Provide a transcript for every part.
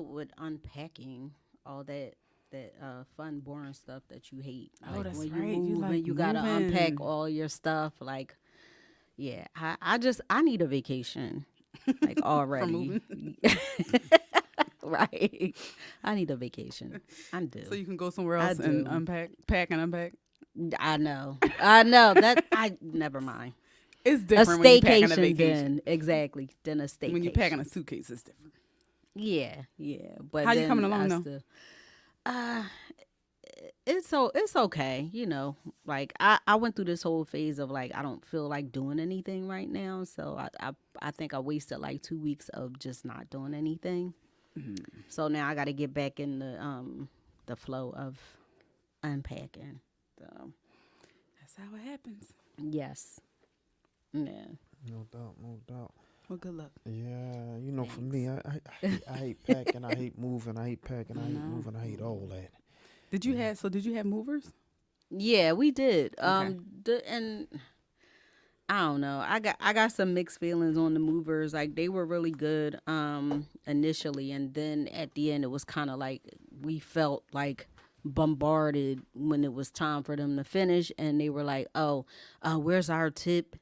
with unpacking all that fun, boring stuff that you hate. Oh, Like that's when you right. You move like and you gotta unpack moving. all your stuff. Like, yeah, I need a vacation. Like From already. moving. Right. I need a vacation. I So do. you can go somewhere I else and do. unpack, pack and unpack. I know. I know. That I never mind. It's A different when you packing a staycation vacation. then. Exactly. Then a When you packing a staycation. suitcase, it's different. Yeah, yeah. But How you coming then along I though? still uh it's okay, you know. Like I went through this whole phase of like I don't feel like doing anything right now. So I think I wasted like 2 weeks of just not doing anything. So now I gotta get back in the flow of unpacking. So That's how it happens. yes. Yeah. No doubt, no doubt. Well, good luck. Yeah, for Thanks. me, I hate packing, I hate moving, I hate packing, I I hate know. moving, I hate all that. Did you have movers? Yeah, we did. Okay. And I don't know. I got some mixed feelings on the movers. Like they were really good initially, and then at the end it was kind of like we felt like bombarded when it was time for them to finish, and they were like, "Oh, where's our tip?"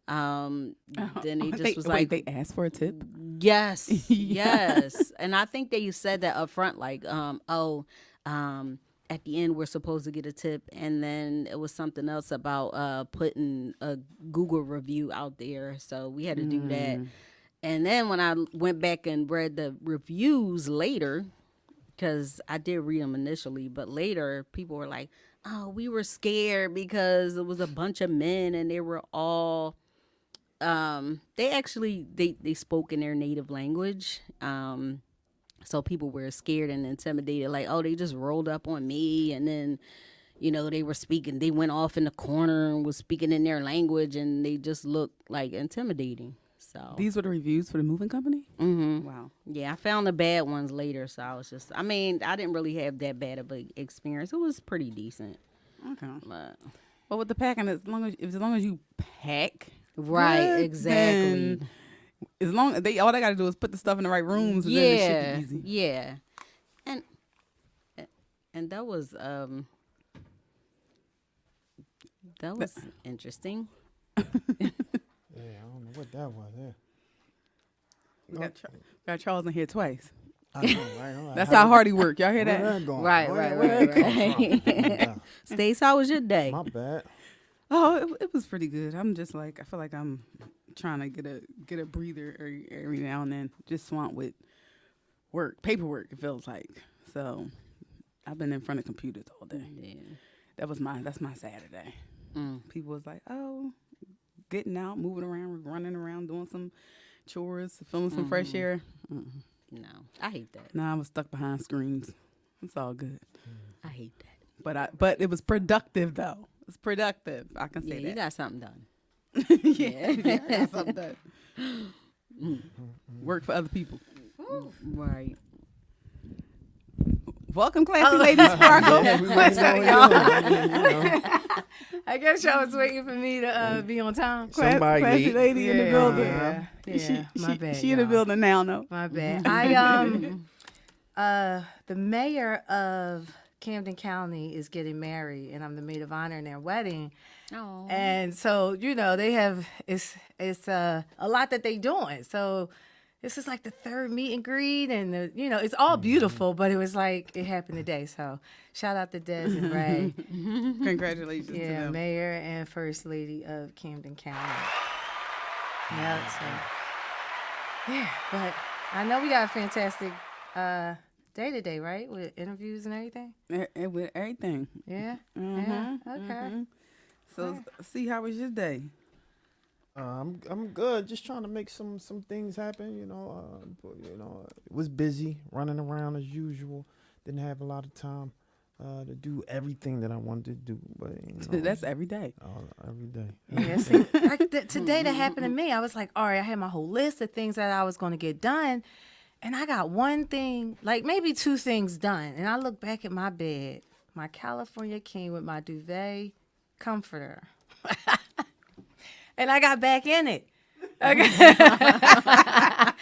Then they just They was wait. like, They asked for a tip. "Yes, Yeah. yes," and I think they said that up front, like, "Oh, um." At the end, we're supposed to get a tip, and then it was something else about putting a Google review out there, so we had to do that. Mm. And then when I went back and read the reviews later, because I did read them initially, but later people were like, "Oh, we were scared because it was a bunch of men and they were all." They actually they spoke in their native language. So people were scared and intimidated, like, oh, they just rolled up on me, and then they were speaking. They went off in the corner and was speaking in their language, and they just looked like intimidating. So These were the reviews for the moving company. hmm Wow. yeah, I found the bad ones later. So I was just, I mean, I didn't really have that bad of an experience. It was pretty decent, Okay. but Well, with the packing, as long as you pack, right, good, exactly. then as long they all they got to do is put the stuff in the right rooms, and then it should be Yeah, easy. yeah, and and that But was interesting. Yeah, I don't know what that was. Yeah. we No, got Charles in here twice. I know, right? I'm like, That's how hard he work. Y'all hear where that? that going? Right, Where, right, where that right, come from? No right. doubt. Stace, how was your day? My bad. Oh, it was pretty good. I'm just like I feel like I'm trying to get a breather every now and then. Just swamped with paperwork. It feels like so. I've been in front of computers all day. Yeah. That's my Saturday. Mm, People was like, oh, getting out, moving around, running around, doing some chores, feeling some fresh air. Mm-mm. no, I hate that. Nah, I was stuck behind screens. It's all good. I hate that. But it was productive though. It's productive. I can Yeah, say you that. got something done. Yeah, I got something done. Work for other people. Right. Welcome, classy lady Sparkle. Yeah, we What's waiting up, on y'all? you. I guess y'all was waiting for me to be on time. Somebody Classy late. lady in the building. Yeah, my bad. She in the y'all. building now, no? My bad. The mayor of Camden County is getting married, and I'm the maid of honor in their wedding. Oh. And so, they have it's a lot that they doing. So this is like the third meet and greet, and it's all beautiful, but it was like it happened today. So shout out to Des and Ray, Congratulations to yeah, them. mayor and first lady of Camden County. Yeah, so yeah, but I know we got a fantastic day today, right? With interviews and everything. With everything. Yeah, Mhm, yeah, okay. So, see, how was your day? I'm good. Just trying to make some things happen. It was busy running around as usual. Didn't have a lot of time to do everything that I wanted to do, but That's every day. every day. Yeah, see, like today that happened to me. I was like, all right, I had my whole list of things that I was going to get done. And I got one thing, like maybe two things done. And I look back at my bed, my California King with my duvet comforter. And I got back in it. I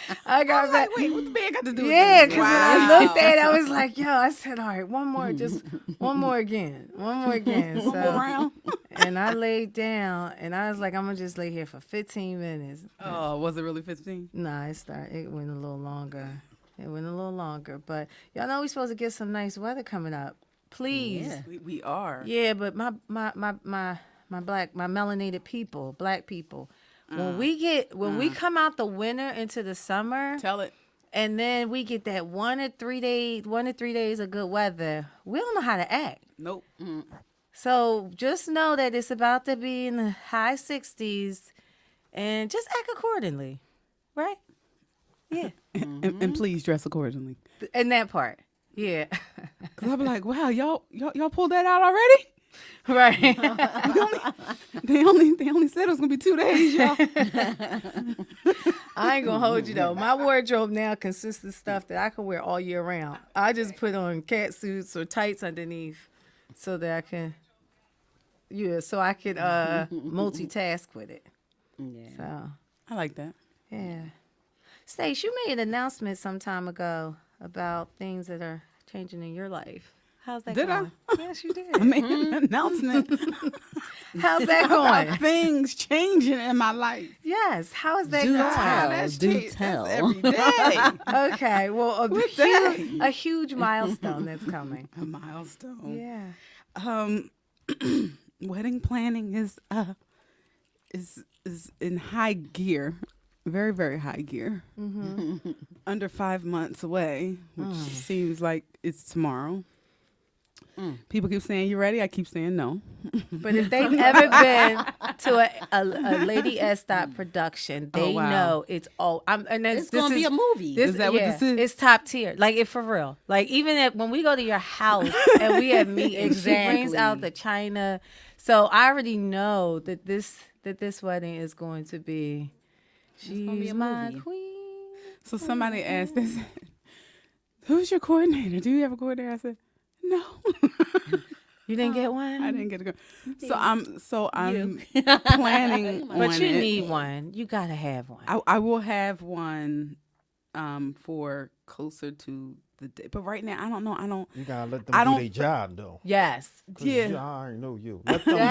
got back. Wait, what the bed got to do with Yeah, this? because when I looked at it, I was like, yo, I said, all right, one more again. One more again. One more round. And I laid down, and I was like, I'm going to just lay here for 15 minutes. Oh, was it really 15? Nah, it went a little longer. But y'all know we supposed to get some nice weather coming up. Please. Yeah. We are. Yeah, but my melanated people, black people, when we come out the winter into the summer, Tell it. and then we get that 1 to 3 days of good weather, we don't know how to act. Nope. So just know that it's about to be in the high 60s, and just act accordingly, right? Yeah, And please dress accordingly. and that part, yeah, Cause I'll be like, wow, y'all pulled that out already? right. They only said it was gonna be 2 days, y'all. I ain't gonna hold you though. My wardrobe now consists of stuff that I can wear all year round. I just put on cat suits or tights underneath so that I can, multitask with it. Yeah. So I like that. yeah. Stace, you made an announcement some time ago about things that are changing in your life. How's that Did I? going? Yes, you I did. made an announcement How's that about going? things changing in my life. Yes. How is that Do going? tell. That's Do changed. tell. That's every day. Okay. Well, What day? a huge milestone that's coming. A milestone. Yeah. Wedding planning is in high gear, very, very high gear. Under 5 months away, which seems like it's tomorrow. People keep saying, "You ready?" I keep saying no. But if they've ever been to a Lady S. production, they wow. know it's all. It's gonna be a movie. Is that what this is? It's top tier. Like if for real. Like even when we go to your house and we have meat, and she brings Exactly. out the china. So I already know that this wedding is going to be. She's gonna be a my movie. queen. So somebody asked, they said, "Who's your coordinator? Do you have a coordinator?" I said, "No, You didn't get one? I didn't get to go." So I'm planning on But you it. need one. You gotta have one. I will have one for closer to the day. But right now, I don't know. You gotta let I them don't- do their job though. Yes. 'Cause Yeah. I already know you. Let them do.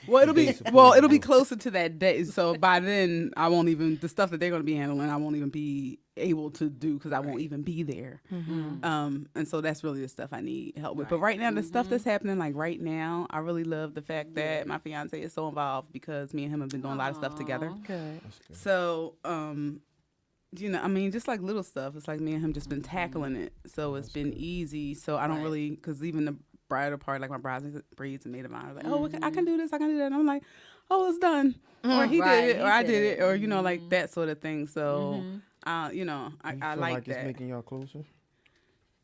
Well, it'll be They supposed to do. closer to that day. So by then, I won't even the stuff that they're going to be handling. I won't even be able to do because I won't even be there. And so that's really the stuff I need help with. But right now, the stuff that's happening, like right now, I really love the fact that my fiance is so involved because me and him have been doing a lot of stuff together. Good. So, I mean, just like little stuff. It's like me and him just been tackling it. So it's been easy. So I don't really, because even the bridal part, like my braids and maid of honor, like, oh, I can do this, I can do that. And I'm like, oh, it's done. Or he Right, did it, or he I did did it. it, or, like that sort of thing. So, I You like feel like that. it's making y'all closer.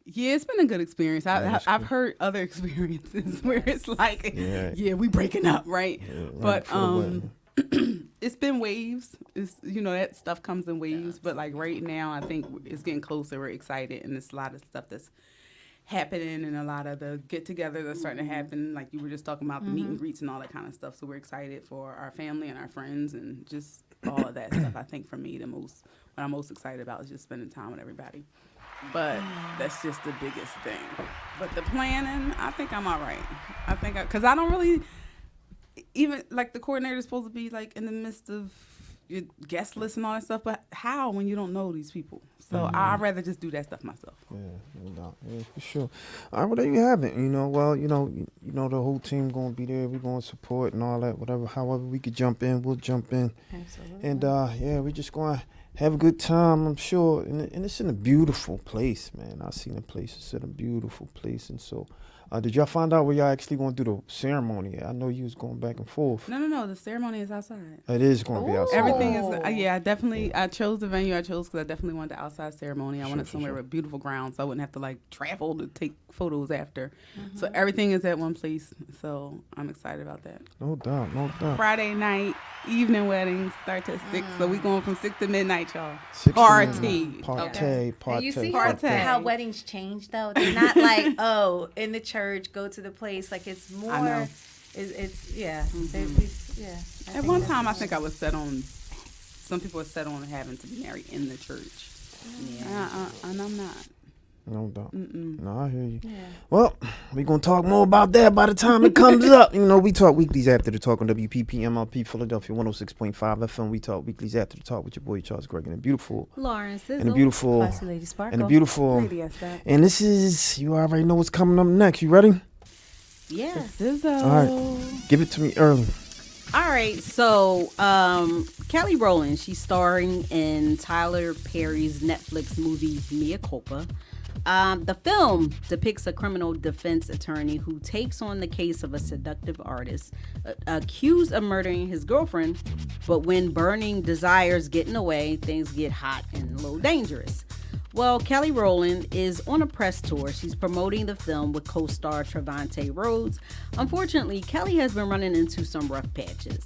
Yeah, it's been a good experience. that's I've cool. heard other experiences where it's like, Yeah. we breaking up, right? Yeah, right But before the wedding. it's been waves. It's that stuff comes in waves. But like right now, I think it's getting closer. We're excited, and there's a lot of stuff that's happening, and a lot of the get-together that's starting to happen. Like you were just talking about the meet and greets and all that kind of stuff. So we're excited for our family and our friends, and just all of that stuff. I think for me, what I'm most excited about is just spending time with everybody. But that's just the biggest thing. But the planning, I think I'm all right. Because I don't really, even like the coordinator is supposed to be like in the midst of your guest list and all that stuff. But how when you don't know these people? So I'd rather just do that stuff myself. Yeah, no doubt. Yeah, for sure. All right, well, there you have it. The whole team gonna be there. We're gonna support and all that. However we could jump in, we'll jump in. Absolutely. And we're just gonna have a good time, I'm sure. And it's in a beautiful place, man. I've seen the place. It's in a beautiful place. And so, did y'all find out where y'all actually gonna do the ceremony? I know you was going back and forth. No. The ceremony is outside. It is gonna be outside. Everything is. Oh. I chose the venue I chose because I definitely wanted the outside ceremony. I wanted Sure, somewhere sure. with beautiful ground, so I wouldn't have to like travel to take photos after. So everything is at one place. So I'm excited about that. No doubt, no doubt. Friday night, evening wedding starts at 6. So we going from 6 to midnight, y'all. 6 to Party. Partay. And you see Partay. how weddings change though? They're not like, oh, in the church, go to the place. Like it's more. I know. It's yeah. I At one think time, I think I was set on some people are set on having to be married in the church. Yeah. And I'm not. No doubt. Mm-mm. No, I hear you. Yeah. Well, we're going to talk more about that by the time it comes up. You know, we talk weeklies after the talk on WPP MLP Philadelphia 106.5 FM. We talk weeklies after the talk with your boy Charles Greg and the beautiful Lawrence and the beautiful Classy Lady Sparkle. and the beautiful. Lady, yes, that. And this is, you already know what's coming up next. You ready? Yeah. Sizzle. All right. Give it to me early. All right, so Kelly Rowland, she's starring in Tyler Perry's Netflix movie Mea Culpa. The film depicts a criminal defense attorney who takes on the case of a seductive artist accused of murdering his girlfriend, but when burning desires get in the way, things get hot and a little dangerous. Well, Kelly Rowland is on a press tour. She's promoting the film with co-star Trevante Rhodes. Unfortunately, Kelly has been running into some rough patches.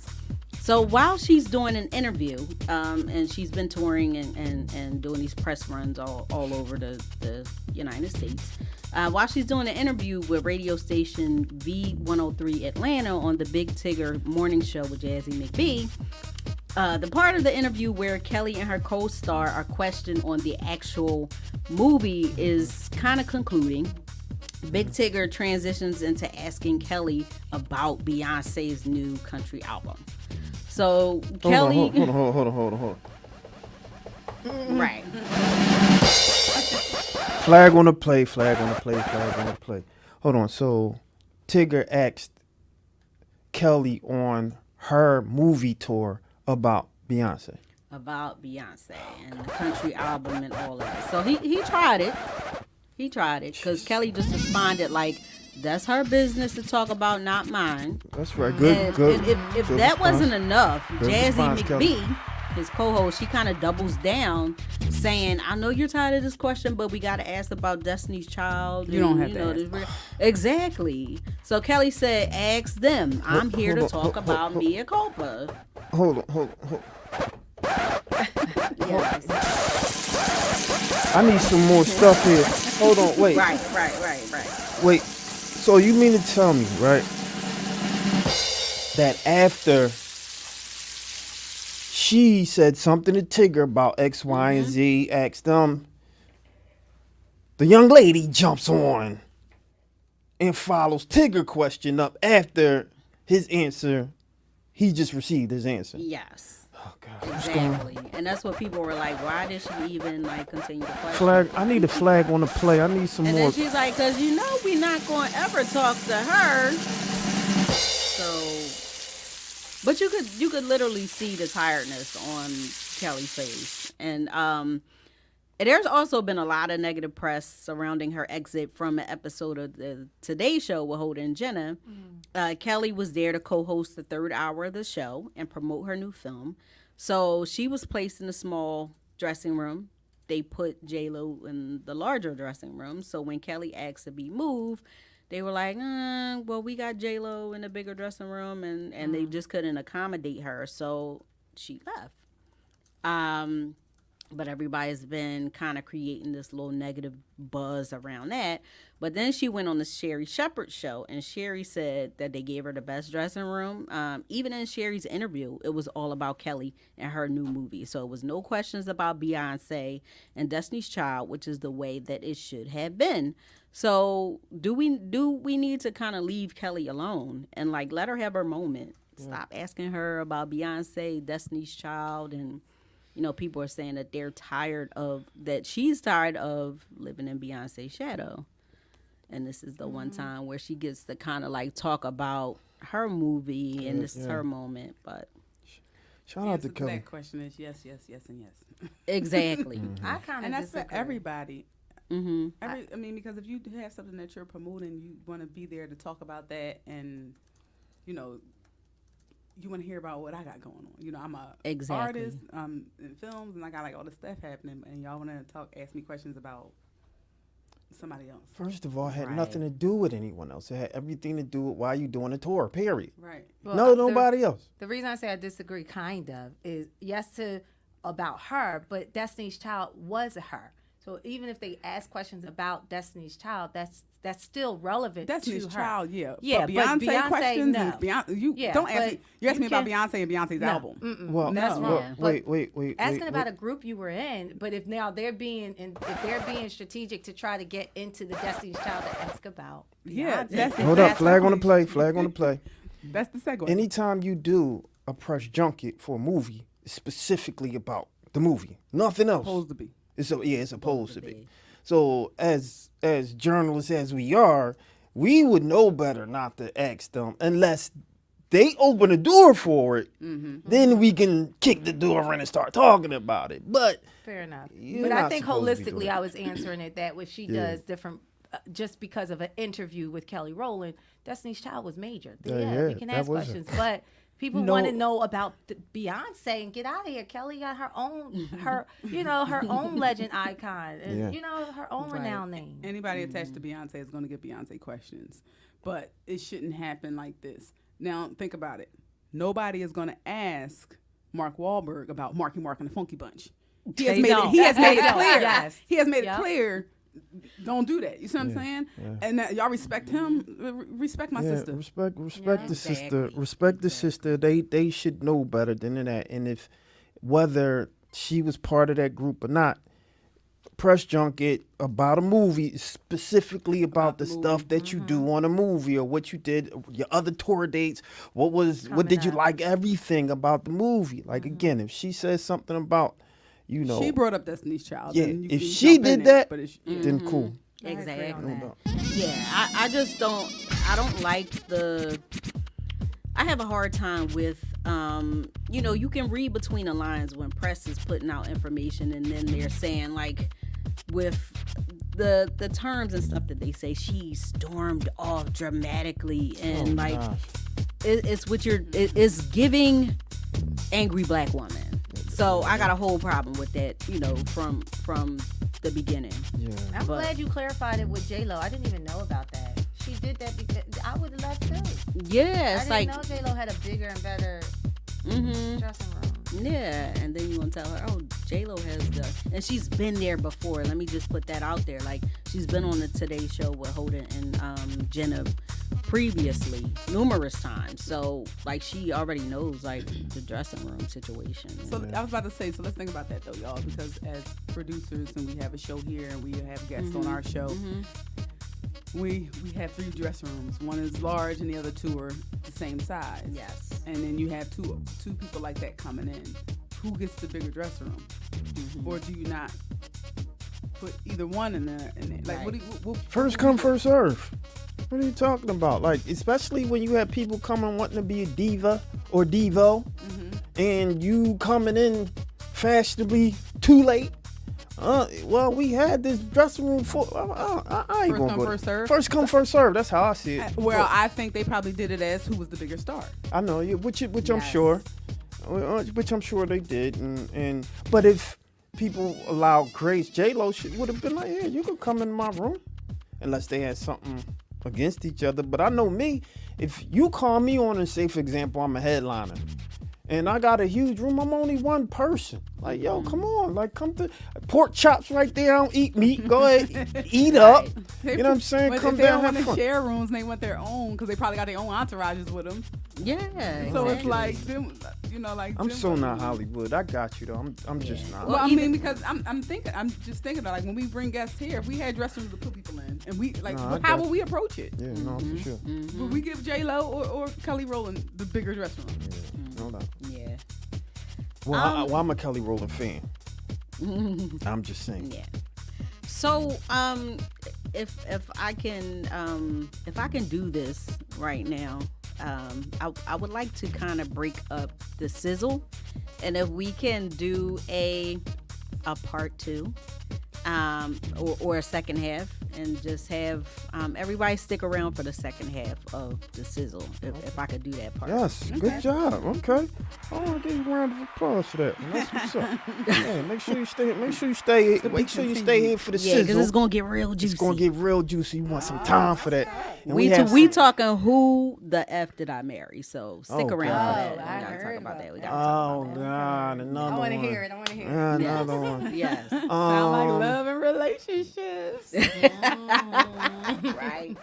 So while she's doing an interview, and she's been touring and doing these press runs all over the United States, while she's doing an interview with radio station V103 Atlanta on the Big Tigger Morning Show with Jazzy McBee, the part of the interview where Kelly and her co-star are questioned on the actual movie is kind of concluding. Big Tigger transitions into asking Kelly about Beyonce's new country album. So Kelly, Hold on. right? Flag on the play. Hold on. So Tigger asked Kelly on her movie tour about Beyonce. About Beyonce and the country album and all of that. So he tried it. He tried it because Kelly just responded like, "That's her business to talk about, not mine." That's right. Good. And if good that response. wasn't enough, Good Jazzy response, Kelly. McBee, his co-host, she kind of doubles down, saying, "I know you're tired of this question, but we got to ask about Destiny's Child." You don't have to this exactly. So Kelly said, "Ask them. I'm here to talk about Mea Culpa." Hold on. Yes. I need some more stuff here. Hold on. Wait. Right. Wait. So you mean to tell me, right, that after she said something to Tigger about X, Y, and Z, asked them, the young lady jumps on and follows Tigger question up after his answer. He just received his answer. Yes. Oh God. What's going on? Exactly. And that's what people were like, why did she even like continue to question? Flag. I need a flag on the play. I need some And more. then she's like, because you know we're not going to ever talk to her. So, but you could literally see the tiredness on Kelly's face. And there's also been a lot of negative press surrounding her exit from an episode of the Today Show with Hoda and Jenna. Kelly was there to co-host the third hour of the show and promote her new film. So she was placed in a small dressing room. They put J-Lo in the larger dressing room. So when Kelly asked to be moved, they were like, well, we got J-Lo in a bigger dressing room, and they just couldn't accommodate her. So she left. But everybody's been kind of creating this little negative buzz around that. But then she went on the Sherri Shepherd show, and Sherri said that they gave her the best dressing room. Even in Sherri's interview, it was all about Kelly and her new movie. So it was no questions about Beyonce and Destiny's Child, which is the way that it should have been. So do we need to kind of leave Kelly alone and like let her have her moment? Stop asking her about Beyonce, Destiny's Child, and you know, people are saying that she's tired of living in Beyonce's shadow. And this is the one time where she gets to kind of like talk about her movie and this is her moment. But Shout out to Answer to Kelly. that question is yes, and yes. exactly. I kind And of that's for everybody. Mm-hmm. I mean, because if you have something that you're promoting, you want to be there to talk about that, and you know, you want to hear about what I got going on. You know, I'm a Exactly. artist in films, and I got like all this stuff happening, and y'all want to ask me questions about somebody else. First of all, it had Right. nothing to do with anyone else. It had everything to do with why you doing a tour, period. Right. Well, No, nobody else. The reason I say I disagree, kind of, is yes to about her, but Destiny's Child was her. So even if they ask questions about Destiny's Child, that's still relevant Destiny's to her. Child, yeah. Yeah, but but Beyonce, Beyonce, questions no. and Beyonce, you Yeah, don't ask but me. You asked you me about can- Beyonce and Beyonce's album. Well, That's No. wrong. well, But wait. asking wait, about wait. a group you were in, but if now they're being strategic to try to get into the Destiny's Child to ask about Yeah, Beyonce, that's- then Hold up, that's flag on the wrong. play, flag on the play. That's the segue. Anytime you do a press junket for a movie, it's specifically about the movie, nothing else. supposed to be. It's supposed to be. So as journalists as we are, we would know better not to ask them unless they open the door for it. Then we can kick the door in and start talking about it. But Fair enough. You're But I not think supposed to be doing holistically, that. I was answering it that way she does different. Just because of an interview with Kelly Rowland, Destiny's Child was major. Yeah, We can that ask was questions, but people No. want to know about Beyonce and get out of here. Kelly got her own, her own legend icon, and Yeah. her own renowned name. Anybody attached to Beyonce is going to get Beyonce questions, but it shouldn't happen like this. Now think about it. Nobody is going to ask Mark Wahlberg about Marky Mark and the Funky Bunch. He has They made don't. it. He has made They it don't. clear. Yes. He has made Yep. it clear. Don't do that. You see what I'm saying? And that y'all respect him. Respect my sister. Respect Yeah, the sister. exactly. Respect the sister. They should know better than that. And if whether she was part of that group or not, press junket about a movie, specifically about the stuff that you do on a movie or what you did, your other tour dates. What did you up. like? Everything about the movie. Like again, if she says something about, She brought up Destiny's Child. Yeah, and you if can she jump in did there, that, but it's, then cool. I agree on Exactly. that. Yeah, I just don't. I don't like the. I have a hard time with. You can read between the lines when press is putting out information, and then they're saying like, with the terms and stuff that they say, she stormed off dramatically, and like, it's what it's giving angry black woman. So I got a whole problem with that. From the beginning. Yeah. I'm But- glad you clarified it with J Lo. I didn't even know about that. She did that because I would have left too. Yeah, it's I like. didn't know J Lo had a bigger and better Mm-hmm. dressing room. Yeah, and then you want to tell her, oh, J-Lo and she's been there before. Let me just put that out there. Like, she's been on the Today Show with Holden and Jenna previously, numerous times. So, like, she already knows, like, the dressing room situation. So I was about to say, so let's think about that though, y'all, because as producers and we have a show here and we have guests on our show, we have 3 dressing rooms. One is large and the other 2 are the same size. Yes. And then you have two people like that coming in. Who gets the bigger dressing room? Or do you not put either one in there? Like, what do you, First come, first serve. What are you talking about? Like, especially when you have people coming wanting to be a diva or divo, and you coming in fashionably too late. Well, we had this dressing room for. I ain't First gonna come, go. first serve? First come, first serve. That's how I see it. Well, I think they probably did it as who was the bigger star. I know, yeah, which I'm Yes. sure, which I'm sure they did, and but if people allowed grace, J-Lo would have been like, yeah, you can come in my room, unless they had something against each other. But I know me, if you call me on and say, for example, I'm a headliner, and I got a huge room, I'm only one person. Like, yo, come on, like, come to pork chops right there. I don't eat meat. Go ahead, eat up. You know what I'm saying? But Come if they down, don't have want to fun. share rooms and they want their own, because they probably got their own entourages with them. Yeah. So it's exactly. like them, like I'm them so ones. not Hollywood. I got you though. I'm just not. Well, I even- mean, because I'm just thinking about, like, when we bring guests here, if we had dressing rooms to put people in, and we like, No, I how got would you. we approach it? Yeah, no, for sure. Would we give J Lo or Kelly Rowland the bigger dressing room? No doubt. Yeah. Well, I'm a Kelly Rowland fan. I'm just saying. Yeah. So, if I can do this right now, I would like to kind of break up the sizzle, and if we can do a part 2, or a second half, and just have everybody stick around for the second half of the sizzle if I could do that part. Yes, good job. Okay. Oh, I give you a round of applause for that. That's what's up. Yeah, make sure you stay. Make sure you stay here for the Yeah, because sizzle. it's gonna get real juicy. It's gonna get real juicy. You want some time for that. And We have we some- talking who the F did I marry? So stick Oh, around God. for that. Oh, We I gotta heard talk about about that. We gotta talk Oh about God, I another want to one. hear it. I want to hear it. Another that. one. Yes. Sound like Um, love and relationships. Right.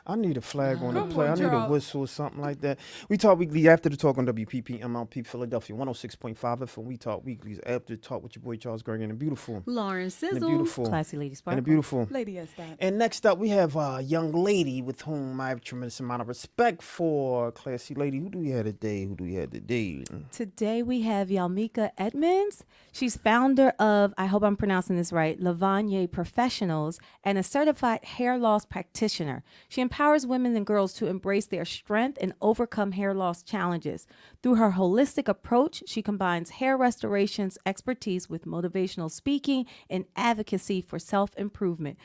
I need a flag on the Come play. on, I need a Charles. whistle or something like that. We Talk Weekly after the talk on WPP MLP Philadelphia 106.5 FM. We Talk Weekly's after the talk with your boy Charles Gregory and the beautiful. Lauren And the Sizzle. beautiful. Classy Lady And Sparkle. the beautiful. Lady S. Dot. And next up, we have a young lady with whom I have a tremendous amount of respect for. Classy lady. Who do we have today? Today we have Yalmika Edmonds. She's founder of, I hope I'm pronouncing this right, Lavanye Professionals, and a certified hair loss practitioner. She empowers women and girls to embrace their strength and overcome hair loss challenges. Through her holistic approach, she combines hair restorations expertise with motivational speaking and advocacy for self-improvement.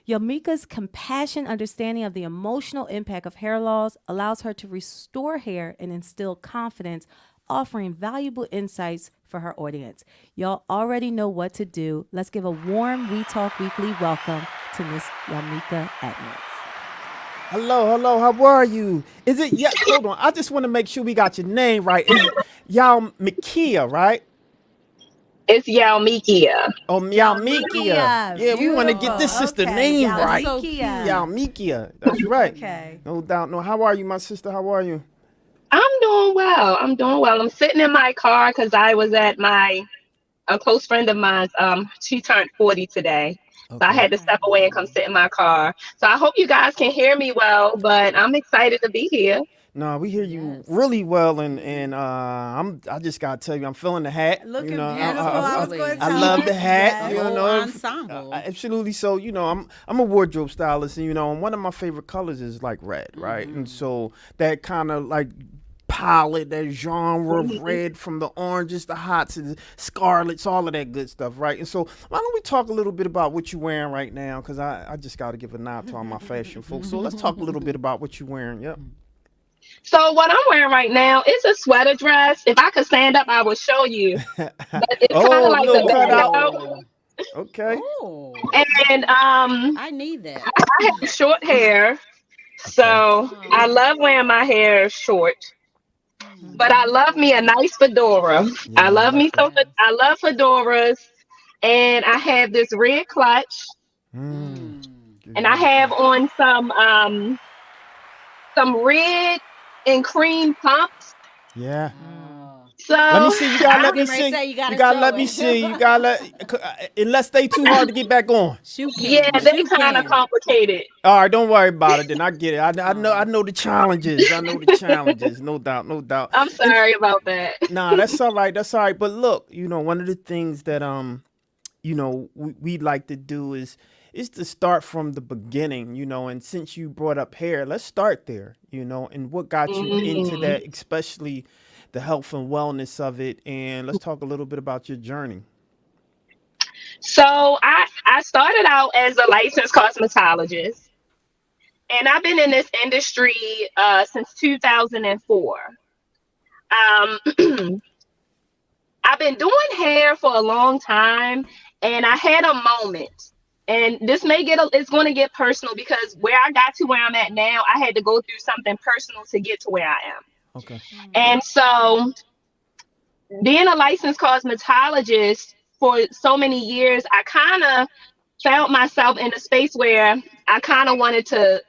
Yamika's compassionate understanding of the emotional impact of hair loss allows her to restore hair and instill confidence, offering valuable insights for her audience. Y'all already know what to do. Let's give a warm We Talk Weekly welcome to Miss Yamika Edmonds. Hello, how are you? Is it, yeah, hold on. I just want to make sure we got your name right. Is it Yalmika, right? It's Yalmikia. Oh, Yalmikia. Yeah, we want to get this sister name right. Yalmikia. That's right. Okay. No doubt. No, how are you, my sister? How are you? I'm doing well. I'm sitting in my car because I was at a close friend of mine's. She turned 40 today. So I had to step away and come sit in my car. So I hope you guys can hear me well, but I'm excited to be here. No, we hear you really well, and I just gotta tell you, I'm feeling the hat. Looking you know, beautiful. I was going going to I tell love you. the hat. The You whole know, ensemble. absolutely. So I'm a wardrobe stylist, and and one of my favorite colors is like red, right? And so that kind of like palette, that genre of red, from the oranges, the hots, and scarlets, all of that good stuff, right? And so why don't we talk a little bit about what you're wearing right now? Because I just got to give a nod to all my fashion folks. So let's talk a little bit about what you're wearing. Yep. So what I'm wearing right now is a sweater dress. If I could stand up, I would show you. But it's kind of like little the cutout. cutout. Okay. Oh, And I need that. I have short hair. So I love wearing my hair short. But I love me a nice fedora. Yeah, I love I me like some. I love fedoras, and I have this red clutch, Mm. and I have on some red and cream pumps. Yeah. So Let me see. You gotta let me getting ready to see. say, you gotta You gotta show let me it. see. You gotta let. Unless they too hard to get back on. Shoe can. yeah, they Shoe kind of can. complicated. All right, don't worry about it. Then I get it. I know the challenges. I know the challenges. No doubt. No doubt. I'm sorry about that. Nah, that's all right. That's all right. But look, one of the things that we like to do is to start from the beginning, and since you brought up hair, let's start there, and what got you into that, especially the health and wellness of it, and let's talk a little bit about your journey. So I started out as a licensed cosmetologist, and I've been in this industry since 2004. I've been doing hair for a long time, and I had a moment. And this it's going to get personal because where I got to where I'm at now, I had to go through something personal to get to where I am. Okay. And so being a licensed cosmetologist for so many years, I kind of found myself in a space where I kind of wanted to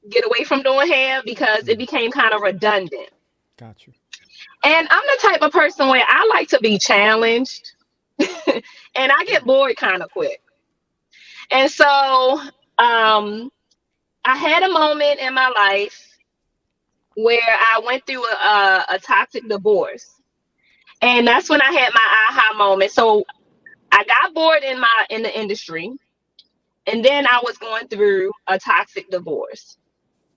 get away from doing hair because it became kind of redundant. Got you. And I'm the type of person where I like to be challenged and I get bored kind of quick. And so I had a moment in my life where I went through a toxic divorce. And that's when I had my aha moment. So I got bored in the industry, and then I was going through a toxic divorce.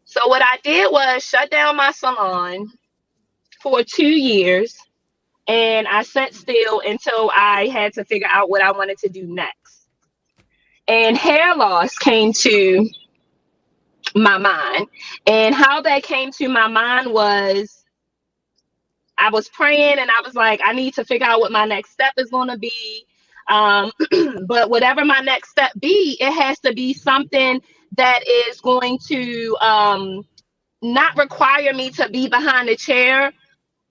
So what I did was shut down my salon for 2 years, and I sat still until I had to figure out what I wanted to do next. and hair loss came to my mind. And how that came to my mind was I was praying and I was like, I need to figure out what my next step is going to be. But whatever my next step be, it has to be something that is going to not require me to be behind the chair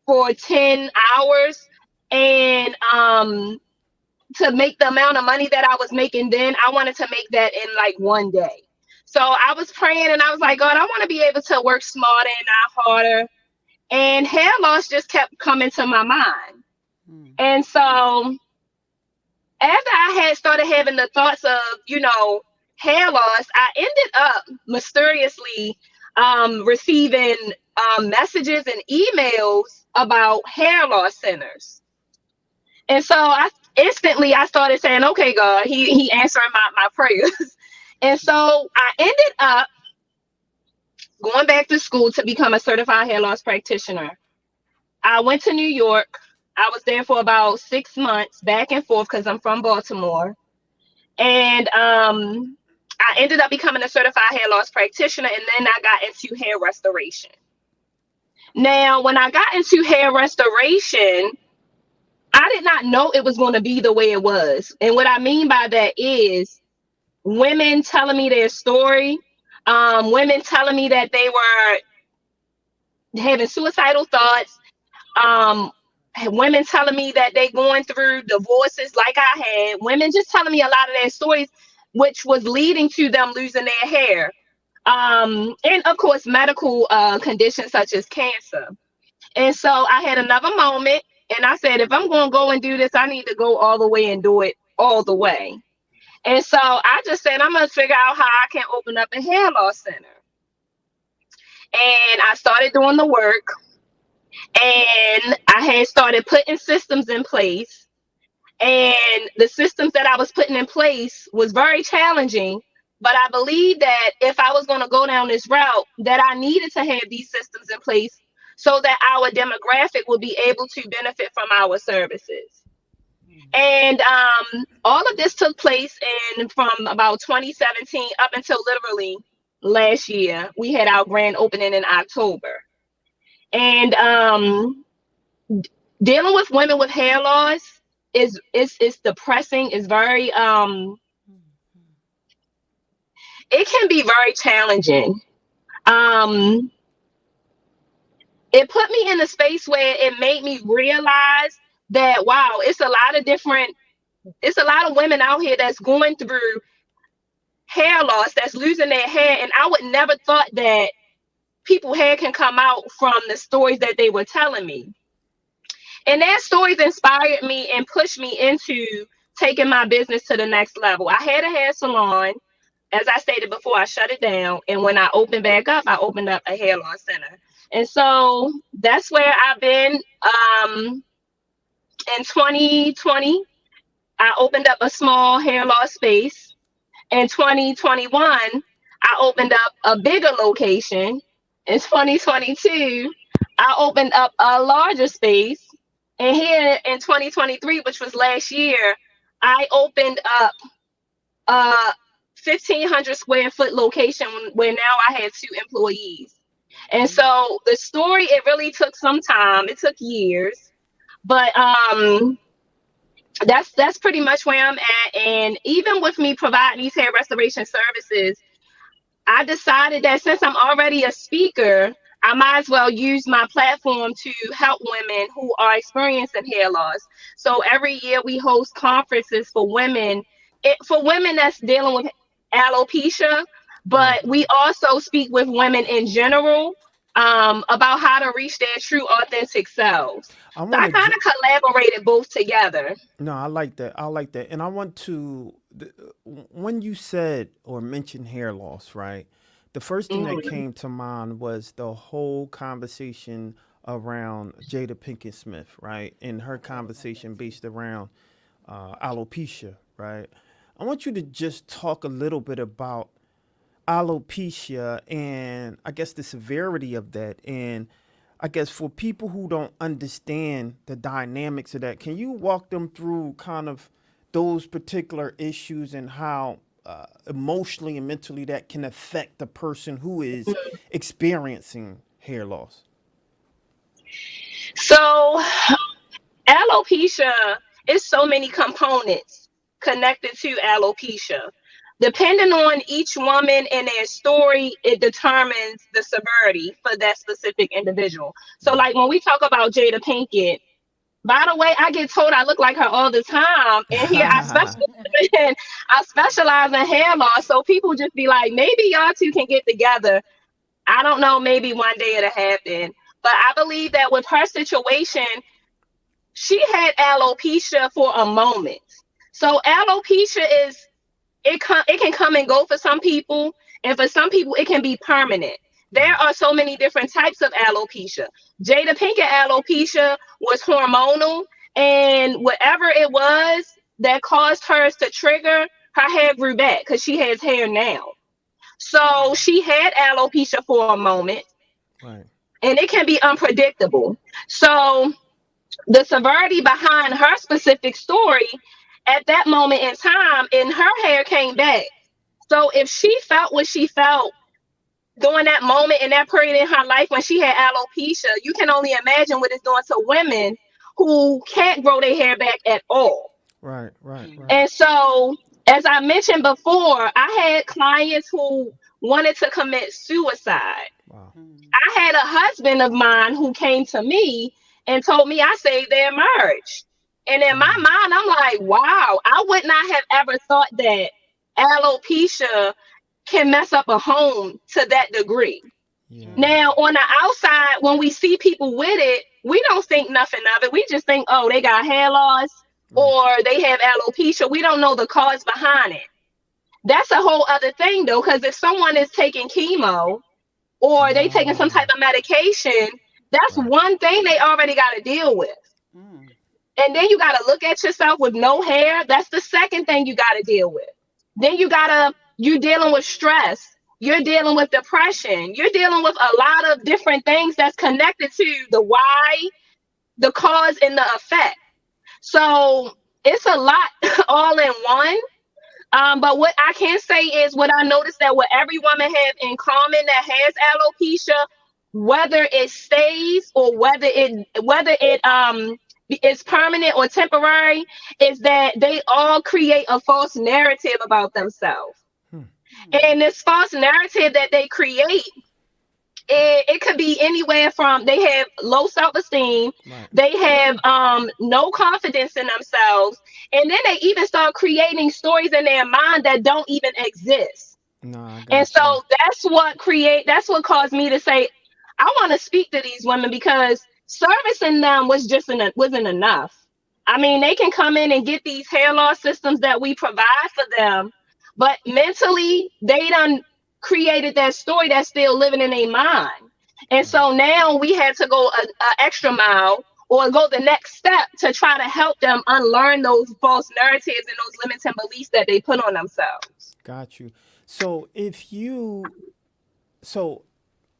for 10 hours and to make the amount of money that I was making then. I wanted to make that in like one day. So I was praying and I was like, God, I want to be able to work smarter and not harder. And hair loss just kept coming to my mind. And so after I had started having the thoughts of, hair loss, I ended up mysteriously receiving messages and emails about hair loss centers. And so I started saying, okay, God, he answering my prayers. And so I ended up going back to school to become a certified hair loss practitioner. I went to New York. I was there for about 6 months, back and forth, because I'm from Baltimore. And I ended up becoming a certified hair loss practitioner, and then I got into hair restoration. Now, when I got into hair restoration, I did not know it was going to be the way it was. And what I mean by that is women telling me their story, women telling me that they were having suicidal thoughts, women telling me that they going through divorces like I had, women just telling me a lot of their stories, which was leading to them losing their hair. And of course, medical conditions such as cancer. And so I had another moment and I said, if I'm going to go and do this, I need to go all the way and do it all the way. And so I just said, I'm going to figure out how I can open up a hair loss center. And I started doing the work. And I had started putting systems in place. And the systems that I was putting in place was very challenging. But I believe that if I was going to go down this route, that I needed to have these systems in place so that our demographic will be able to benefit from our services. And all of this took place from about 2017 up until literally last year. We had our grand opening in October. And dealing with women with hair loss is depressing. It's very it can be very challenging. It put me in a space where it made me realize that, wow, it's a lot of women out here that's going through hair loss, that's losing their hair. And I would never thought that people's hair can come out from the stories that they were telling me. And that stories inspired me and pushed me into taking my business to the next level. I had a hair salon. As I stated before, I shut it down. And when I opened back up, I opened up a hair loss center. And so that's where I've been. In 2020, I opened up a small hair loss space. In 2021, I opened up a bigger location. In 2022, I opened up a larger space. And here in 2023, which was last year, I opened up a 1,500 square foot location where now I had 2 employees. And so the story, it really took some time. It took years. But that's pretty much where I'm at. And even with me providing these hair restoration services, I decided that since I'm already a speaker, I might as well use my platform to help women who are experiencing hair loss. So every year we host conferences for women that's dealing with alopecia, but we also speak with women in general about how to reach their true authentic selves. So I kind of collaborated both together. No, I like that. And I want to, when you said or mentioned hair loss, right? The first thing that came to mind was the whole conversation around Jada Pinkett Smith, right? And her conversation based around alopecia, right? I want you to just talk a little bit about alopecia and I guess the severity of that. And I guess for people who don't understand the dynamics of that, can you walk them through kind of those particular issues and how emotionally and mentally that can affect the person who is experiencing hair loss? So alopecia is so many components connected to alopecia. Depending on each woman and their story, it determines the severity for that specific individual. So, like when we talk about Jada Pinkett, by the way, I get told I look like her all the time, and here I specialize in hair loss. So people just be like, maybe y'all two can get together. I don't know, maybe one day it'll happen. But I believe that with her situation, she had alopecia for a moment. So alopecia is it can come and go for some people, and for some people it can be permanent. There are so many different types of alopecia. Jada Pinkett alopecia was hormonal, and whatever it was that caused hers to trigger, her hair grew back because she has hair now. So she had alopecia for a moment, Right. and it can be unpredictable. So the severity behind her specific story at that moment in time, and her hair came back. So if she felt what she felt during that moment in that period in her life when she had alopecia, you can only imagine what it's doing to women who can't grow their hair back at all. Right. Right. Right. And so, as I mentioned before, I had clients who wanted to commit suicide. Wow. I had a husband of mine who came to me and told me I saved their marriage. And in my mind, I'm like, wow, I would not have ever thought that alopecia can mess up a home to that degree. Yeah. Now, on the outside, when we see people with it, we don't think nothing of it. We just think, oh, they got hair loss or they have alopecia. We don't know the cause behind it. That's a whole other thing, though, because if someone is taking chemo or they taking some type of medication, that's one thing they already got to deal with. And then you got to look at yourself with no hair. That's the second thing you got to deal with. Then you're dealing with stress. You're dealing with depression. You're dealing with a lot of different things that's connected to the why, the cause, and the effect. So it's a lot all in one. But what I can say is what I noticed that what every woman have in common that has alopecia, whether it stays or whether it is permanent or temporary, is that they all create a false narrative about themselves. And this false narrative that they create, it could be anywhere from they have low self-esteem, they have no confidence in themselves, and then they even start creating stories in their mind that don't even exist. And so that's what caused me to say, I want to speak to these women because servicing them wasn't enough. I mean, they can come in and get these hair loss systems that we provide for them, but mentally they done created that story that's still living in their mind. And so now we had to go an extra mile or go the next step to try to help them unlearn those false narratives and those limiting beliefs that they put on themselves. Got you. So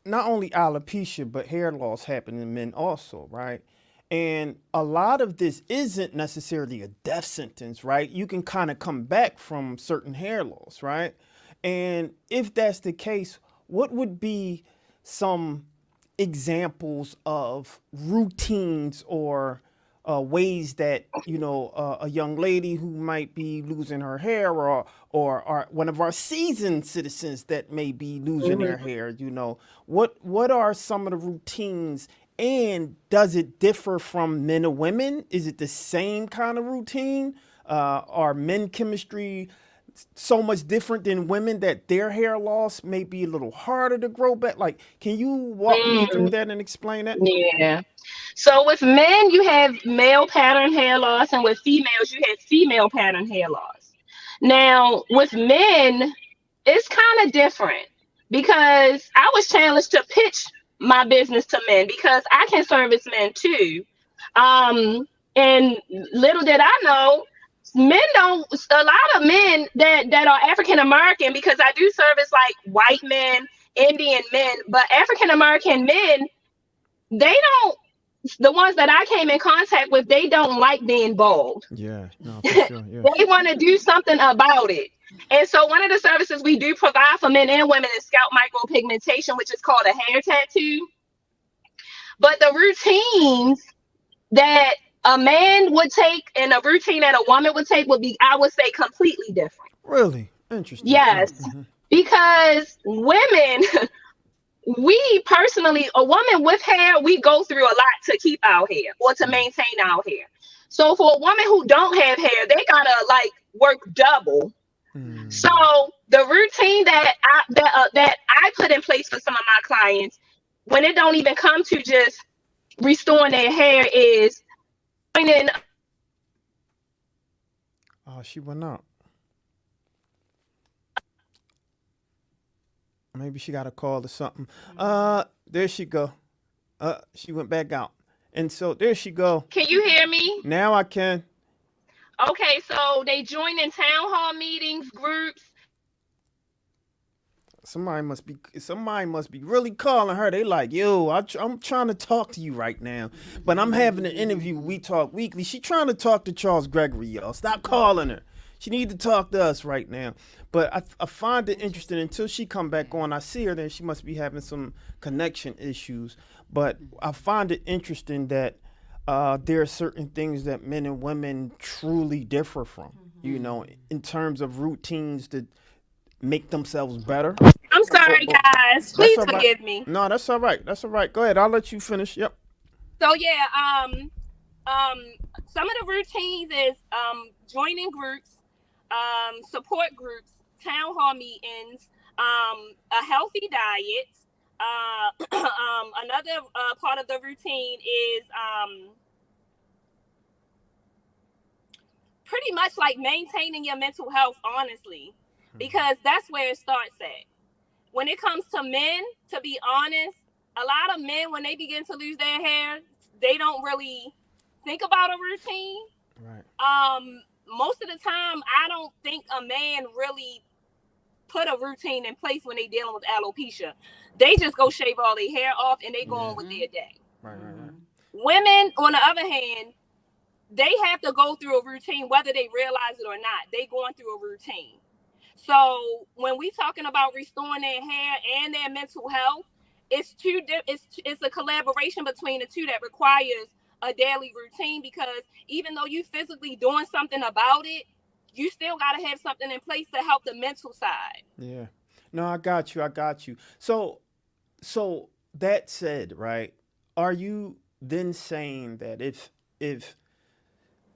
not only alopecia, but hair loss happen in men also, right? And a lot of this isn't necessarily a death sentence, right? You can kind of come back from certain hair loss, right? And if that's the case, what would be some examples of routines or ways that, a young lady who might be losing her hair or one of our seasoned citizens that may be losing their hair, what are some of the routines, and does it differ from men or women? Is it the same kind of routine? Are men chemistry so much different than women that their hair loss may be a little harder to grow back? Like, can you walk me through that and explain that? Yeah. So with men, you have male pattern hair loss, and with females, you have female pattern hair loss. Now, with men, it's kind of different because I was challenged to pitch my business to men because I can service men too. And little did I know, a lot of men that are African American, because I do service like white men, Indian men, but African American men, they don't the ones that I came in contact with, they don't like being bald. Yeah, no, for sure. Yeah. They want to do something about it. And so one of the services we do provide for men and women is scalp micropigmentation, which is called a hair tattoo. But the routines that a man would take and a routine that a woman would take would be, I would say, completely different. Really interesting. Yes, Mhm. because women, we personally, a woman with hair, we go through a lot to keep our hair or to maintain our hair. So for a woman who don't have hair, they gotta like work double. Mm. So the routine that I put in place for some of my clients, when it don't even come to just restoring their hair, is finding. Oh, she went out. Maybe she got a call or something. There she go. She went back out. And so there she go. Can you hear me? Now I can. Okay, so they join in town hall meetings, groups. Somebody must be really calling her. They like, yo, I'm trying to talk to you right now, but I'm having an interview. We Talk Weekly. She trying to talk to Charles Gregory, y'all. Stop calling her. She need to talk to us right now. But I find it interesting until she come back on. I see her, then she must be having some connection issues. But I find it interesting that there are certain things that men and women truly differ from, you know, in terms of routines to make themselves better. I'm sorry, guys. Please all right. forgive me. No, that's all right. That's all right. Go ahead. I'll let you finish. Yep. So yeah, some of the routines is joining groups, support groups, town hall meetings, a healthy diet. Another part of the routine is pretty much like maintaining your mental health, honestly, because that's where it starts at. When it comes to men, to be honest, a lot of men, when they begin to lose their hair, they don't really think about a routine. Right. Most of the time, I don't think a man really put a routine in place when they dealing with alopecia. They just go shave all their hair off and they go on with their day. Right. Women, on the other hand, they have to go through a routine, whether they realize it or not. They going through a routine. So when we talking about restoring their hair and their mental health, it's a collaboration between the two that requires a daily routine, because even though you physically doing something about it, you still got to have something in place to help the mental side. Yeah. No, I got you. So that said, right, are you then saying that if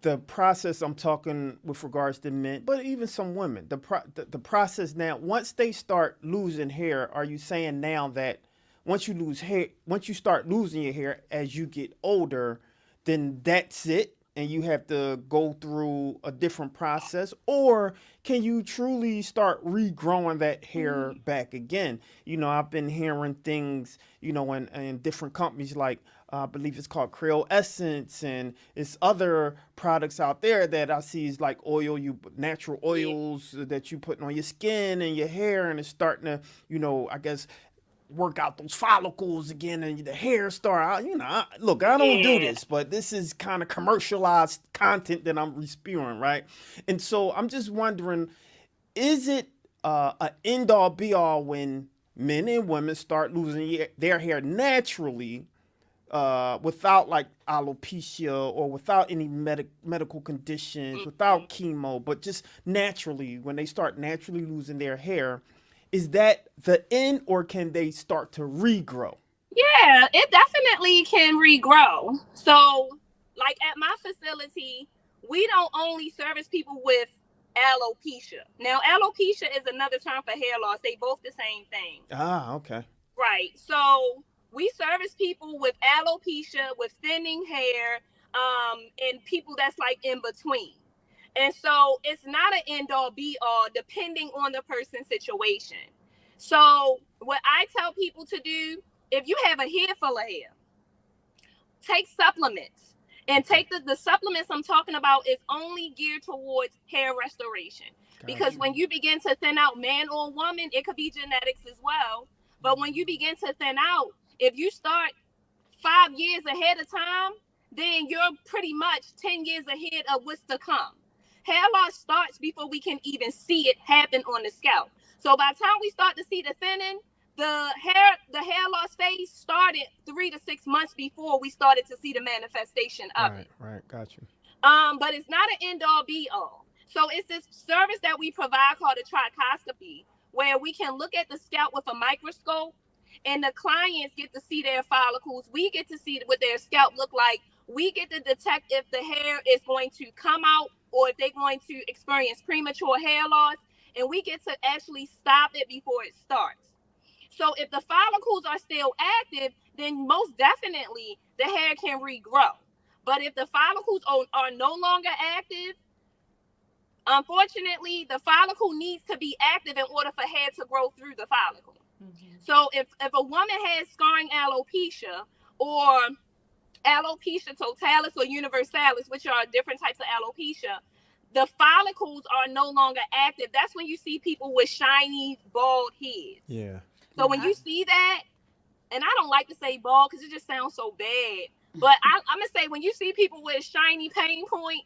the process, I'm talking with regards to men, but even some women, the process now, once they start losing hair, are you saying now that once you start losing your hair as you get older, then that's it, and you have to go through a different process? Or can you truly start regrowing that hair back again? You know, I've been hearing things, you know, in different companies like, I believe it's called Creole Essence, and it's other products out there that I see is like natural oils that you putting on your skin and your hair, and it's starting to, you know, I guess, work out those follicles again, and the hair start, you know, look, I don't do this, but this is kind of commercialized content that I'm spewing, right? And so I'm just wondering, is it an end all be all when men and women start losing their hair naturally, without like alopecia or without any medical conditions, without chemo, but just naturally, when they start naturally losing their hair? Is that the end, or can they start to regrow? Yeah, it definitely can regrow. So, like at my facility, we don't only service people with alopecia. Now, alopecia is another term for hair loss. They both the same thing. Ah, okay. Right. So we service people with alopecia, with thinning hair, and people that's like in between. And so it's not an end all be all depending on the person's situation. So what I tell people to do, if you have a head full of hair, take supplements. And take the supplements I'm talking about is only geared towards hair restoration. Because when you begin to thin out, man or woman, it could be genetics as well. But when you begin to thin out, if you start 5 years ahead of time, then you're pretty much 10 years ahead of what's to come. Hair loss starts before we can even see it happen on the scalp. So by the time we start to see the thinning, the hair loss phase started 3 to 6 months before we started to see the manifestation of it. Right, got you. But it's not an end all be all. So it's this service that we provide called a trichoscopy, where we can look at the scalp with a microscope, and the clients get to see their follicles. We get to see what their scalp look like. We get to detect if the hair is going to come out or if they're going to experience premature hair loss, and we get to actually stop it before it starts. So if the follicles are still active, then most definitely the hair can regrow. But if the follicles are no longer active, unfortunately, the follicle needs to be active in order for hair to grow through the follicle. Mm-hmm. So if a woman has scarring alopecia or alopecia totalis or universalis, which are different types of alopecia, the follicles are no longer active. That's when you see people with shiny, bald heads. Yeah. So when you see that, and I don't like to say bald because it just sounds so bad, but I'm going to say when you see people with shiny pain point,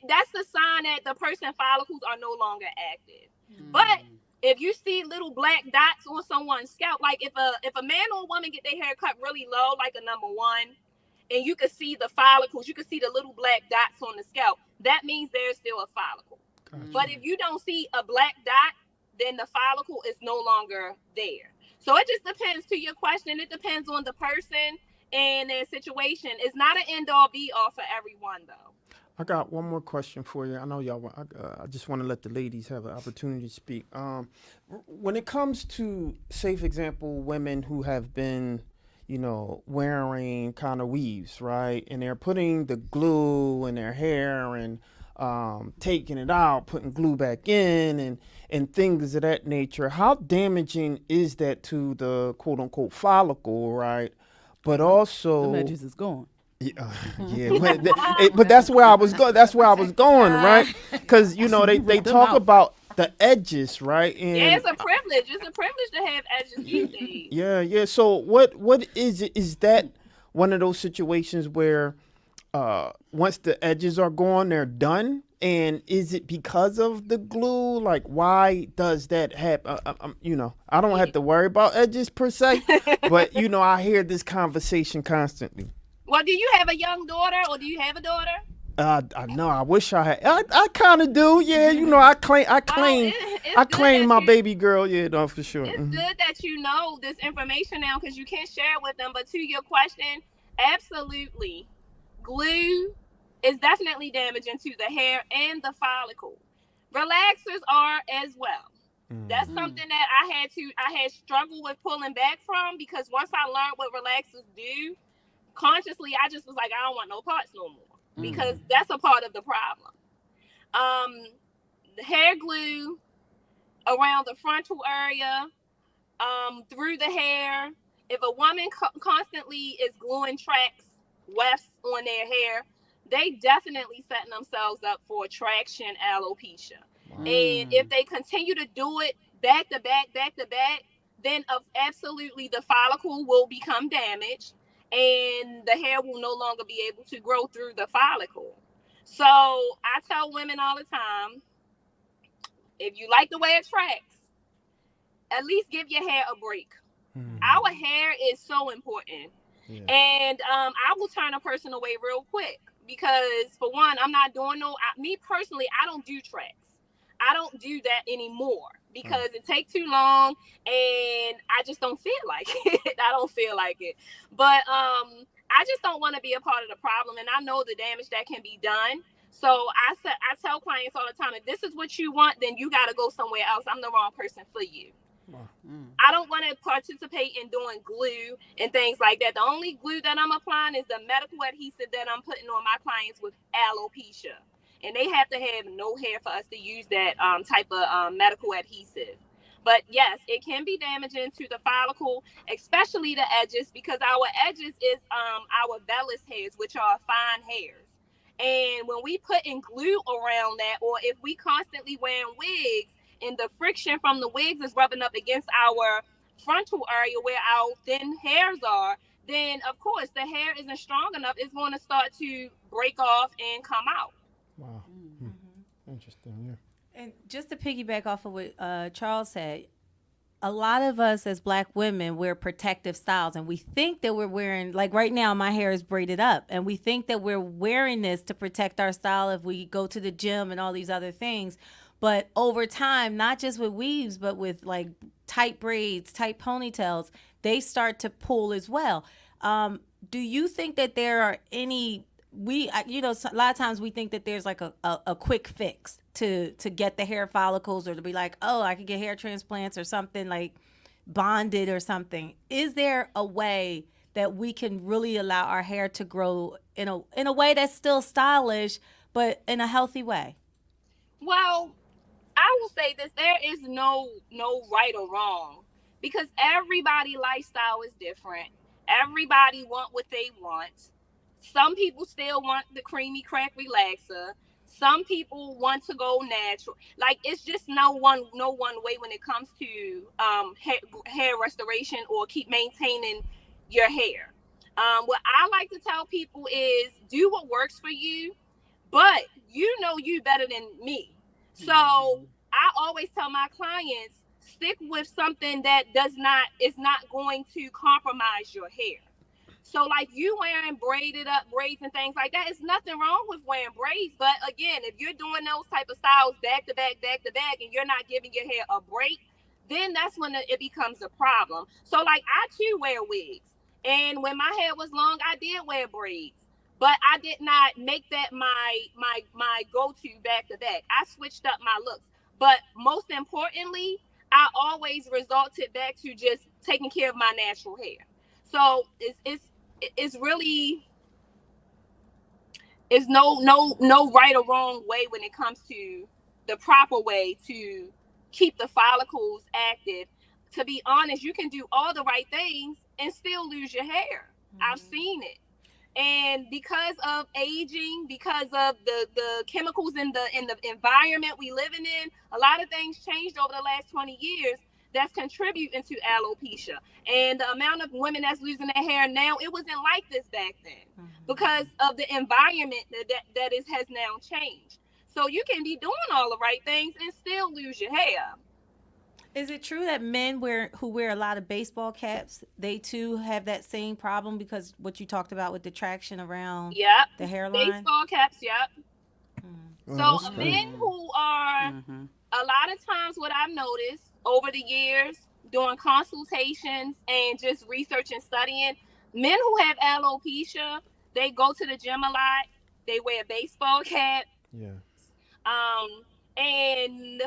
that's the sign that the person's follicles are no longer active. Mm. But if you see little black dots on someone's scalp, like if a man or a woman get their hair cut really low, like a number 1, and you can see the follicles, you can see the little black dots on the scalp, that means there's still a follicle. Gotcha. But if you don't see a black dot, then the follicle is no longer there. So it just depends, to your question, it depends on the person and their situation. It's not an end all be all for everyone, though. I got one more question for you. I know y'all. I just want to let the ladies have an opportunity to speak. When it comes to, say, for example, women who have been, wearing kind of weaves, right, and they're putting the glue in their hair and taking it out, putting glue back in, and things of that nature. How damaging is that to the quote unquote follicle, right? But also, the edges is gone. Yeah, but that's where I was going. That's where I was going, right? Because they talk about the edges, right? And yeah, it's a privilege. It's a privilege to have edges these days. Yeah. So what is it? Is that one of those situations where once the edges are gone, they're done? And is it because of the glue? Like, why does that happen? I don't have to worry about edges per se, but I hear this conversation constantly. Well, do you have a young daughter, or do you have a daughter? I know. I wish I had. I kind of do. Yeah, I claim my baby girl. Yeah, no, for sure. It's good that you know this information now because you can share it with them. But to your question, absolutely, glue is definitely damaging to the hair and the follicle. Relaxers are as well. That's something that I had struggled with pulling back from, because once I learned what relaxers do, consciously I just was like, I don't want no parts no more, because that's a part of the problem. The hair glue around the frontal area, through the hair. If a woman constantly is gluing tracks wefts on their hair, they definitely setting themselves up for traction alopecia. And if they continue to do it back to back, then absolutely the follicle will become damaged and the hair will no longer be able to grow through the follicle. So I tell women all the time, if you like the way it tracks, at least give your hair a break. Our hair is so important. Yeah. And I will turn a person away real quick, because for one, I'm not doing me personally, I don't do tracks. I don't do that anymore because it takes too long and I just don't feel like it. I don't feel like it. But I just don't want to be a part of the problem, and I know the damage that can be done. So I tell clients all the time, if this is what you want, then you got to go somewhere else. I'm the wrong person for you. I don't want to participate in doing glue and things like that. The only glue that I'm applying is the medical adhesive that I'm putting on my clients with alopecia. And they have to have no hair for us to use that type of medical adhesive. But yes, it can be damaging to the follicle, especially the edges, because our edges is our vellus hairs, which are fine hairs. And when we put in glue around that, or if we constantly wearing wigs, and the friction from the wigs is rubbing up against our frontal area where our thin hairs are, then of course the hair isn't strong enough. It's going to start to break off and come out. Wow. Interesting. Yeah. And just to piggyback off of what Charles said, a lot of us as Black women wear protective styles, and we think that we're wearing, like right now, my hair is braided up, and we think that we're wearing this to protect our style if we go to the gym and all these other things. But over time, not just with weaves, but with like tight braids, tight ponytails, they start to pull as well. Do you think that there are any, a lot of times we think that there's like a quick fix to get the hair follicles, or to be like, oh, I could get hair transplants or something, like bonded or something. Is there a way that we can really allow our hair to grow in a way that's still stylish, but in a healthy way? Well, I will say this: there is no right or wrong, because everybody lifestyle is different. Everybody want what they want. Some people still want the creamy crack relaxer. Some people want to go natural. Like, it's just no one way when it comes to hair restoration or keep maintaining your hair. What I like to tell people is do what works for you, but you know you better than me. So I always tell my clients, stick with something that is not going to compromise your hair. So like you wearing braided up braids and things like that, it's nothing wrong with wearing braids. But again, if you're doing those type of styles back to back, and you're not giving your hair a break, then that's when it becomes a problem. So like I too wear wigs. And when my hair was long, I did wear braids. But I did not make that my go-to back to back. I switched up my looks. But most importantly, I always resulted back to just taking care of my natural hair. So it's really no right or wrong way when it comes to the proper way to keep the follicles active. To be honest, you can do all the right things and still lose your hair. I've seen it. And because of aging, because of the chemicals in the environment we living in, a lot of things changed over the last 20 years that's contributing to alopecia. And the amount of women that's losing their hair now, it wasn't like this back then because of the environment that has now changed. So you can be doing all the right things and still lose your hair. Is it true that men who wear a lot of baseball caps, they too have that same problem because what you talked about with the traction around the hairline? Baseball caps, yep. Oh, So men who are, a lot of times what I've noticed over the years doing consultations and just research and studying, men who have alopecia, they go to the gym a lot. They wear a baseball cap. Yeah. And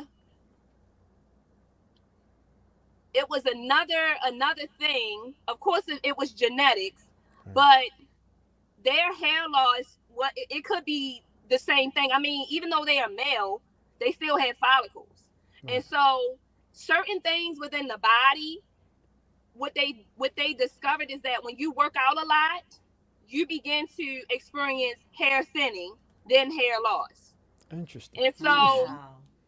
it was another thing. Of course, it was genetics, but their hair loss, it could be the same thing. I mean, even though they are male, they still have follicles. Right. And so certain things within the body, what they discovered is that when you work out a lot, you begin to experience hair thinning, then hair loss. Interesting. And so,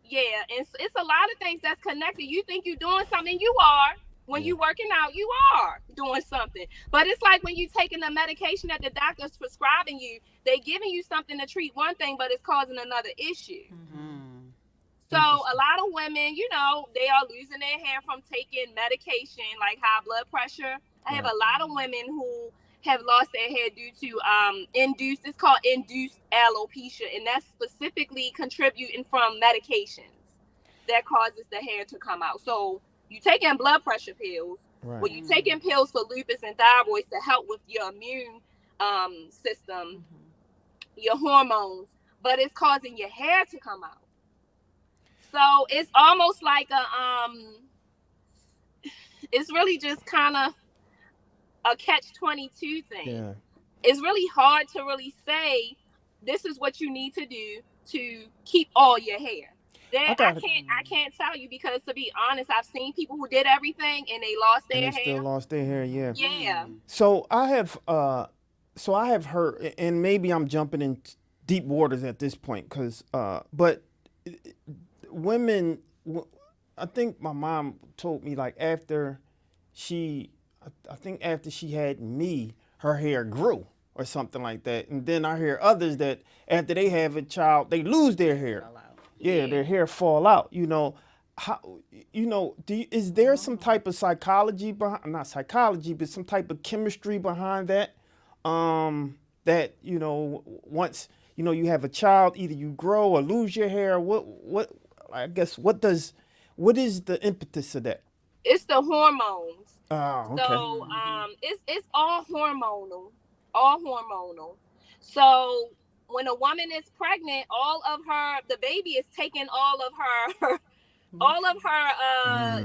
yeah, and it's a lot of things that's connected. You think you're doing something, you are. When you're working out, you are doing something. But it's like when you're taking the medication that the doctor's prescribing you, they giving you something to treat one thing, but it's causing another issue. So a lot of women, they are losing their hair from taking medication like high blood pressure. I have a lot of women who have lost their hair due to it's called induced alopecia, and that's specifically contributing from medications that causes the hair to come out. So you taking blood pressure pills, or you taking pills for lupus and thyroid to help with your immune system, your hormones, but it's causing your hair to come out. So it's almost like it's really just kind of a catch-22 thing. Yeah. It's really hard to really say this is what you need to do to keep all your hair. I can't tell you, because to be honest, I've seen people who did everything and they lost their hair. Still lost their hair, yeah. Yeah. So I have heard, and maybe I'm jumping in deep waters at this point, but women, I think my mom told me, like, after she I think after she had me, her hair grew or something like that. And then I hear others that after they have a child, they lose their hair. Yeah, their hair fall out. You know, how, you know, is there some type of psychology behind, not psychology, but some type of chemistry behind that? That, you know, once, you know, you have a child, either you grow or lose your hair. What I guess, what is the impetus of that? It's the hormones. Oh, okay. So it's all hormonal. So when a woman is pregnant, the baby is taking all of her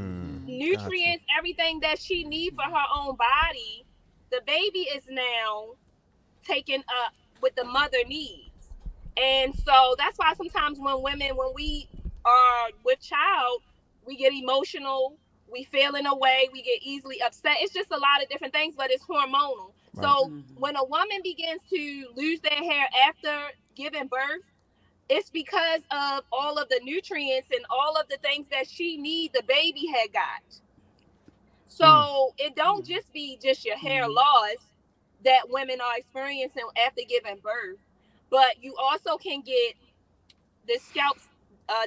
nutrients, everything that she needs for her own body. The baby is now taken up with the mother needs. And so that's why sometimes when we are with child, we get emotional, we feel in a way, we get easily upset. It's just a lot of different things, but it's hormonal. Right. So when a woman begins to lose their hair after giving birth, it's because of all of the nutrients and all of the things that she needs the baby had got. So it don't just be just your hair loss that women are experiencing after giving birth, but you also can get the scalp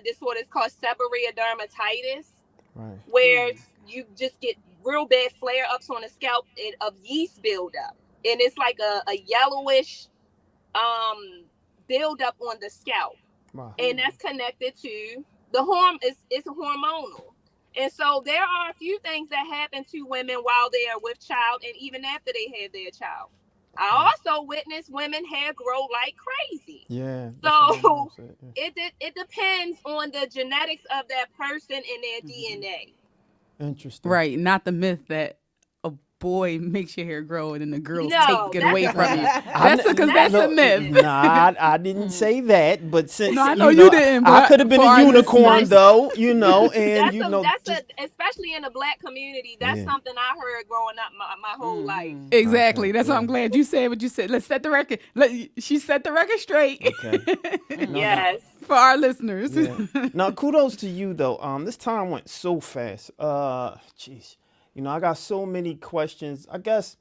disorder. It's called seborrheic dermatitis, right, where you just get real bad flare-ups on the scalp of yeast buildup, and it's like a yellowish buildup on the scalp. Wow. And that's connected to the it's hormonal. And so there are a few things that happen to women while they are with child and even after they have their child. I also witnessed women hair grow like crazy. Yeah. So it depends on the genetics of that person and their DNA. Interesting. Right. Not the myth that a boy makes your hair grow and then the girls take it away from you. That's a myth. Nah, I didn't say that, but since I know you didn't. But I could have been a unicorn though, you know, and especially in the Black community, that's something I heard growing up my whole life. Exactly. That's why I'm glad you said what you said. Let's set the record. She set the record straight. Okay. Yes. For our listeners. Yeah. Now, kudos to you though. This time went so fast. Jeez. You know, I got so many questions. I guess,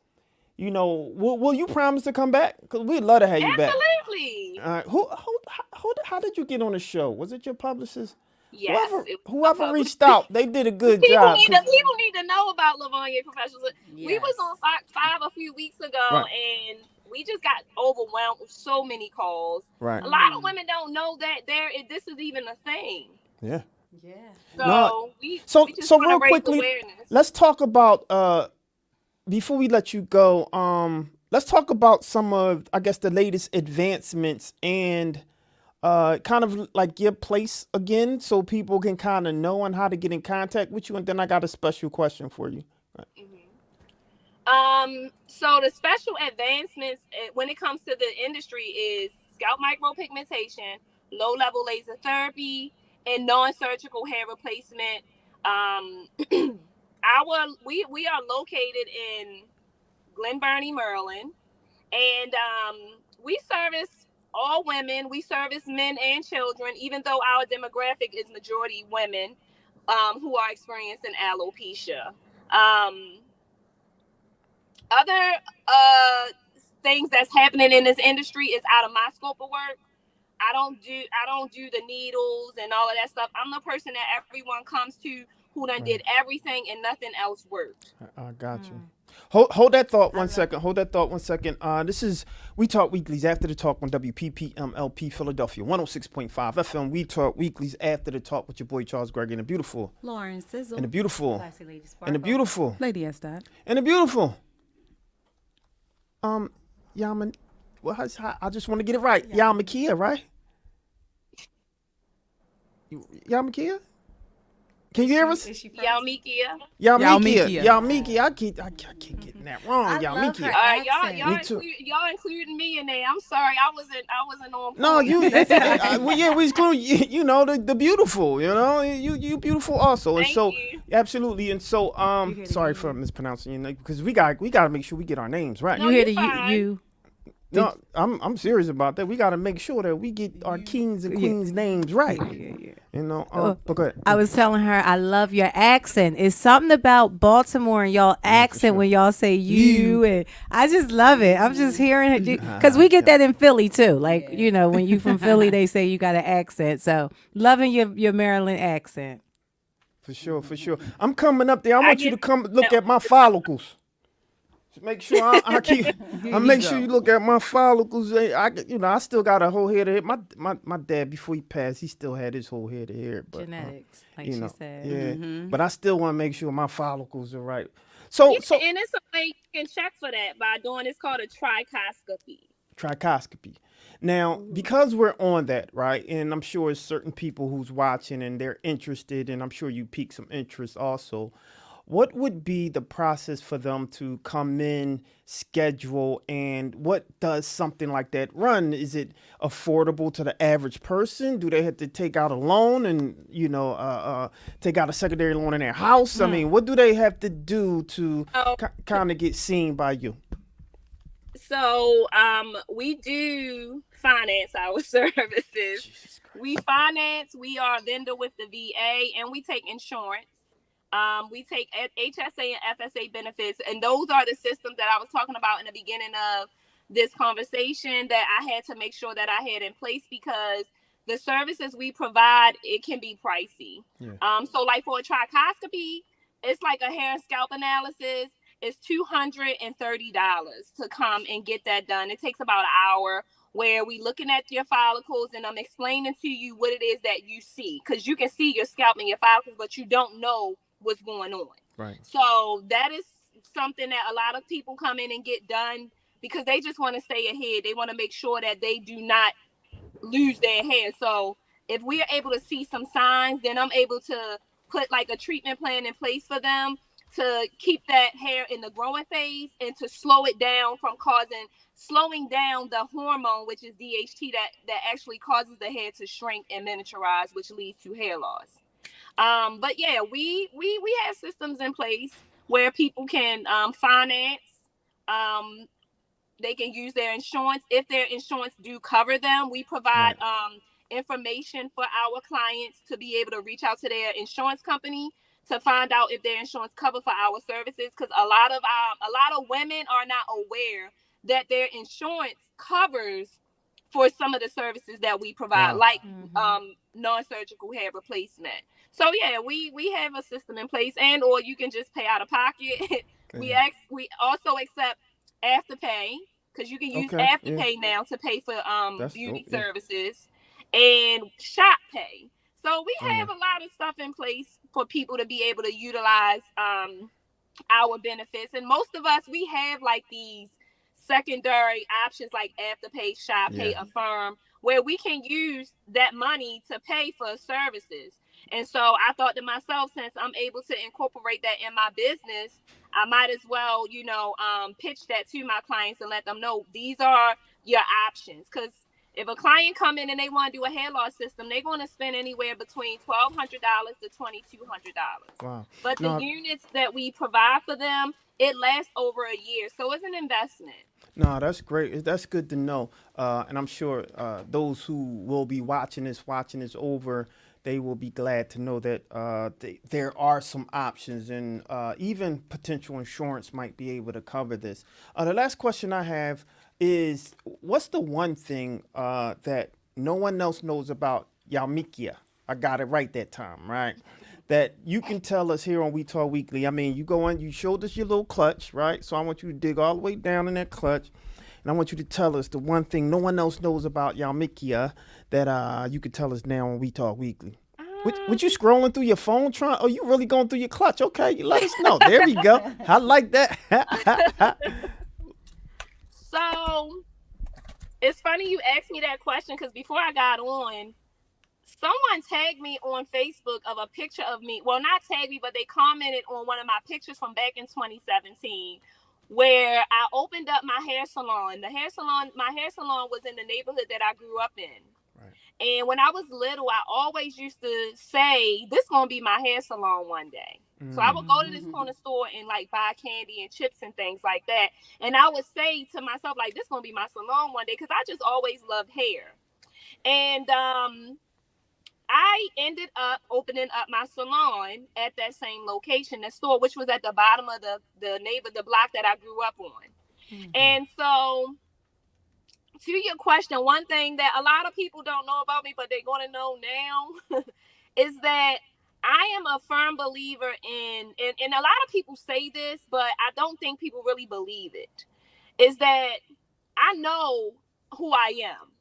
you know, will you promise to come back? Because we'd love to have you back. Absolutely. All right. How did you get on the show? Was it your publicist? Yes. Whoever reached out, they did a good job. People need to know about Lavonya Professionals. Yes. We was on Fox 5 a few weeks ago, and we just got overwhelmed with so many calls. Right. A lot of women don't know that this is even a thing. Yeah. Yeah. So we just real quickly, let's talk about before we let you go. Let's talk about some of, I guess, the latest advancements and kind of like your place again, so people can kind of know on how to get in contact with you. And then I got a special question for you. Right. So the special advancements when it comes to the industry is scalp micropigmentation, low-level laser therapy, and non-surgical hair replacement. We are located in Glen Burnie, Maryland, and we service all women. We service men and children, even though our demographic is majority women who are experiencing alopecia. Other things that's happening in this industry is out of my scope of work. I don't do the needles and all of that stuff. I'm the person that everyone comes to who done did everything and nothing else worked. I got you. Hold that thought 1 second. Hold that thought 1 second. This is We Talk Weeklies After the Talk on WPPMLP Philadelphia 106.5 FM. We Talk Weeklies After the Talk with your boy Charles Gregory and the beautiful Lauren Sizzle and the beautiful Classy Lady Sparkle. and the beautiful Lady Estad and the beautiful Yaman. Well, I just want to get it right. Yamakia, right? Yamakia? Can you hear us? Yamikia. Yamikia. I keep getting that wrong. Yamikia. Y'all including me in there. I'm sorry, I wasn't on point. No, we include you know the beautiful. You know you beautiful also. Thank you. Absolutely. And so sorry for mispronouncing your name because we got to make sure we get our names right. No, you hear the you No, I'm serious about that. We got to make sure that we get our kings and queens names right. Yeah. You know, but go ahead. I was telling her I love your accent. It's something about Baltimore and y'all accent when y'all say you, and I just love it. I'm just hearing it because we get that in Philly too. Like you know, when you from Philly, they say you got an accent. So loving your Maryland accent. For sure. I'm coming up there. I want you to get- come look at my follicles. Make sure I keep. I make sure you look at my follicles. I still got a whole head of hair. My dad, before he passed, he still had his whole head of hair. But, Genetics, like you she know, said. yeah. But I still want to make sure my follicles are right. So and it's a way you can check for that by doing. It's called a trichoscopy. trichoscopy. Now, because we're on that, right, and I'm sure it's certain people who's watching and they're interested, and I'm sure you pique some interest also. What would be the process for them to come in, schedule, and what does something like that run? Is it affordable to the average person? Do they have to take out a loan and, take out a secondary loan in their house? I mean, what do they have to do to kind of get seen by you? So we do finance our services. We finance. We are a vendor with the VA, and we take insurance. We take HSA and FSA benefits, and those are the systems that I was talking about in the beginning of this conversation that I had to make sure that I had in place because the services we provide, it can be pricey. Yeah. So like for a trichoscopy, it's like a hair and scalp analysis. It's $230 to come and get that done. It takes about an hour where we looking at your follicles and I'm explaining to you what it is that you see because you can see your scalp and your follicles, but you don't know what's going on. Right. So that is something that a lot of people come in and get done because they just want to stay ahead. They want to make sure that they do not lose their hair. So if we are able to see some signs, then I'm able to put like a treatment plan in place for them to keep that hair in the growing phase and to slow it down from slowing down the hormone, which is DHT, that actually causes the hair to shrink and miniaturize, which leads to hair loss. But yeah, we have systems in place where people can finance. They can use their insurance. If their insurance do cover them, we provide information for our clients to be able to reach out to their insurance company to find out if their insurance cover for our services. Because a lot of women are not aware that their insurance covers for some of the services that we provide, like non-surgical hair replacement. So yeah, we have a system in place, and or you can just pay out of pocket. We also accept Afterpay because you can use Afterpay now to pay for beauty services and Shop Pay. So we have a lot of stuff in place for people to be able to utilize our benefits, and most of us we have like these secondary options like Afterpay, Shop Pay, Affirm, where we can use that money to pay for services. And so I thought to myself, since I'm able to incorporate that in my business, I might as well, pitch that to my clients and let them know these are your options. Because if a client come in and they want to do a hair loss system, they're going to spend anywhere between $1,200 to $2,200. Wow. But the units that we provide for them, it lasts over a year. So it's an investment. No, that's great. That's good to know. And I'm sure those who will be watching this over, they will be glad to know that there are some options, and even potential insurance might be able to cover this. The last question I have is, what's the one thing that no one else knows about Yalmikia? I got it right that time, right? That you can tell us here on We Talk Weekly. I mean, you go in, you showed us your little clutch, right? So I want you to dig all the way down in that clutch, and I want you to tell us the one thing no one else knows about Yalmikia that you can tell us now on We Talk Weekly. Would you scrolling through your phone trying? Oh, you really going through your clutch? Okay, you let us know. There we go. I like that. So it's funny you asked me that question because before I got on, someone tagged me on Facebook of a picture of me. Well, not tagged me, but they commented on one of my pictures from back in 2017 where I opened up my hair salon. My hair salon was in the neighborhood that I grew up in. Right. And when I was little, I always used to say, this is going to be my hair salon one day. So I would go to this corner store and like buy candy and chips and things like that. And I would say to myself, like, this is gonna be my salon one day, because I just always loved hair. And I ended up opening up my salon at that same location, the store, which was at the bottom of the block that I grew up on. And so, to your question, one thing that a lot of people don't know about me, but they're going to know now, is that I am a firm believer in, and a lot of people say this, but I don't think people really believe it, is that I know who I am.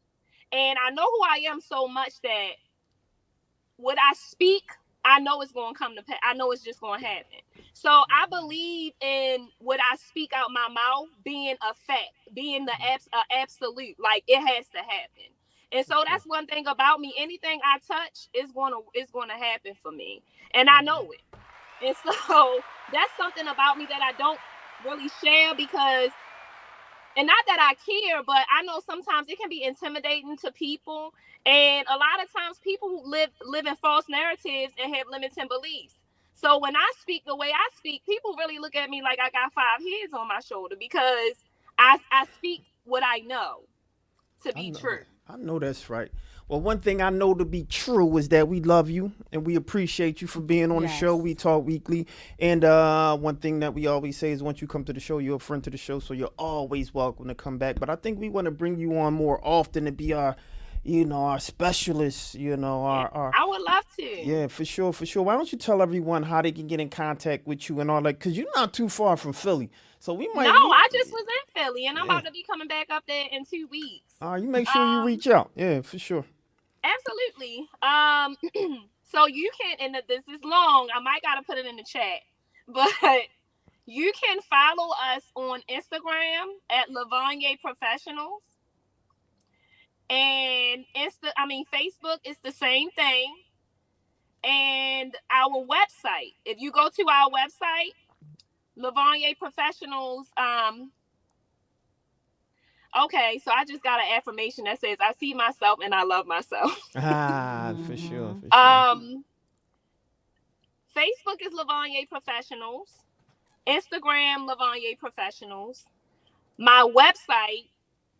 And I know who I am so much that what I speak, I know it's going to come to pass. I know it's just going to happen. So I believe in what I speak out my mouth being a fact, being the absolute, like it has to happen. And so that's one thing about me. Anything I touch is going to happen for me. And I know it. And so that's something about me that I don't really share, because, and not that I care, but I know sometimes it can be intimidating to people. And a lot of times people live in false narratives and have limiting beliefs. So when I speak the way I speak, people really look at me like I got 5 heads on my shoulder, because I speak what I know to be true. I know that's right. Well, one thing I know to be true is that we love you and we appreciate you for being on the show. We talk weekly. And one thing that we always say is once you come to the show, you're a friend to the show, so you're always welcome to come back. But I think we want to bring you on more often to be our specialist, our I would love to. Yeah, for sure. Why don't you tell everyone how they can get in contact with you and all that? Because you're not too far from Philly. So we might. No, I just was in Philly, and I'm about to be coming back up there in 2 weeks. You make sure you reach out. Yeah, for sure. Absolutely. So you can, and this is long, I might gotta put it in the chat, but you can follow us on Instagram at Lavonye Professionals. And Facebook is the same thing. And our website, if you go to our website, Lavonye Professionals, okay, so I just got an affirmation that says, I see myself and I love myself. For sure. Facebook is Lavonye Professionals. Instagram, Lavonye Professionals. My website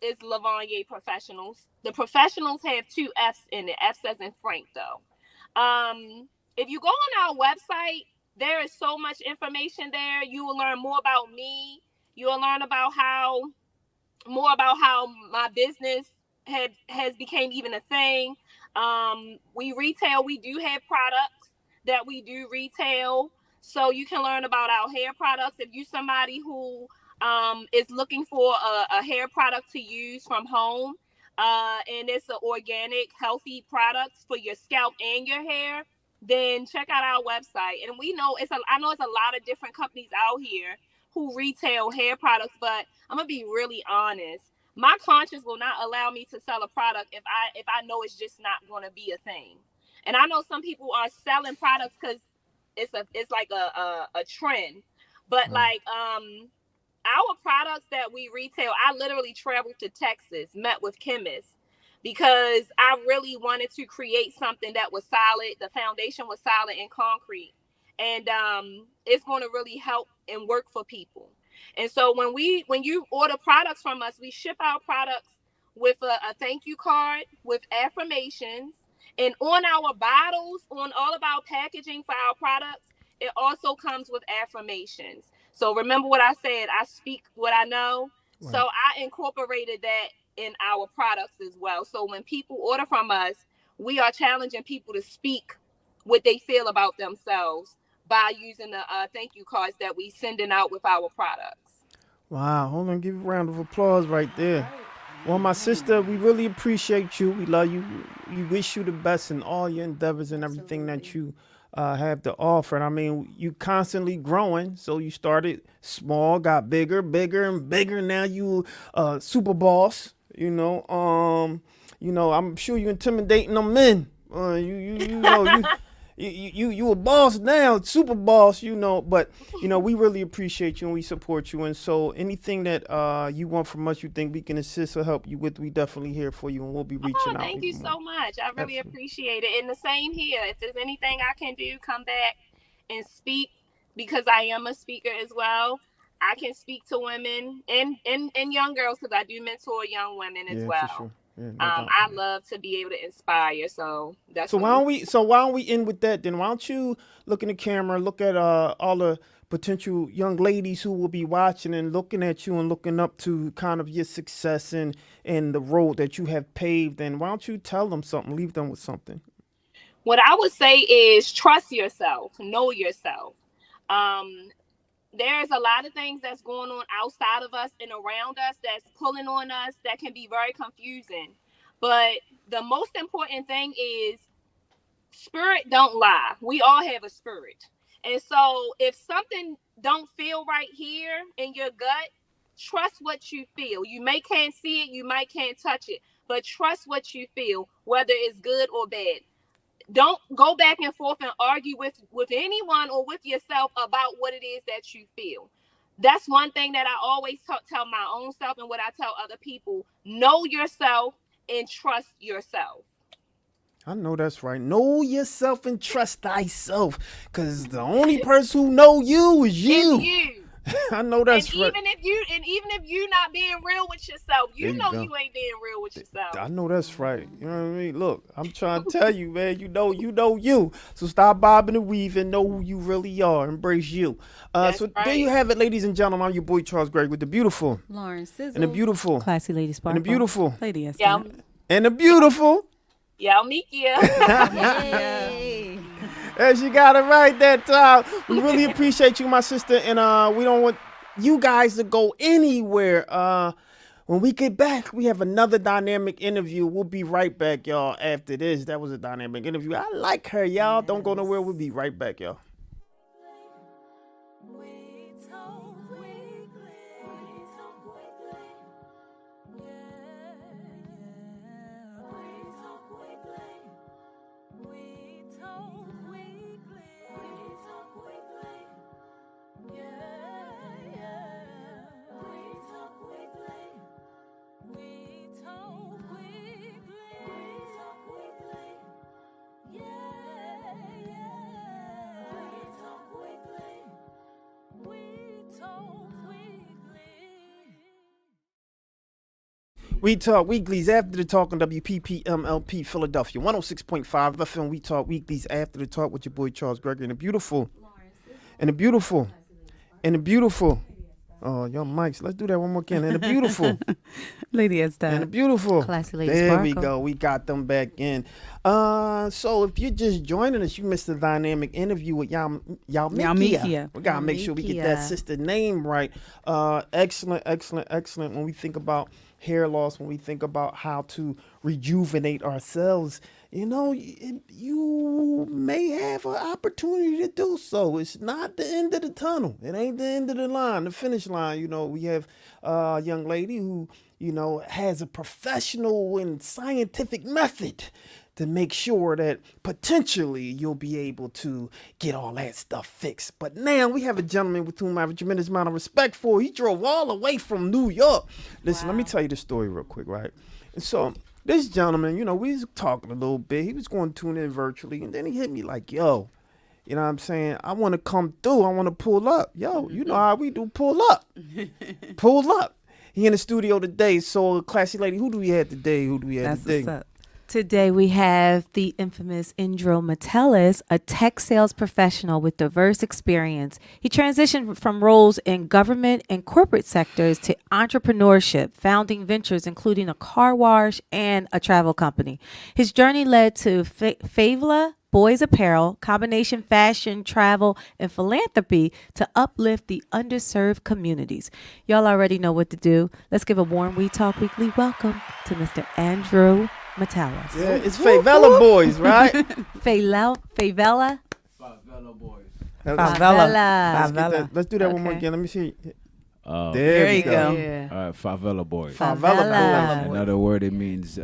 is Lavonye Professionals. The professionals have 2 F's in it. F says in Frank, though. If you go on our website, there is so much information there. You will learn more about me. You will learn more about how my business has became even a thing. We retail. We do have products that we do retail. So you can learn about our hair products. If you're somebody who is looking for a hair product to use from home, and it's an organic, healthy products for your scalp and your hair, then check out our website. And we know I know it's a lot of different companies out here who retail hair products, but I'm gonna be really honest. My conscience will not allow me to sell a product if I know it's just not gonna be a thing. And I know some people are selling products because it's like a trend, but like our products that we retail, I literally traveled to Texas, met with chemists, because I really wanted to create something that was solid. The foundation was solid and concrete. And it's going to really help and work for people. And so when you order products from us, we ship our products with a thank you card, with affirmations. And on our bottles, on all of our packaging for our products, it also comes with affirmations. So remember what I said, I speak what I know. Right. So I incorporated that in our products as well. So when people order from us, we are challenging people to speak what they feel about themselves by using the thank you cards that we sending out with our products. Wow. Hold on. Give you a round of applause right there. Well, my sister, we really appreciate you. We love you. We wish you the best in all your endeavors and everything that you have to offer. And I mean, you constantly growing. So you started small, got bigger and bigger. Now you super boss, I'm sure you intimidating them men. You a boss now, super boss, but we really appreciate you and we support you. And so anything that you want from us, you think we can assist or help you with, we definitely here for you, and we'll be reaching out. Thank you so much. I really appreciate it. And the same here. If there's anything I can do, come back and speak. because I am a speaker as well, I can speak to women and young girls because I do mentor young women as Yeah, well. for sure. Yeah, no doubt. I love to be able to inspire. So that's So why don't we end with that then? Why don't you look in the camera, look at all the potential young ladies who will be watching and looking at you and looking up to kind of your success and the road that you have paved, and why don't you tell them something, leave them with something? What I would say is trust yourself, know yourself. There's a lot of things that's going on outside of us and around us that's pulling on us that can be very confusing. But the most important thing is spirit don't lie. We all have a spirit. And so if something don't feel right here in your gut, trust what you feel. You may can't see it, you might can't touch it, but trust what you feel, whether it's good or bad. Don't go back and forth and argue with anyone or with yourself about what it is that you feel. That's one thing that I always tell my own self and what I tell other people. Know yourself and trust yourself. I know that's right. Know yourself and trust thyself, because the only person who know you is you. It's you. I know that's and right. even if you're not being real with yourself, There you you know go. you ain't being real with yourself. I know that's right. You know what I mean? Look, I'm trying to tell you, man. You know you. So stop bobbing and weaving. Know who you really are. Embrace you. That's So there you right. have it, ladies and gentlemen. I'm your boy Charles Gregg with the beautiful Lauren Sizzle. and the beautiful Classy Lady and Sparkle. the beautiful Lady S. Yeah, and the beautiful. yeah, Mikia. Yay. As you got it right that time. We really appreciate you, my sister, and we don't want you guys to go anywhere. When we get back, we have another dynamic interview. We'll be right back, y'all, after this. That was a dynamic interview. I like her, y'all. Don't go nowhere. We'll be right back, y'all. We Talk Weeklies after the talk on WPPMLP Philadelphia 106.5 FM. We Talk Weeklies after the talk with your boy Charles Gregory and the beautiful and the beautiful and the beautiful. Oh, your mics. Let's do that one more again. And the beautiful Lady S. and the beautiful. Classy Lady There we Sparkle. go. We got them back in. So if you're just joining us, you missed the dynamic interview with Yalmikia. We gotta make sure we get that Yalmikia. sister name right. Excellent. When we think about hair loss, when we think about how to rejuvenate ourselves, you may have an opportunity to do so. It's not the end of the tunnel. It ain't the end of the line, the finish line. We have a young lady who, has a professional and scientific method to make sure that potentially you'll be able to get all that stuff fixed. But now we have a gentleman with whom I have a tremendous amount of respect for. He drove all the way from New York. Listen, let me tell you the story real quick, right? And so this gentleman, we was talking a little bit. He was going to tune in virtually, and then he hit me like, yo, you know what I'm saying? I want to come through. I want to pull up. Yo, you know how we do, pull up. Pull up. He in the studio today. So, Classy Lady, who do we have today? That's today? what's up. Today we have the infamous Indro Metellus, a tech sales professional with diverse experience. He transitioned from roles in government and corporate sectors to entrepreneurship, founding ventures including a car wash and a travel company. His journey led to Favela Boys Apparel, combination fashion, travel, and philanthropy to uplift the underserved communities. Y'all already know what to do. Let's give a warm We Talk Weekly welcome to Mr. Andrew Metellus. Yeah, it's Favela Boys, right? Favela. Favela Boys. Favela. Let's do that one more Okay. again. Let me see. There There you go. Yeah. All right, Favela Boys. Favela Boys. Another word, it means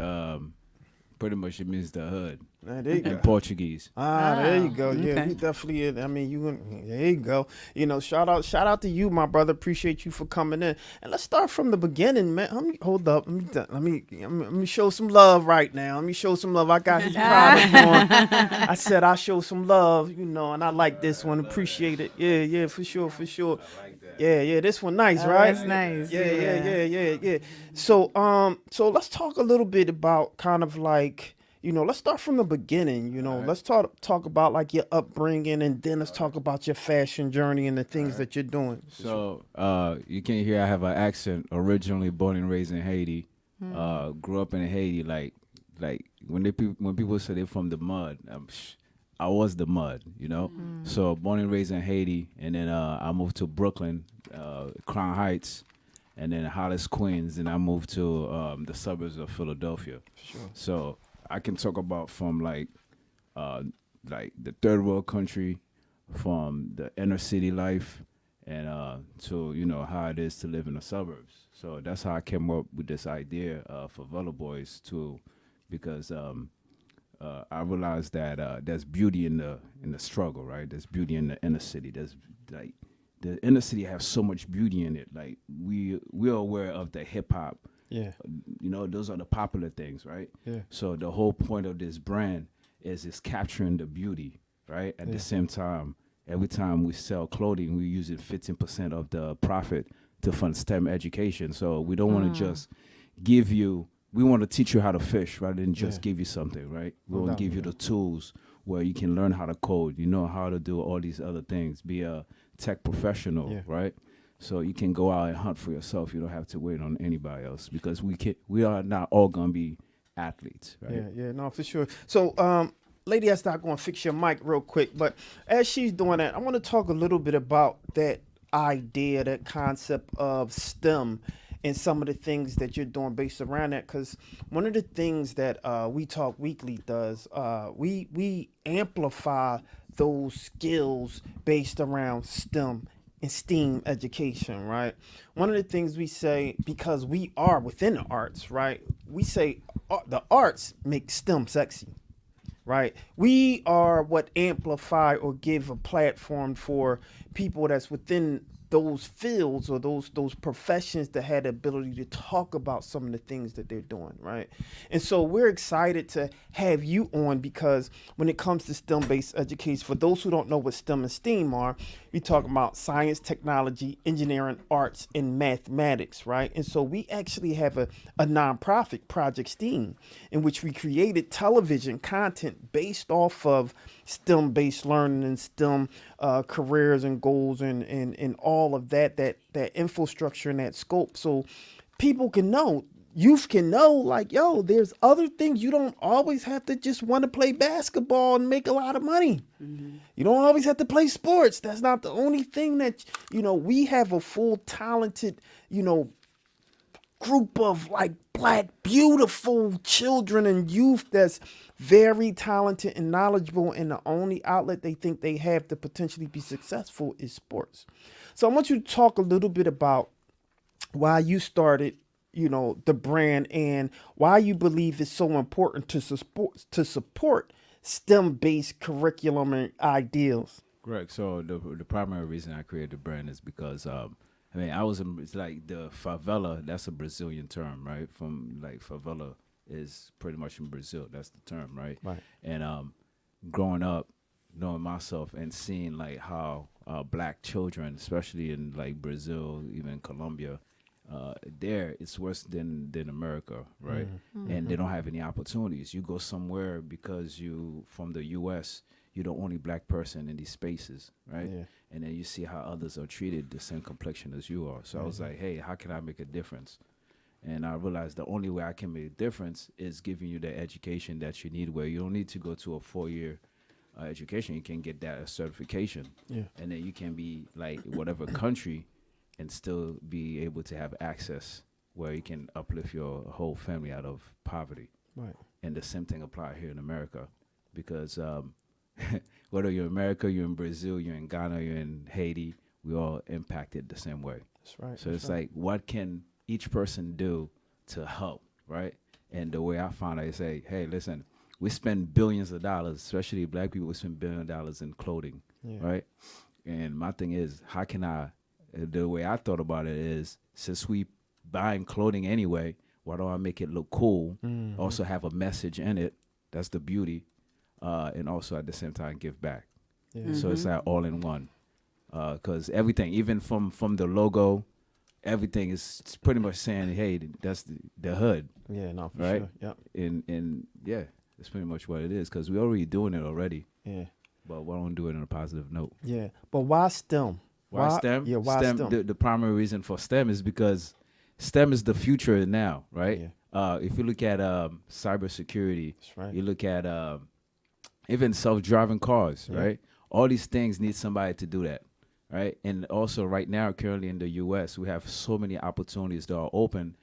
pretty much it means the hood. There you go. and Portuguese. There you go. Yeah, okay. you definitely. I mean, there you go. You know, shout out to you, my brother. Appreciate you for coming in. And let's start from the beginning, man. Hold up. Let me show some love right now. Let me show some love. I got his product on. I said I show some love, you know, and I like this one. Appreciate it. Yeah, for sure. Yeah, this one nice, right? That's nice. Yeah. So let's talk a little bit about kind of like, you know, let's start from the beginning. You know, let's talk about like your upbringing, and then let's talk about your fashion journey and the things that you're doing. So you can hear I have an accent. Originally born and raised in Haiti. Grew up in Haiti. Like when people say they're from the mud, I was the mud. You know. So born and raised in Haiti, and then I moved to Brooklyn, Crown Heights, and then Hollis, Queens, and I moved to the suburbs of Philadelphia. Sure. So I can talk about from like the third world country, from the inner city life, and to, you know, how it is to live in the suburbs. So that's how I came up with this idea for Vela Boys too, because I realized that there's beauty in the struggle, right? There's beauty in the inner city. There's like the inner city has so much beauty in it. Like we're aware of the hip hop. Yeah. You know, those are the popular things, right? Yeah. So the whole point of this brand is capturing the beauty, right? At the same time, every time we sell clothing, we use 15% of the profit to fund STEM education. So we don't want to just give you, we want to teach you how to fish rather than just give you something, right? We want to give you the tools where you can learn how to code, you know, how to do all these other things, be a tech professional, right? So you can go out and hunt for yourself. You don't have to wait on anybody else, because we are not all gonna be athletes, right? Yeah, no, for sure. So, lady, that's not going to fix your mic real quick, but as she's doing that, I want to talk a little bit about that idea, that concept of STEM, and some of the things that you're doing based around that. Because one of the things that We Talk Weekly does, we amplify those skills based around STEM and STEAM education, right? One of the things we say, because we are within the arts, right? We say the arts make STEM sexy, right? We are what amplify or give a platform for people that's within those fields or those professions that had the ability to talk about some of the things that they're doing, right? And so we're excited to have you on, because when it comes to STEM-based education, for those who don't know what STEM and STEAM are, we talk about science, technology, engineering, arts, and mathematics, right? And so we actually have a nonprofit, Project STEAM, in which we created television content based off of STEM-based learning and STEM careers and goals and all of that infrastructure and that scope, so people can know, youth can know, like, yo, there's other things. You don't always have to just want to play basketball and make a lot of money. You don't always have to play sports. That's not the only thing that, you know, we have a full talented, you know, group of like Black beautiful children and youth that's very talented and knowledgeable, and the only outlet they think they have to potentially be successful is sports. So I want you to talk a little bit about why you started, you know, the brand, and why you believe it's so important to support STEM-based curriculum and ideals. Correct. So the primary reason I created the brand is because I mean, it's like the favela, that's a Brazilian term, right? From like favela is pretty much in Brazil. That's the term, right? Right. And growing up, knowing myself and seeing like how Black children, especially in like Brazil, even Colombia, there it's worse than America, right? And they don't have any opportunities. You go somewhere because you from the U.S., you're the only Black person in these spaces, right? Yeah. And then you see how others are treated the same complexion as you are. So I was like, hey, how can I make a difference? And I realized the only way I can make a difference is giving you the education that you need, where you don't need to go to a 4-year education. You can get that certification. Yeah. And then you can be like whatever country and still be able to have access where you can uplift your whole family out of poverty. Right. And the same thing apply here in America, because whether you're in America, you're in Brazil, you're in Ghana, you're in Haiti, we all impacted the same way. That's right. So it's like, what can each person do to help, right? And the way I found it is say, hey, listen, we spend billions of dollars, especially black people. We spend $1 billion in clothing, right? And my thing is, how can the way I thought about it is, since we buying clothing anyway, why don't I make it look cool? Also have a message in it. That's the beauty. And also at the same time give back. So it's like all in one. Because everything, even from the logo, everything is pretty much saying, hey, that's the hood. Yeah, no, for right? sure. Yep. And yeah, that's pretty much what it is. Because we're already doing it already. Yeah. But why don't do it on a positive note? Yeah. But why STEM? Why STEM? Yeah, why STEM? The primary reason for STEM is because STEM is the future now, right? Yeah. If you look at cybersecurity, That's right. you look at even self-driving cars, right? All these things need somebody to do that, right? And also right now, currently in the U.S., we have so many opportunities that are open,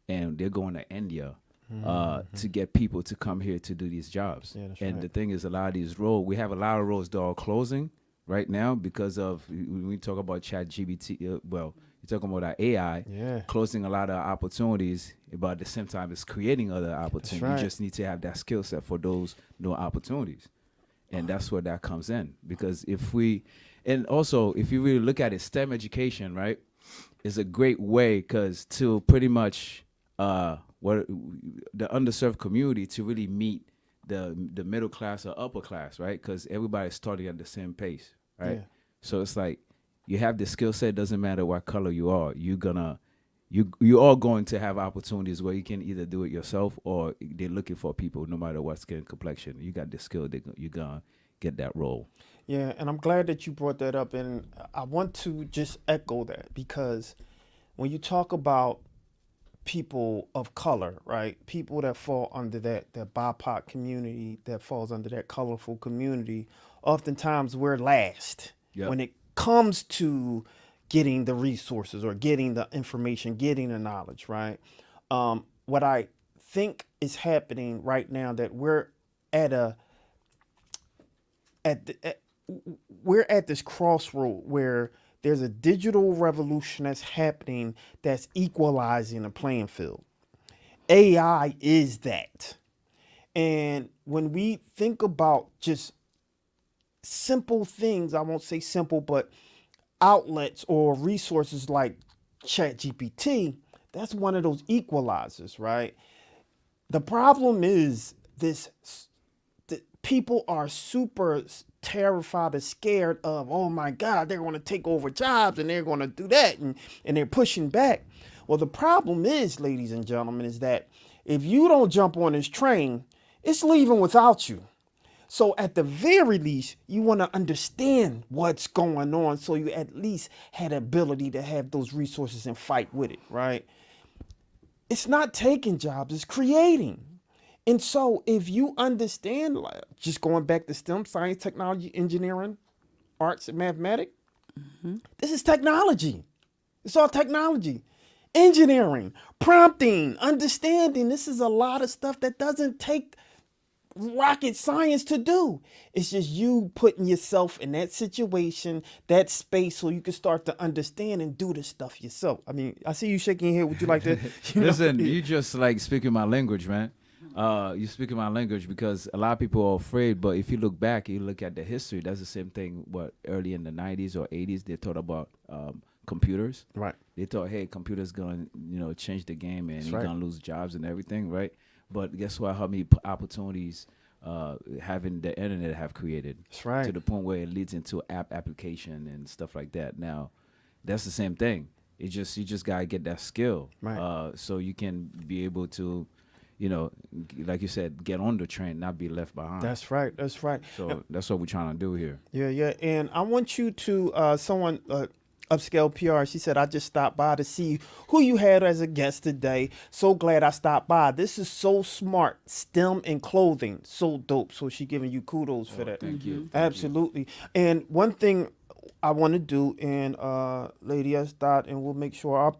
and they're going to India to get people to come here to do these jobs. Yeah, that's and right. the thing is, a lot of these roles, we have a lot of roles that are closing right now because of, when we talk about ChatGPT, well, you're talking about our AI, closing a lot of opportunities, but at the same time, it's creating other opportunities. right. You just need to have that skill set for those new opportunities. And that's where that comes in. Because and also, if you really look at it, STEM education, right, is a great way because to pretty much what the underserved community to really meet the middle class or upper class, right? Because everybody's starting at the same pace, right? Yeah. So it's like you have the skill set. Doesn't matter what color you are. You are going to have opportunities where you can either do it yourself or they're looking for people no matter what skin complexion. You got the skill, you're gonna get that role. Yeah, and I'm glad that you brought that up, and I want to just echo that because when you talk about people of color, right, people that fall under that BIPOC community, that falls under that colorful community, oftentimes we're last when it comes to getting the resources or getting the information, getting the knowledge, right? What I think is happening right now that we're at we're at this crossroad where there's a digital revolution that's happening that's equalizing the playing field. AI is that. And when we think about just simple things, I won't say simple, but outlets or resources like ChatGPT, that's one of those equalizers, right? The problem is people are super terrified or scared of, oh my God, they're going to take over jobs and they're going to do that, and they're pushing back. Well, the problem is, ladies and gentlemen, is that if you don't jump on this train, it's leaving without you. So at the very least, you want to understand what's going on so you at least had the ability to have those resources and fight with it, right? It's not taking jobs, it's creating. And so if you understand, like, just going back to STEM, science, technology, engineering, arts, and mathematics, this is technology. It's all technology. Engineering, prompting, understanding, this is a lot of stuff that doesn't take rocket science to do. It's just you putting yourself in that situation, that space, so you can start to understand and do the stuff yourself. I mean, I see you shaking your head. Would you like to? Listen, you just like speaking my language, man. You speaking my language because a lot of people are afraid. But if you look back, you look at the history. That's the same thing. What early in the 90s or 80s, they thought about computers. Right. They thought, hey, computers gonna change the game and you're gonna lose jobs and everything, right? But guess what? How many opportunities having the internet have created? That's right. To the point where it leads into app application and stuff like that. Now, that's the same thing. You just gotta get that skill, right? So you can be able to, like you said, get on the train, not be left behind. That's right. That's right. So that's what we're trying to do here. Yeah. And I want you to someone. Upscale PR, she said, I just stopped by to see who you had as a guest today. So glad I stopped by. This is so smart. STEM and clothing. So dope. So she giving you kudos for that. Thank you. Absolutely. And one thing I want to do, and Lady S. Dot, and we'll make sure our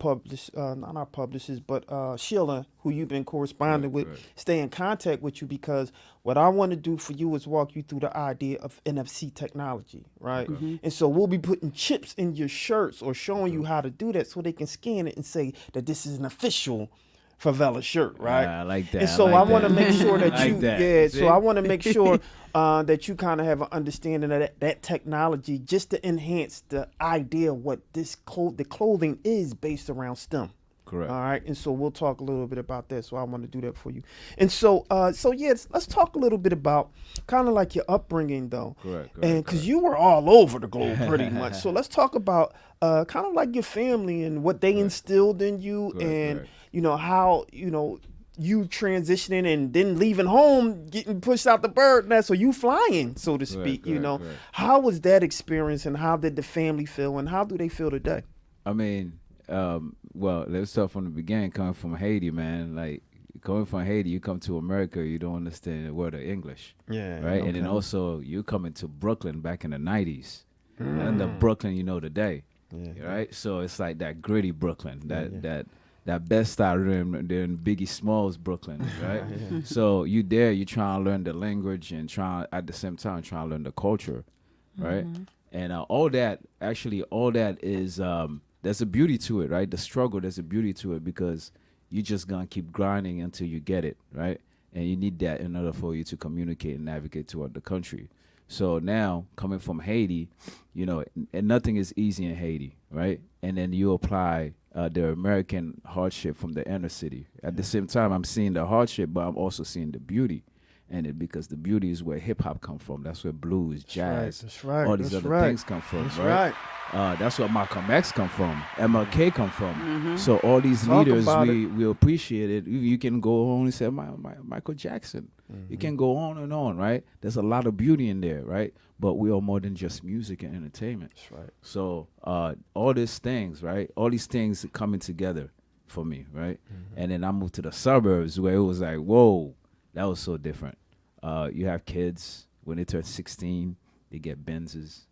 not our publishers, but Sheila, who you've been corresponding with, stay in contact with you, because what I want to do for you is walk you through the idea of NFC technology, right? And so we'll be putting chips in your shirts or showing you how to do that so they can scan it and say that this is an official favela shirt, right? I like that. And so I want to that. make sure that I like you, that. yeah. See? So I want to make sure that you kind of have an understanding of that technology, just to enhance the idea of what the clothing is based around STEM. Correct. All right, and so we'll talk a little bit about that. So I want to do that for you. And so, let's talk a little bit about kind of like your upbringing, though. Correct. And because you were all over the globe pretty much, so let's talk about kind of like your family and what they instilled in you, and you know how you transitioning and then leaving home, getting pushed out the bird nest, so you flying, so to speak. Correct. How was that experience, and how did the family feel, and how do they feel today? I mean, well, let's start from the beginning. Coming from Haiti, man, like coming from Haiti, you come to America, you don't understand a word of English, Yeah. right? And then also you coming to Brooklyn back in the '90s, and the Brooklyn you know today, right? So it's like that gritty Brooklyn, that best style than Biggie Smalls Brooklyn, right? So you there, you trying to learn the language and trying at the same time trying to learn the culture, right? And all that is there's a beauty to it, right? The struggle, there's a beauty to it, because you just gonna keep grinding until you get it, right? And you need that in order for you to communicate and navigate toward the country. So now, coming from Haiti, and nothing is easy in Haiti, right? And then you apply the American hardship from the inner city. At the same time, I'm seeing the hardship, but I'm also seeing the beauty in it, because the beauty is where hip hop come from. That's where blues, jazz, That's right. all these other things come from, That's right? right. That's where Malcolm X come from, MLK come from. So all these Talk leaders, about we appreciate it. You can go on and say Michael Jackson. You can go on and on, right? There's a lot of beauty in there, right? But we are more than just music and entertainment. That's right. So all these things, right? All these things coming together for me, right? And then I moved to the suburbs where it was like, whoa, that was so different. You have kids, when they turn 16, they get Benzes.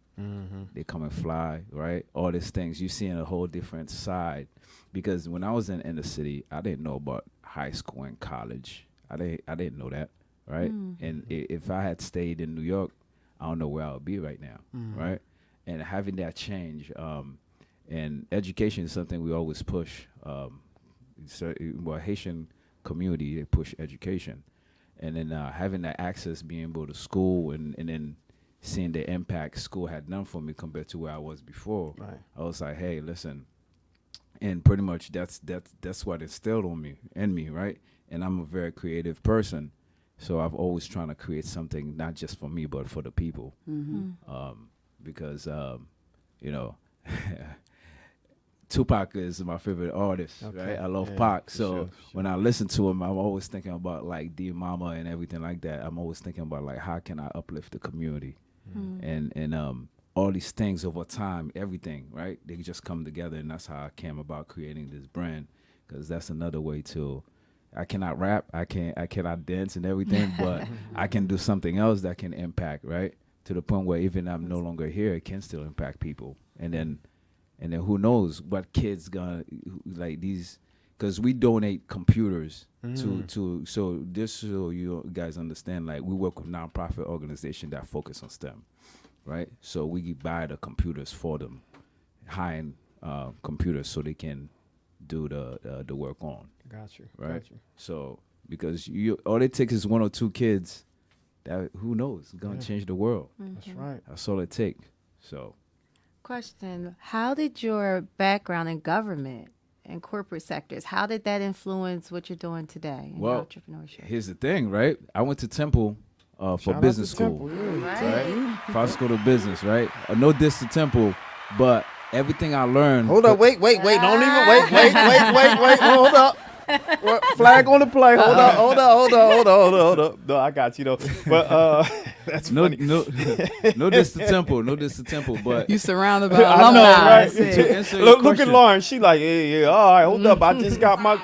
They come and fly, right? All these things. You're seeing a whole different side. Because when I was in the city, I didn't know about high school and college. I didn't know that, right? And if I had stayed in New York, I don't know where I would be right now, right? And having that change, and education is something we always push. Haitian community, they push education. And then having that access, being able to school, and then seeing the impact school had done for me compared to where I was before. Right. I was like, hey, listen. And pretty much that's what instilled in me, right? And I'm a very creative person. So I've always trying to create something, not just for me, but for the people. Because, Tupac is my favorite artist, right? I love Pac. So when I listen to him, I'm always thinking about like Dear Mama and everything like that. I'm always thinking about like, how can I uplift the community? And all these things over time, everything, right? They just come together, and that's how I came about creating this brand. Because that's another way to, I cannot rap, I cannot dance and everything, but I can do something else that can impact, right? To the point where even I'm no longer here, it can still impact people. And then who knows what kids gonna like these, because we donate computers to so you guys understand, like we work with nonprofit organizations that focus on STEM, right? So we buy the computers for them, high-end computers, so they can do the work on. Got you. Right. Got you. So because all it takes is one or two kids, that who knows, gonna change the world. That's right. That's all it takes. So. Question: how did your background in government and corporate sectors, how did that influence what you're doing today in Well, entrepreneurship? Here's the thing, right? I went to Temple for Shout out business to school, Temple, yeah. right? Fast School of Business, right? No diss to Temple, but everything I learned. Hold up, wait. Don't even wait. Hold up. Flag on the play. Hold up. No, I got you though. But that's No, funny. no diss to Temple, but You surrounded by I know, alumni. right? to answer your Look at question- Lauren. She like, yeah. All right, hold up. I just got my.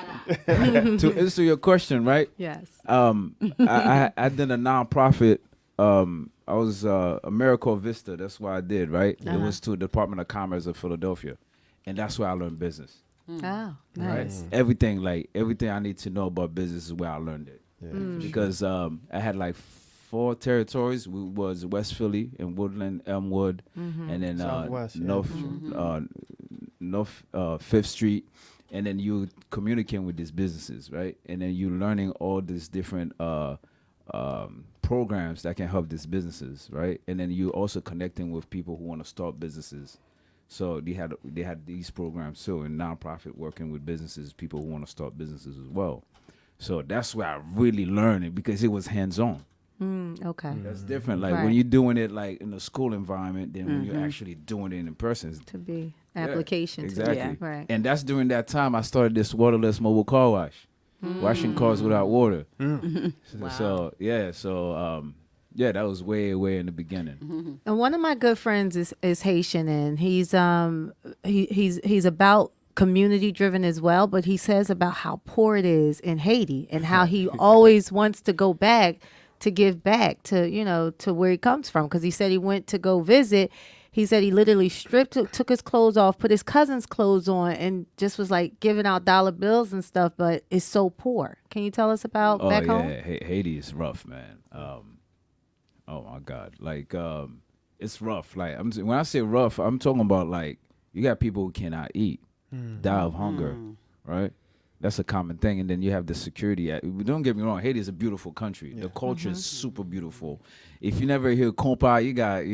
to answer your question, right? Yes. I did a nonprofit. I was AmeriCorps Vista. That's what I did, right? It was to the Department of Commerce of Philadelphia, and that's where I learned business. Oh, Right? nice. Everything I need to know about business is where I learned it. Because I had like 4 territories. We was West Philly and Woodland, Elmwood, and then Southwest, yeah. North 5th Street, and then you communicating with these businesses, right? And then you learning all these different programs that can help these businesses, right? And then you also connecting with people who want to start businesses. So they had these programs too, and nonprofit working with businesses, people who want to start businesses as well. So that's where I really learned it because it was hands on. Okay. That's different. Like Right. when you're doing it like in a school environment, than when you're actually doing it in person. To be Yeah, application. exactly. Yeah. Right. And that's during that time I started this waterless mobile car wash, washing cars without water. So yeah, that was way in the beginning. And one of my good friends is Haitian, and he's about community driven as well, but he says about how poor it is in Haiti and how he always wants to go back to give back to, to where he comes from, because he said he went to go visit. He said he literally took his clothes off, put his cousin's clothes on, and just was like giving out dollar bills and stuff, but it's so poor. Can you tell us about Oh back yeah, home? Haiti is rough, man. Oh my God, like it's rough. Like when I say rough, I'm talking about like you got people who cannot eat, die of hunger, right? That's a common thing. And then you have the security. Don't get me wrong, Haiti is a beautiful country. The culture is super beautiful. If you never hear compa, you got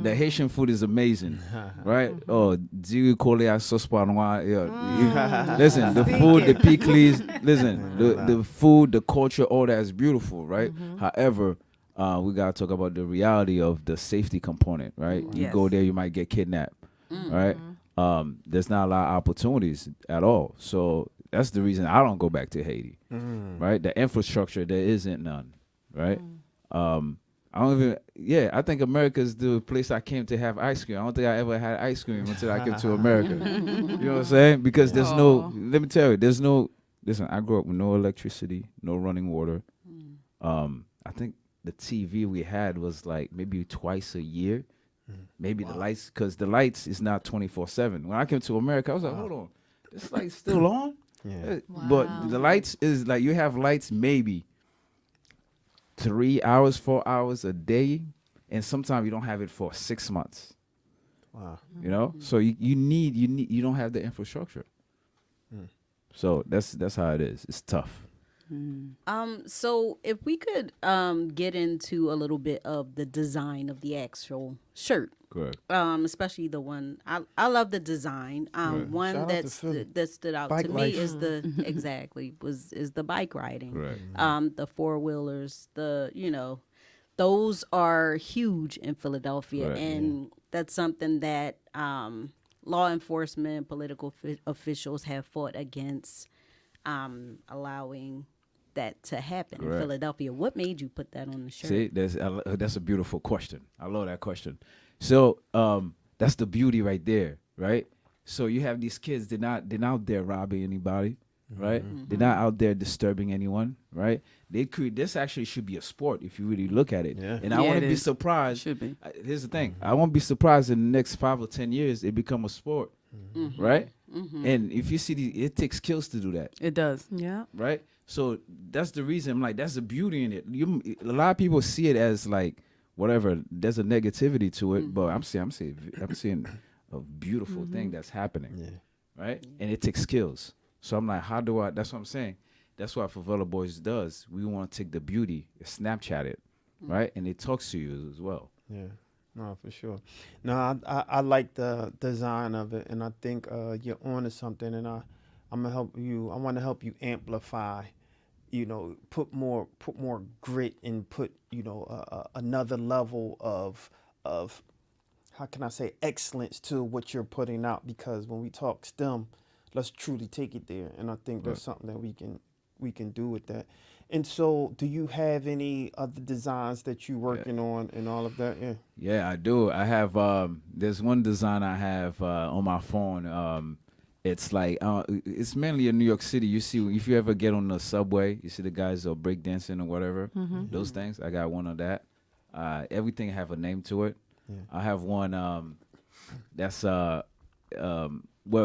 the Haitian food is amazing, right? Oh, Dieu collé à sauce pois noir. Yeah. Listen, the food, the pickles, listen, the food, the culture, all that is beautiful, right? However, we gotta talk about the reality of the safety component, right? You Yes. go there, you might get kidnapped, right? There's not a lot of opportunities at all. So that's the reason I don't go back to Haiti, right? The infrastructure, there isn't none, right? I don't even, I think America's the place I came to have ice cream. I don't think I ever had ice cream until I came to America. You know what I'm saying? Because there's no, let me tell you, there's no, listen, I grew up with no electricity, no running water. I think the TV we had was like maybe twice a year. Maybe the lights, because the lights is not 24/7. When I came to America, I was like, hold on, this light's still on? Yeah. But the lights is like, you have lights maybe 3 hours, 4 hours a day, and sometimes you don't have it for 6 months. Wow. You know, so you don't have the infrastructure. So that's how it is. It's tough. So if we could get into a little bit of the design of the actual shirt, Correct. especially the one I love the design. One Shout out to Philly. that stood out Bike to life. me is the is the bike riding. Correct. The four wheelers, those are huge in Philadelphia, Right, and that's something that law enforcement, political officials have fought against, allowing that to happen in Correct. Philadelphia. What made you put that on the shirt? See, that's a beautiful question. I love that question. So that's the beauty right there, right? So you have these kids, they're not out there robbing anybody, right? They're not out there disturbing anyone, right? This actually should be a sport if you really look at it. Yeah. And I Yeah, want it to be is. surprised. Should be. Here's the thing. I won't be surprised in the next 5 or 10 years it become a sport, right? And if you see it takes skills to do that. It does. Yeah. Right? So that's the reason I'm like, that's the beauty in it. A lot of people see it as like whatever. There's a negativity to it, but I'm seeing a beautiful thing that's happening. Yeah. Right? And it takes skills. So I'm like, that's what I'm saying. That's what Favela Boys does. We want to take the beauty, Snapchat it, right? And it talks to you as well. Yeah, no, for sure. No, I like the design of it, and I think you're on to something. And I'm gonna help you. I want to help you amplify. Put more grit and put another level of how can I say excellence to what you're putting out. Because when we talk STEM, let's truly take it there. And I think there's something that we can do with that. And so, do you have any other designs that you're working on and all of that? Yeah. Yeah, I do. I have there's one design I have on my phone. It's like it's mainly in New York City. You see, if you ever get on the subway, you see the guys are breakdancing or whatever. Those things. I got one of that. Everything have a name to it. Yeah. I have one that's well,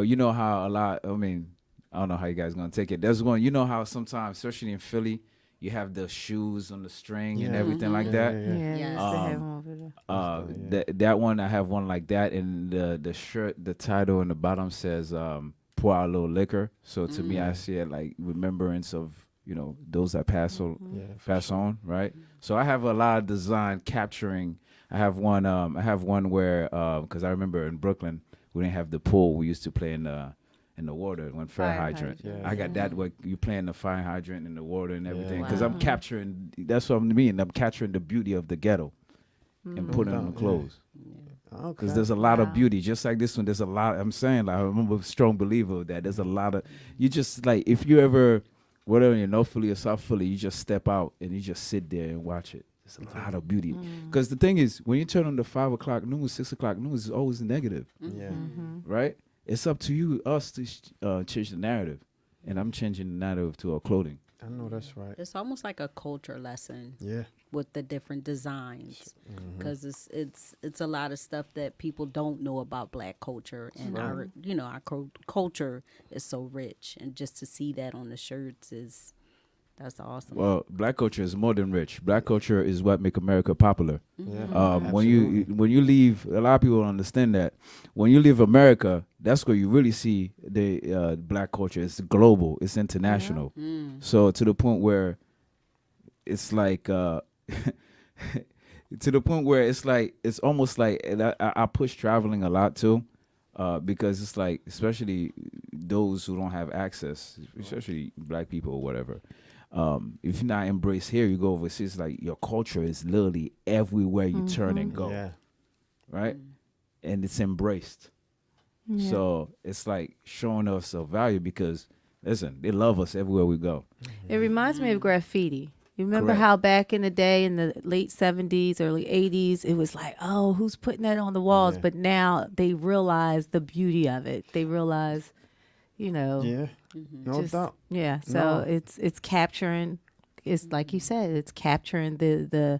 you know how a lot. I mean, I don't know how you guys gonna take it. There's one. You know how sometimes, especially in Philly, you have the shoes on the string and Yeah. everything like that. Yeah. Yes. They have one over there. That one, I have one like that, and the shirt, the title on the bottom says pour out a little liquor. So to me, I see it like remembrance of, you know, those that pass on, right? So I have a lot of design capturing. I have one where because I remember in Brooklyn we didn't have the pool. We used to play in the water, one fire hydrant. I got that where you play in the fire hydrant in the water and everything. Because I'm capturing. That's what I mean. I'm capturing the beauty of the ghetto and putting it on the clothes. Because there's a lot of beauty, just like this one. There's a lot. I'm saying, like, I'm a strong believer of that. There's a lot of. You just like if you ever, whether in North Philly or South Philly, you just step out and you just sit there and watch it. There's a lot of beauty. Because the thing is, when you turn on the 5 o'clock news, 6 o'clock news is always negative. Yeah. Right? It's up to you, us, to change the narrative. And I'm changing the narrative to our clothing. I know that's right. It's almost like a culture lesson. Yeah. With the different designs, because it's a lot of stuff that people don't know about Black culture, and our culture is so rich, and just to see that on the shirts that's awesome. Well, Black culture is more than rich. Black culture is what make America popular. Yeah. When you leave, a lot of people don't understand that. When you leave America, that's where you really see the Black culture. It's global. It's international. So to the point where it's like to the point where it's almost like, and I push traveling a lot too, because it's like, especially those who don't have access, especially Black people or whatever. If you're not embraced here, you go overseas. Like your culture is literally everywhere you turn and go, Yeah. right? And it's embraced. So it's like showing us a value because listen, they love us everywhere we go. It reminds me of graffiti. You remember Correct. how back in the day, in the late 70s, early 80s, it was like, oh, who's putting that on the walls? Yeah. But now they realize the beauty of it. They realize, Yeah. No doubt. Yeah. So No. it's capturing. It's like you said. It's capturing the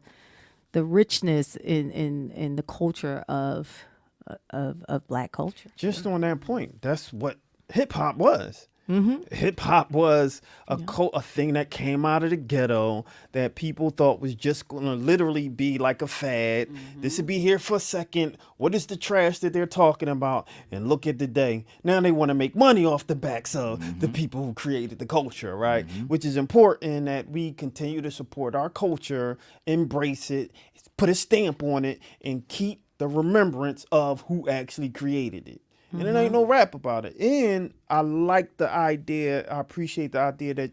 richness in the culture of Black culture. Just on that point, that's what hip hop was. Hip hop was a thing that came out of the ghetto that people thought was just going to literally be like a fad. This would be here for a second. What is the trash that they're talking about? And look at the day. Now they want to make money off the backs of the people who created the culture, right? Which is important that we continue to support our culture, embrace it, put a stamp on it, and keep the remembrance of who actually created it. And it ain't no rap about it. And I like the idea, I appreciate the idea that,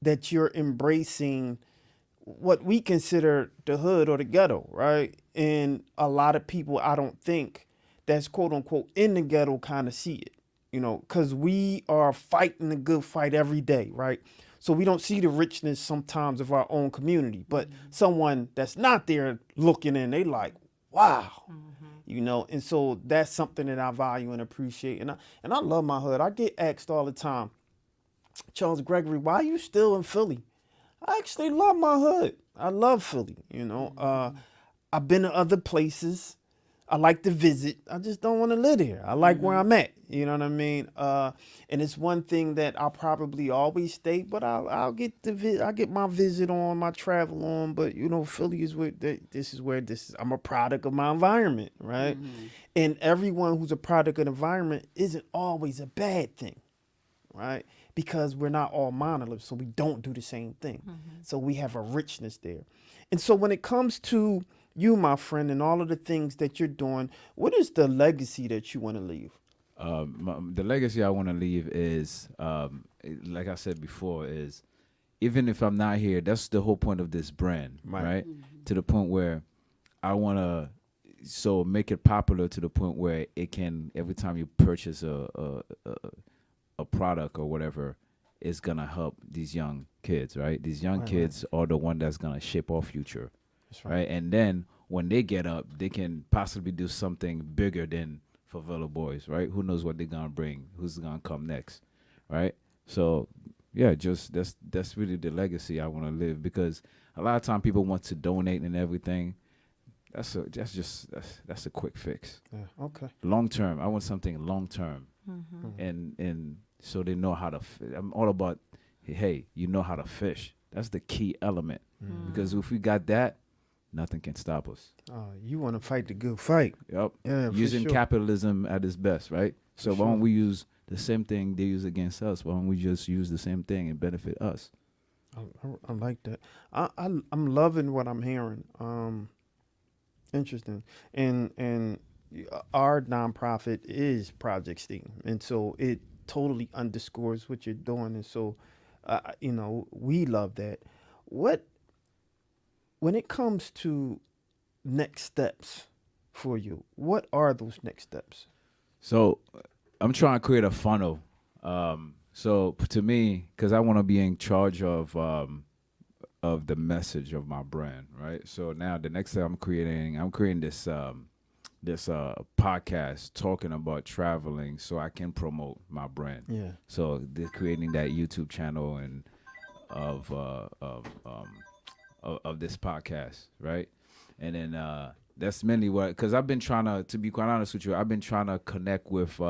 that you're embracing what we consider the hood or the ghetto, right? And a lot of people, I don't think, that's quote unquote in the ghetto kind of see it, because we are fighting the good fight every day, right? So we don't see the richness sometimes of our own community, but someone that's not there looking in, they like, wow. And so that's something that I value and appreciate. And I love my hood. I get asked all the time, Charles Gregory, why are you still in Philly? I actually love my hood. I love Philly. I've been to other places. I like to visit. I just don't want to live here. I like where I'm at. You know what I mean? And it's one thing that I'll probably always stay, but I'll get I get my visit on, my travel on. But Philly is where I'm a product of my environment, right? And everyone who's a product of the environment isn't always a bad thing, right? Because we're not all monoliths, so we don't do the same thing. So we have a richness there. And so when it comes to you, my friend, and all of the things that you're doing, what is the legacy that you want to leave? The legacy I want to leave is, like I said before, is even if I'm not here, that's the whole point of this brand, right? To the point where I want to make it popular to the point where it can, every time you purchase a product or whatever, it's going to help these young kids, right? These young kids are the one that's going to shape our future. That's right. And then when they get up, they can possibly do something bigger than Favela Boys, right? Who knows what they're gonna bring? Who's gonna come next, right? So, yeah, just that's really the legacy I want to live, because a lot of time people want to donate and everything. That's a quick fix. Yeah. Okay. Long term, I want something long term, and so they know how to. I'm all about, hey, you know how to fish. That's the key element, because if we got that, nothing can stop us. You want to fight the good fight. Yep. Yeah, for Using sure. capitalism at its best, right? So why don't we use the same thing they use against us. Why don't we just use the same thing and benefit us? I like that. I'm loving what I'm hearing. Interesting. And our nonprofit is Project STEAM, and so it totally underscores what you're doing. And so, we love that. When it comes to next steps for you, what are those next steps? So I'm trying to create a funnel. So to me, because I want to be in charge of the message of my brand, right? So now the next thing I'm creating this podcast talking about traveling, so I can promote my brand. Yeah. So they're creating that YouTube channel and of this podcast, right? And then that's mainly what, because I've been trying to be quite honest with you, I've been trying to connect with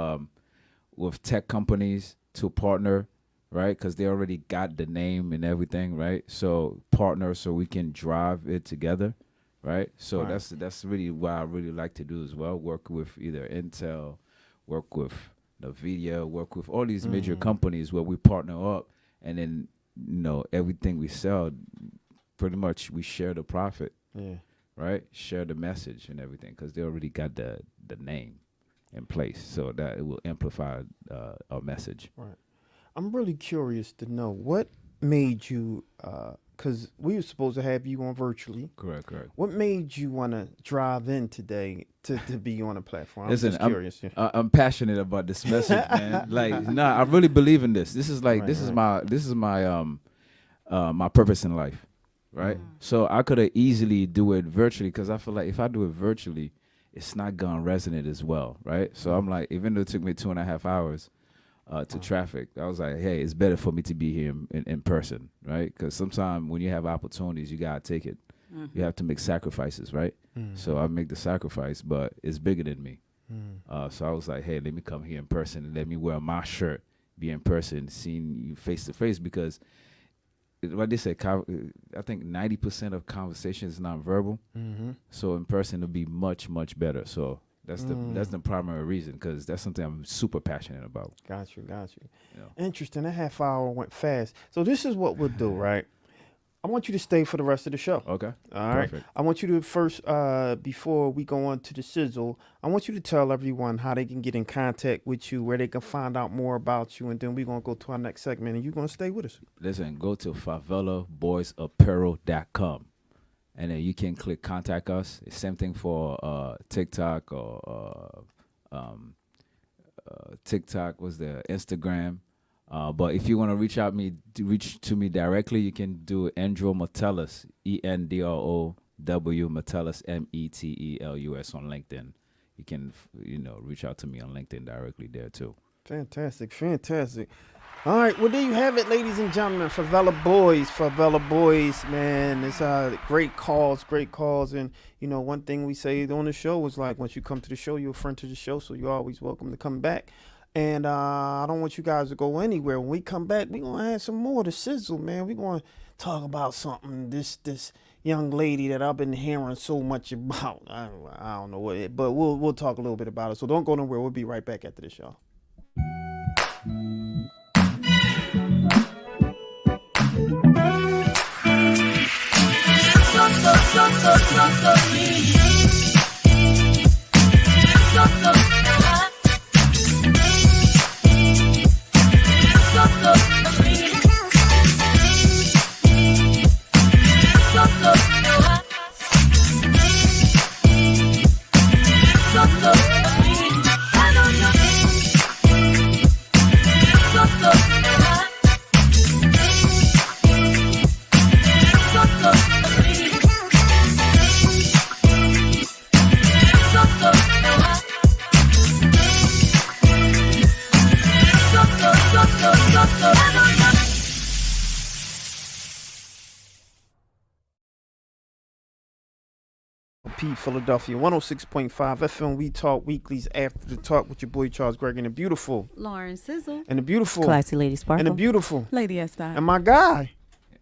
tech companies to partner, right? Because they already got the name and everything, right? So partner so we can drive it together, right? So Right. that's really what I really like to do as well. Work with either Intel, work with NVIDIA, work with all these major companies where we partner up, and then everything we sell, pretty much we share the profit, Yeah. right? Share the message and everything because they already got the name in place, so that it will amplify our message. Right. I'm really curious to know what made you, because we were supposed to have you on virtually. Correct. What made you want to drive in today to be on a platform? I'm Listen, just curious. Yeah. I'm passionate about this message, man. Like, I really believe in this. This is like Right, this is right. my purpose in life, right? So I could have easily do it virtually because I feel like if I do it virtually, it's not gonna resonate as well, right? So I'm like, even though it took me 2.5 hours to traffic, I was like, hey, it's better for me to be here in person, right? Because sometimes when you have opportunities, you gotta take it. You have to make sacrifices, right? So I make the sacrifice, but it's bigger than me. So I was like, hey, let me come here in person and let me wear my shirt, be in person, seeing you face to face, because what they say, I think 90% of conversation is nonverbal. So in person it'll be much, much better. So that's the primary reason, because that's something I'm super passionate about. Got you. Yeah. Interesting. That half hour went fast. So this is what we'll do, right? I want you to stay for the rest of the show. Okay. All right. Perfect. I want you to first, before we go on to the sizzle, I want you to tell everyone how they can get in contact with you, where they can find out more about you, and then we're going to go to our next segment, and you're going to stay with us. Listen, go to favelaboysapparel.com, and then you can click contact us. It's same thing for TikTok or TikTok was the Instagram. But if you want to reach to me directly, you can do Endro Metellus, ENDROW Metellus METELUS on LinkedIn. You can reach out to me on LinkedIn directly there too. Fantastic. All right, well, there you have it, ladies and gentlemen. Favela Boys, man. It's great calls. And, one thing we say on the show is like, once you come to the show, you're a friend to the show, so you're always welcome to come back. And I don't want you guys to go anywhere. When we come back, we're going to add some more to sizzle, man. We're going to talk about something, this young lady that I've been hearing so much about. I don't know what but we'll talk a little bit about it. So don't go nowhere. We'll be right back after this, y'all. Philadelphia 106.5 FM. We talk weeklies after the talk with your boy Charles Gregory and the beautiful Lauren Sizzle. and the beautiful Classy Lady Sparkle. and the beautiful Lady S. and my guy.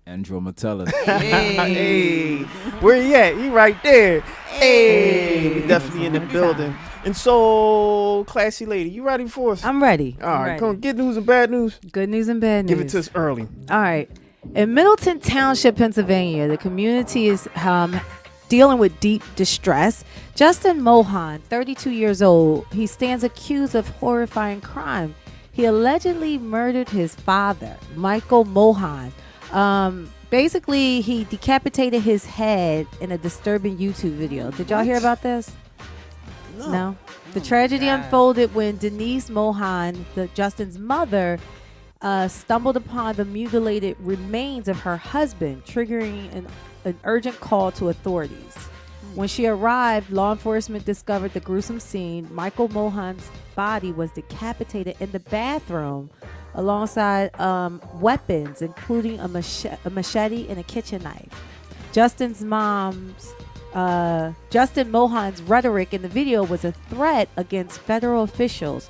Endro Metellus. Hey, where he at? He right there. Hey, we definitely in the building. And so, classy lady, you ready for us? I'm ready. All right, come on, good news and bad news. Good news and bad news. Give it to us early. All right. In Middleton Township, Pennsylvania, the community is dealing with deep distress. Justin Mohan, 32 years old, he stands accused of horrifying crime. He allegedly murdered his father, Michael Mohan. Basically, he decapitated his head in a disturbing YouTube video. Did y'all hear about this? No. The tragedy unfolded when Denise Mohan, Justin's mother, stumbled upon the mutilated remains of her husband, triggering an urgent call to authorities. When she arrived, law enforcement discovered the gruesome scene. Michael Mohan's body was decapitated in the bathroom alongside weapons, including a machete and a kitchen knife. Justin Mohan's rhetoric in the video was a threat against federal officials.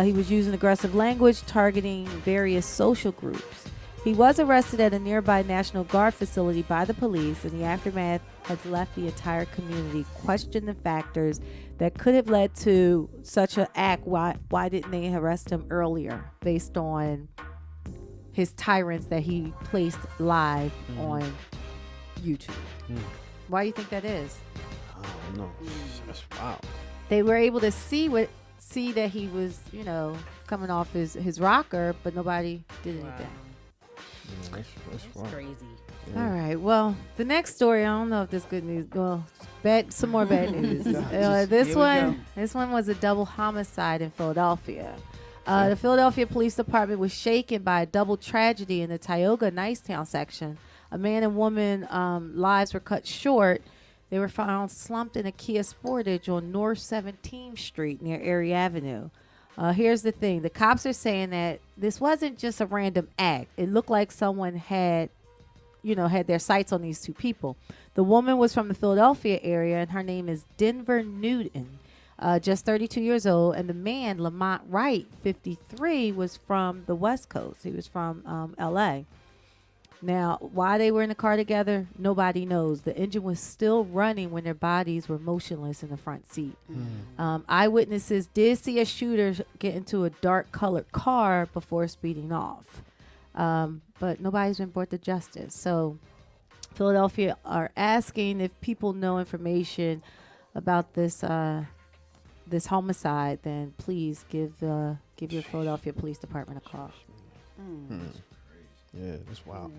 He was using aggressive language, targeting various social groups. He was arrested at a nearby National Guard facility by the police, and the aftermath has left the entire community questioning the factors that could have led to such an act. Why didn't they arrest him earlier based on his tyrants that he placed live on YouTube? Why do you think that is? I don't know. That's wild. They were able to see that he was, coming off his rocker, but nobody did anything. Yeah, that's wild. Crazy. Yeah. All right. Well, the next story, I don't know if this good news. Well, some more bad news. This one was a double homicide in Philadelphia. The Philadelphia Police Department was shaken by a double tragedy in the Tioga Nicetown section. A man and woman lives were cut short. They were found slumped in a Kia Sportage on North 17th Street near Erie Avenue. Here's the thing. The cops are saying that this wasn't just a random act. It looked like someone had their sights on these two people. The woman was from the Philadelphia area, and her name is Denver Newton, just 32 years old. And the man, Lamont Wright, 53, was from the West Coast. He was from L.A. Now, why they were in the car together, nobody knows. The engine was still running when their bodies were motionless in the front seat. Eyewitnesses did see a shooter get into a dark-colored car before speeding off. But nobody's been brought to justice. So Philadelphia are asking if people know information about this this homicide, then please give your Philadelphia Police Department a call. Yeah, that's wild.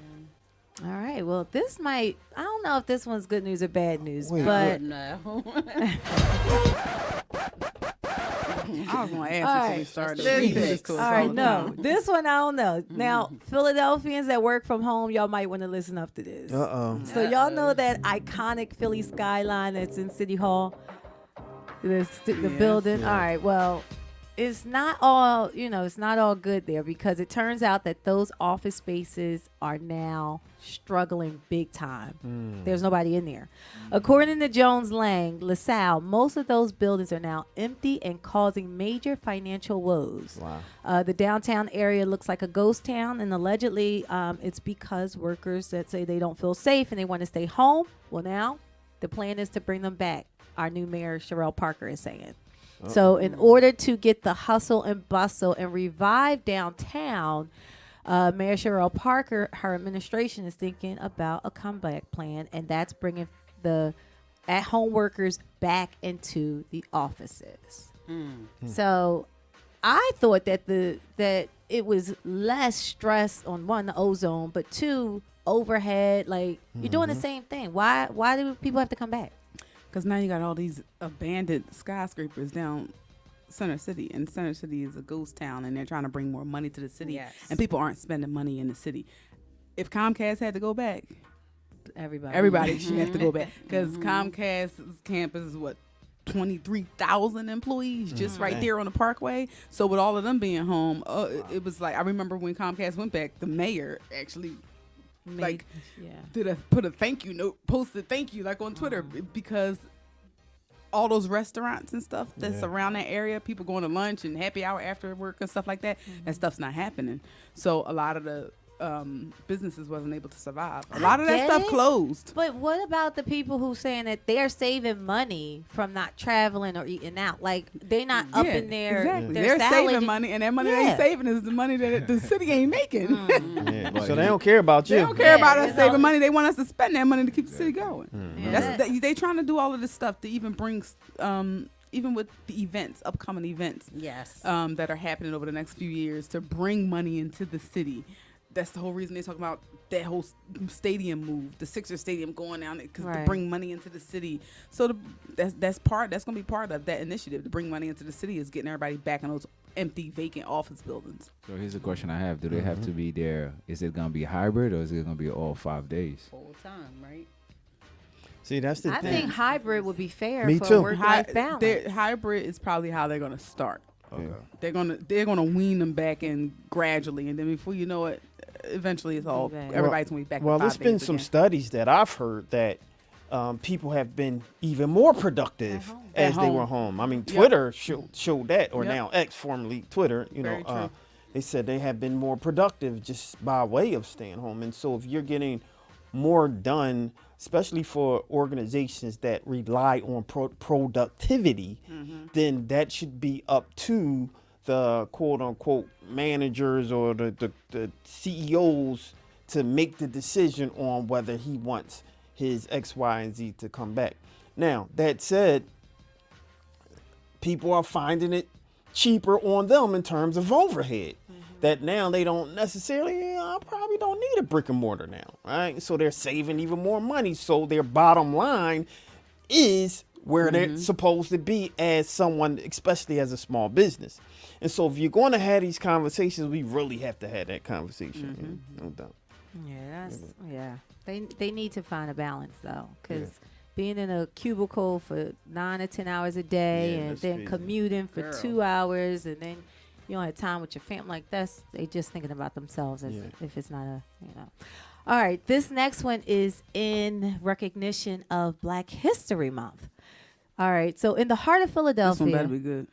All right. Well, I don't know if this one's good news or bad news, Wait, but No. I was going to All ask right. until we started. Listen. All right, no. This one I don't know. Now, Philadelphians that work from home, y'all might want to listen up to this. Uh-oh. So y'all know that iconic Philly skyline that's in City Hall? The building? Yeah. All right, well, it's not all, it's not all good there, because it turns out that those office spaces are now struggling big time. There's nobody in there. According to Jones Lang LaSalle, most of those buildings are now empty and causing major financial woes. Wow. The downtown area looks like a ghost town, and allegedly it's because workers that say they don't feel safe and they want to stay home. Well, now the plan is to bring them back. Our new mayor, Sherelle Parker, is saying. So in order to get the hustle and bustle and revive downtown, Mayor Sherelle Parker, her administration is thinking about a comeback plan, and that's bringing the at-home workers back into the offices. So I thought that that it was less stress on one, the ozone, but two, overhead. Like, you're doing the same thing. Why do people have to come back? Because now you got all these abandoned skyscrapers down Center City, and Center City is a ghost town, and they're trying to bring more money to the city, Yes. and people aren't spending money in the city. If Comcast had to go back, Everybody should have to go back, because Comcast's campus is 23,000 employees just right there on the Parkway. So with all of them being home, it was like, I remember when Comcast went back, the mayor actually put a thank you note, posted thank you like on Twitter, because all those restaurants and stuff that's around that area, people going to lunch and happy hour after work and stuff like that, that stuff's not happening. So a lot of the businesses wasn't able to survive. A lot of that get stuff it. closed. But what about the people who saying that they're saving money from not traveling or eating out? Like they're not up Yeah, in there. exactly. Their They're salad- saving money, and that money Yeah. they saving is the money that the city ain't making. Yeah. So they don't care about you. They don't care about Yeah, us you know. saving money. They want us to spend that money to keep the city going. Yeah. They trying to do all of this stuff to even bring, even with the events, upcoming events Yes. that are happening over the next few years to bring money into the city. That's the whole reason they talk about that whole stadium move, the Sixers stadium going down because to Right. bring money into the city. So that's going to be part of that initiative to bring money into the city is getting everybody back in those empty, vacant office buildings. So here's a question I have: do they have to be there? Is it gonna be hybrid or is it gonna be all 5 days? Full time, right? See, that's the I thing. think hybrid would be fair Me for too. work-life balance. Hybrid is probably how they're going to start. Okay. They're gonna wean them back in gradually, and then before you know it, eventually it's all back. everybody's gonna be back. Well, to there's 5 been days some again. studies that I've heard that people have been even more productive home. as At they home. were home. I mean, Yep. Twitter showed that, or Yep. now X, formerly Twitter. Very true. They said they have been more productive just by way of staying home. And so, if you're getting more done, especially for organizations that rely on productivity, then that should be up to the quote unquote managers or the CEOs to make the decision on whether he wants his X, Y, and Z to come back. Now, that said, people are finding it cheaper on them in terms of overhead. That now they don't necessarily, I probably don't need a brick and mortar now, right? So they're saving even more money. So their bottom line is where they're supposed to be as someone, especially as a small business. And so if you're going to have these conversations, we really have to have that conversation. No doubt. Yeah. They need to find a balance though, because being in a cubicle for 9 or 10 hours a day, Yeah, and that's then crazy. commuting for Girl. 2 hours, and then you don't have time with your family. Like they just thinking about themselves as Yeah. if it's not a All right, this next one is in recognition of Black History Month. All right, so in the heart of This one Philadelphia, better be good.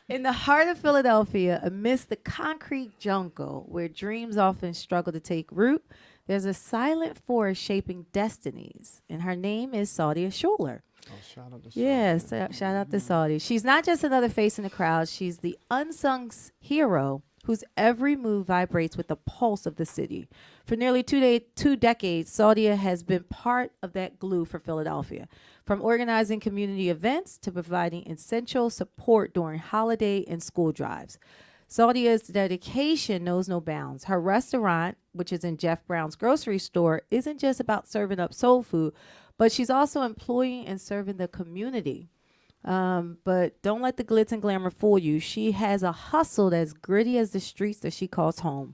in the heart of Philadelphia, amidst the concrete jungle where dreams often struggle to take root, there's a silent force shaping destinies, and her name is Saudia Schuler. Oh, shout out to Yes, shout out to Saudi. She's not just another face in the crowd. She's the unsung hero whose every move vibrates with the pulse of the city. For nearly 2 decades, Saudia has been part of that glue for Philadelphia, from organizing community events to providing essential support during holiday and school drives. Saudia's dedication knows no bounds. Her restaurant, which is in Jeff Brown's grocery store, isn't just about serving up soul food, but she's also employing and serving the community. But don't let the glitz and glamour fool you. She has a hustle that's gritty as the streets that she calls home.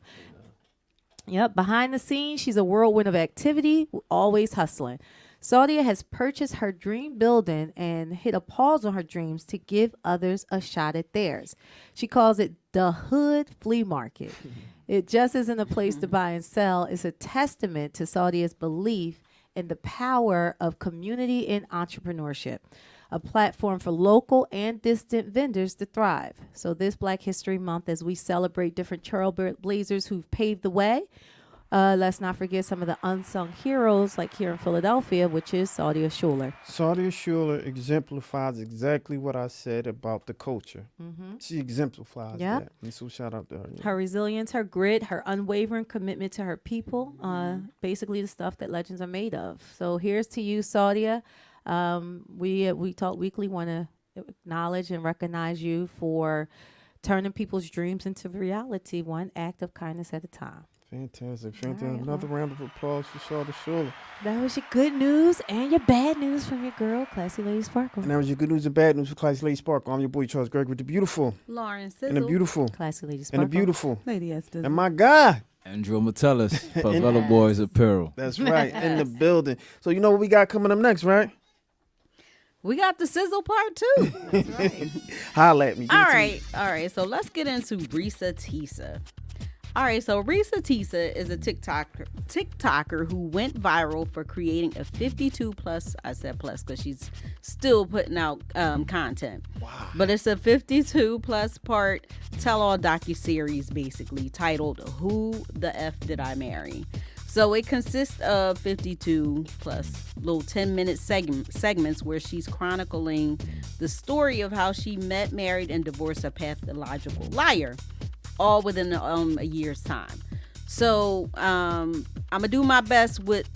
Yep, behind the scenes, she's a whirlwind of activity, always hustling. Saudia has purchased her dream building and hit a pause on her dreams to give others a shot at theirs. She calls it the Hood Flea Market. It just isn't a place to buy and sell. It's a testament to Saudia's belief in the power of community and entrepreneurship, a platform for local and distant vendors to thrive. So this Black History Month, as we celebrate different trailblazers who've paved the way, let's not forget some of the unsung heroes, like here in Philadelphia, which is Saudia Schuler. Saudia Schuler exemplifies exactly what I said about the culture. She exemplifies Yep. that. And so shout out to her. Her resilience, her grit, her unwavering commitment to her people, basically the stuff that legends are made of. So here's to you, Saudia. We Talk Weekly want to acknowledge and recognize you for turning people's dreams into reality, one act of kindness at a time. Fantastic. All right, Another round of applause for Saudia Schuler. That was your good news and your bad news from your girl, Classy Lady Sparkle. And that was your good news and bad news for Classy Lady Sparkle. I'm your boy Charles Gregg with the beautiful Lauren and the Sizzle. beautiful Classy Lady and Sparkle. the beautiful Lady Esther. and my guy. Andrew Metellus, Favela Boys Apparel. That's right, in the building. So you know what we got coming up next, right? We got the sizzle part too. Holla at me. Give All it to me. right. So let's get into Risa Tisa. All right, so Risa Tisa is a TikToker who went viral for creating a 52 plus. I said plus because she's still putting out content. Wow. But it's a 52 plus part tell-all docuseries, basically titled "Who the F Did I Marry?" So it consists of 52 plus little 10-minute segments where she's chronicling the story of how she met, married, and divorced a pathological liar, all within a year's time. So I'm gonna do my best with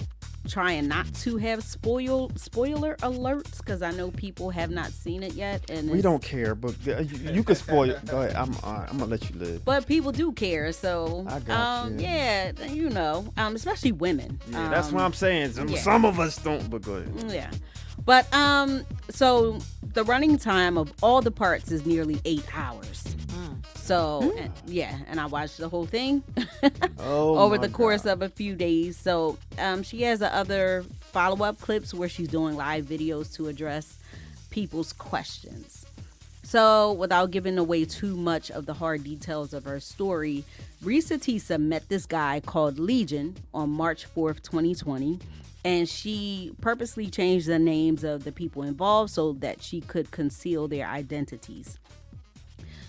trying not to have spoiler alerts because I know people have not seen it yet, and We don't care, but you can spoil it. Go ahead. I'm gonna let you live. but people do care. So I got you. yeah, you know, especially women. Yeah, that's what I'm saying. yeah. Some of us don't, but go ahead. Yeah. But so the running time of all the parts is nearly 8 hours. So and I watched the whole thing over the course of a few days. So she has other follow-up clips where she's doing live videos to address people's questions. So without giving away too much of the hard details of her story, Risa Tisa met this guy called Legion on March 4th, 2020. And she purposely changed the names of the people involved so that she could conceal their identities.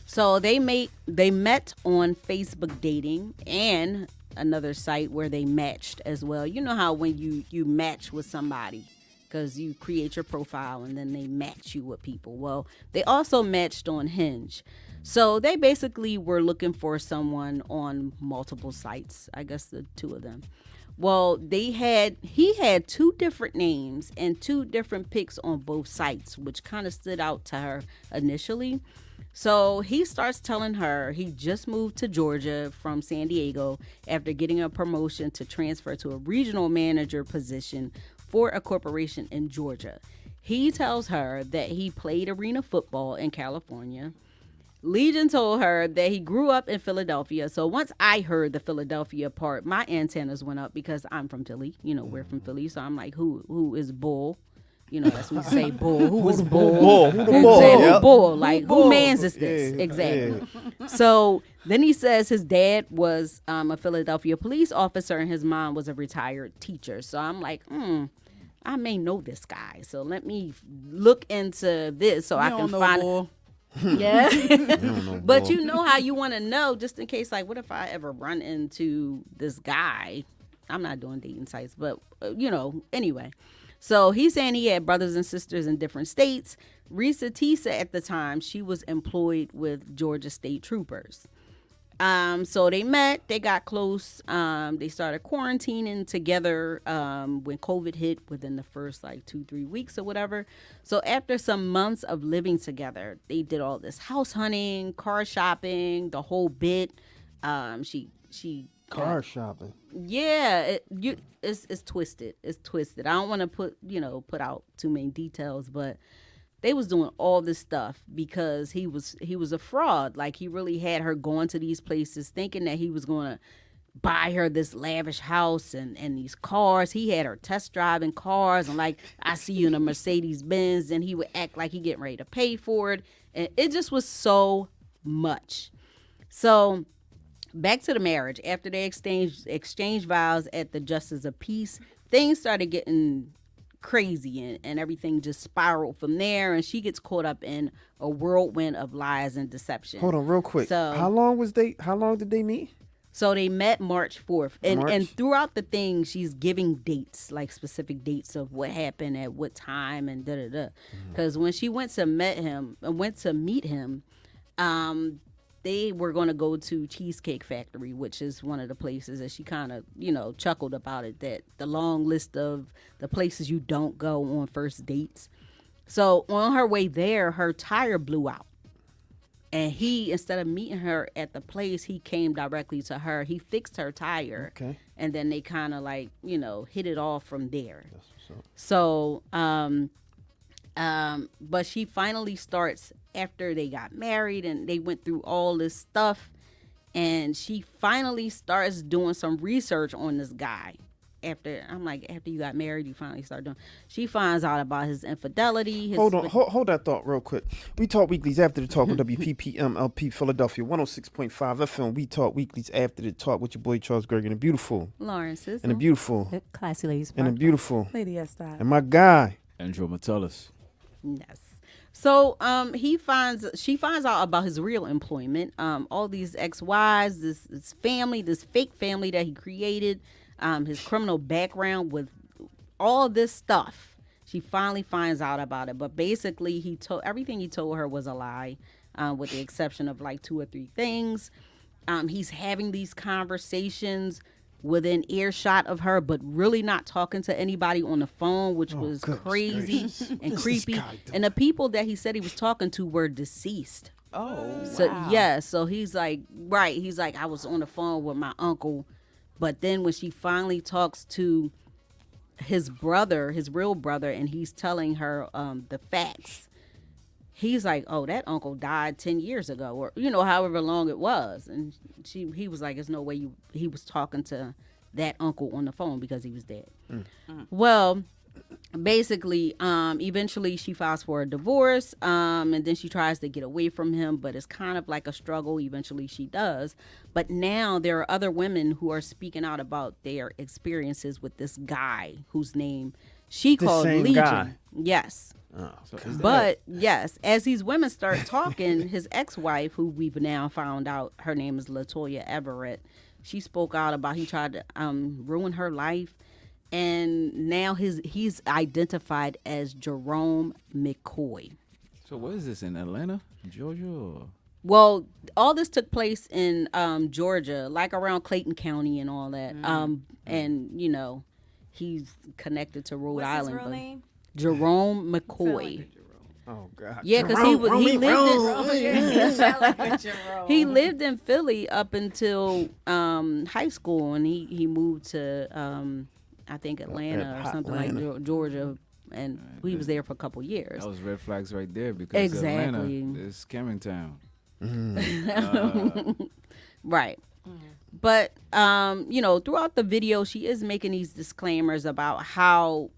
So they met on Facebook dating and another site where they matched as well. You know how when you match with somebody because you create your profile and then they match you with people. Well, they also matched on Hinge. So they basically were looking for someone on multiple sites, I guess the two of them. Well, he had 2 different names and 2 different pics on both sites, which kind of stood out to her initially. So he starts telling her he just moved to Georgia from San Diego after getting a promotion to transfer to a regional manager position for a corporation in Georgia. He tells her that he played arena football in California. Legion told her that he grew up in Philadelphia. So once I heard the Philadelphia part, my antennas went up because I'm from Philly. You know, we're from Philly. So I'm like, who is Bull? You know, that's what we say, Bull. Who is Bull? Who the bull? Exactly, Yep. who Bull? Like, who mans is this? Yeah, Exactly. So then he says his dad was a Philadelphia police officer and his mom was a retired teacher. So I'm like, I may know this guy. So let me look into this so I can find Bull. Yeah. But Bull. you know how you want to know just in case, like, what if I ever run into this guy? I'm not doing dating sites, but, anyway. So he's saying he had brothers and sisters in different states. Risa Tisa at the time, she was employed with Georgia State Troopers. So they met, they got close. They started quarantining together when COVID hit within the first 2-3 weeks or whatever. So after some months of living together, they did all this house hunting, car shopping, the whole bit. She Car shopping. yeah, it's twisted. It's twisted. I don't want to put out too many details, but they was doing all this stuff because he was a fraud. Like, he really had her going to these places thinking that he was going to buy her this lavish house and these cars. He had her test driving cars and I see you in a Mercedes Benz, and he would act like he getting ready to pay for it. And it just was so much. So back to the marriage. After they exchanged vows at the Justice of Peace, things started getting crazy and everything just spiraled from there, and she gets caught up in a whirlwind of lies and deception. Hold on, real quick. So How long did they meet? So they met March 4th. And March? and throughout the thing, she's giving dates, specific dates of what happened at what time and da-da-da. Because when she went to meet him, they were going to go to Cheesecake Factory, which is one of the places that she kind of, chuckled about it, that the long list of the places you don't go on first dates. So on her way there, her tire blew out. And he, instead of meeting her at the place, he came directly to her. He fixed her tire. Okay. And then they kind of hit it off from there. That's what's up. So, but she finally starts after they got married and they went through all this stuff, and she finally starts doing some research on this guy. after you got married, you finally start doing. She finds out about his infidelity. Hold that thought real quick. We Talk Weeklies after the talk on WPPMLP Philadelphia 106.5 FM. We Talk Weeklies after the talk with your boy Charles Gregory and the beautiful Lawrence is and the beautiful Classy ladies. and the beautiful Lady S. Style. and my guy. Andrew Metellus. Yes. So she finds out about his real employment. All these ex-wives, this family, this fake family that he created, his criminal background with all this stuff. She finally finds out about it. But basically everything he told her was a lie, with the exception of like 2 or 3 things. He's having these conversations within earshot of her, but really not talking to anybody on the phone, which was crazy and creepy. And the people that he said he was talking to were deceased. Oh, So wow. yeah, so he's like, I was on the phone with my uncle, but then when she finally talks to his brother, his real brother, and he's telling her the facts, he's like, oh, that uncle died 10 years ago, or however long it was. And he was like, there's no way he was talking to that uncle on the phone because he was dead. Well, basically, eventually she files for a divorce, and then she tries to get away from him, but it's kind of like a struggle. Eventually she does. But now there are other women who are speaking out about their experiences with this guy whose name she called same Legion. guy. Yes. So is that- But yes, as these women start talking, his ex-wife, who we've now found out her name is Latoya Everett, she spoke out about he tried to ruin her life, and now he's identified as Jerome McCoy. So what is this in Atlanta, Georgia? Or? Well, all this took place in Georgia, like around Clayton County and all that. And he's connected to Rhode What's his Island. real but name? Jerome McCoy. Oh God. Yeah, because he lived in Philly up until high school, and he moved to I think Atlanta or something like Georgia, and he was there for a couple years. That was red flags right there because Exactly. Atlanta is scamming town. Right. But throughout the video, she is making these disclaimers about how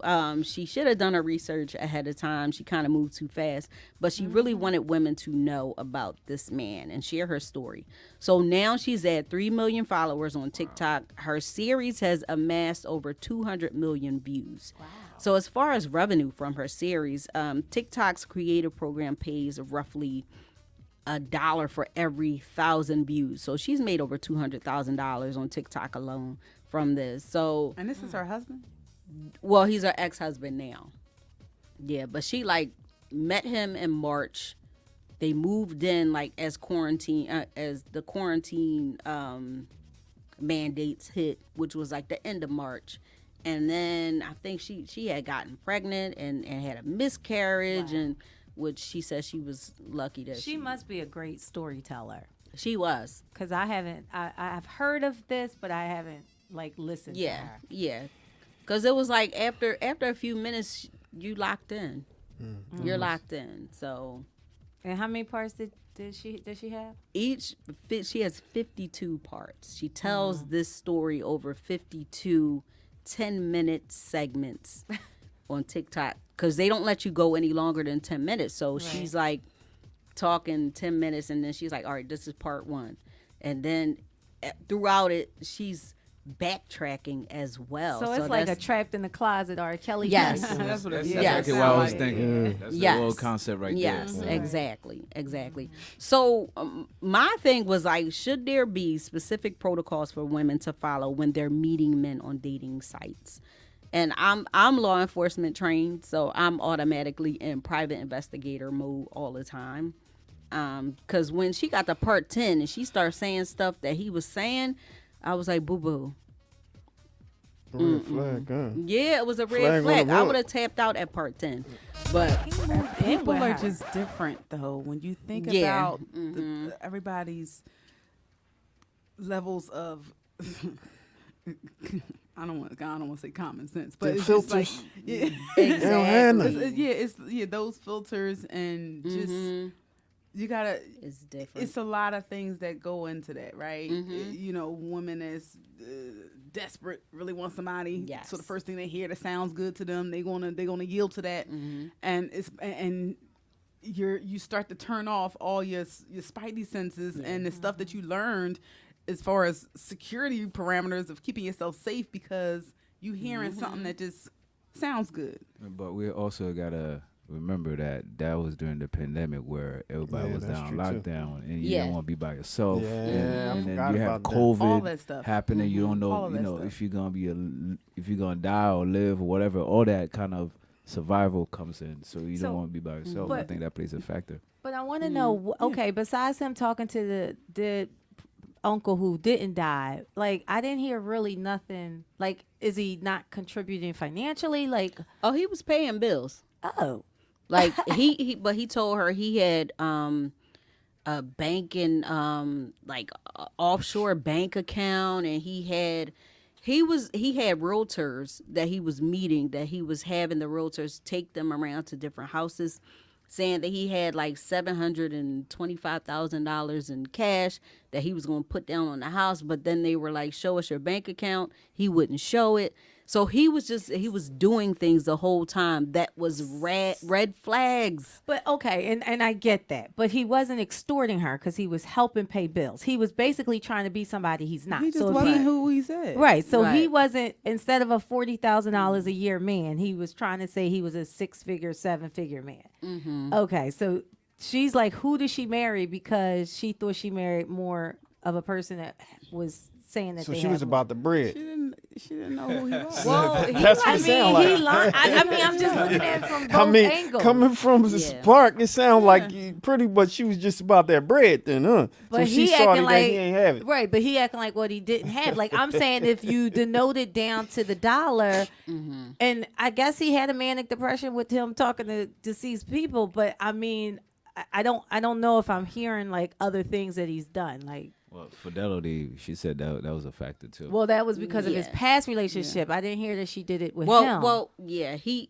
she should have done her research ahead of time. She kind of moved too fast, but she really wanted women to know about this man and share her story. So now she's at 3 million followers on TikTok. Her series has amassed over 200 million views. Wow. So as far as revenue from her series, TikTok's creative program pays roughly $1 for every 1,000 views. So she's made over $200,000 on TikTok alone from this. So, And this is her husband? well, he's her ex-husband now. Yeah, but she met him in March. They moved in as the quarantine mandates hit, which was the end of March. And then I think she had gotten pregnant and had a miscarriage. Wow. And which she says she was lucky that She must be a great storyteller. She was. Because I've heard of this, but I haven't listened to her. Yeah. Because it was after a few minutes, you locked in. Mm-hmm. You're locked in. So. And how many parts did she have? She has 52 parts. She tells this story over 52 10-minute segments on TikTok. Because they don't let you go any longer than 10 minutes. So she's talking 10 minutes, and then she's like, all right, this is part 1. And then throughout it, she's backtracking as well. So it's like a trapped in the closet or a Kelly. Yes. That's what it That's is. exactly what I was thinking. Yeah. That's the whole concept right yes, there. Exactly. So my thing was should there be specific protocols for women to follow when they're meeting men on dating sites? And I'm law enforcement trained, so I'm automatically in private investigator mode all the time. Because when she got to part 10 and she started saying stuff that he was saying, I was like, boo-boo. Red flag, huh? Yeah, it was a red flag. I would have tapped out at part 10. But People are just different, though. When you think about everybody's levels of... I don't want to say common sense, but it's filters. just yeah, exactly. it's those filters and just you gotta. It's different. It's a lot of things that go into that, right? You know, women is desperate, really want somebody. Yes. So the first thing they hear that sounds good to them, they're gonna yield to that, and you start to turn off all your spidey senses and the stuff that you learned as far as security parameters of keeping yourself safe because you hearing something that just sounds good. But we also gotta remember that was during the pandemic where everybody Yeah, was that's down true, too. lockdown and you Yeah. don't want to be by yourself. Yeah, I and then forgot you have about that. COVID All that stuff. happening. You don't All know, of you that know, stuff. if you're gonna die or live or whatever. All that kind of survival comes in, so you So- don't want to be by yourself. I But- think that plays a factor. But I want to know, okay, besides him talking to the uncle who didn't die, like I didn't hear really nothing. Like, is he not contributing financially? Like, Oh, he was paying bills. oh, Like but he told her he had a bank and like a offshore bank account, and he had realtors that he was meeting, that he was having the realtors take them around to different houses, saying that he had like $725,000 in cash that he was going to put down on the house, but then they were like, show us your bank account. He wouldn't show it. So he was doing things the whole time that was red flags. but okay, and I get that, but he wasn't extorting her because he was helping pay bills. He was basically trying to be somebody he's not. He just so if wasn't who he said. right. So he Right. wasn't, instead of a $40,000 a year man, he was trying to say he was a 6-figure, 7-figure man. Okay, so she's like, who did she marry? Because she thought she married more of a person that was saying that So they she had was more. about the bread. She didn't know who he was. Well, That's what I it mean, sound like. he lied. I mean, I'm just looking at it from both I mean, angles. coming from Yeah. Spark, it sounds like you pretty much she was just about that bread then, huh? But so she he sorry acting that like he ain't have it. right, but he acting like what he didn't have. Like I'm saying, if you denote it down to the dollar, and I guess he had a manic depression with him talking to deceased people. But I mean, I don't know if I'm hearing like other things that he's done. Like, Well, fidelity, she said that was a factor too. well, that was because of his Yeah. past relationship. I didn't hear that she did it with Well, him. well, yeah, he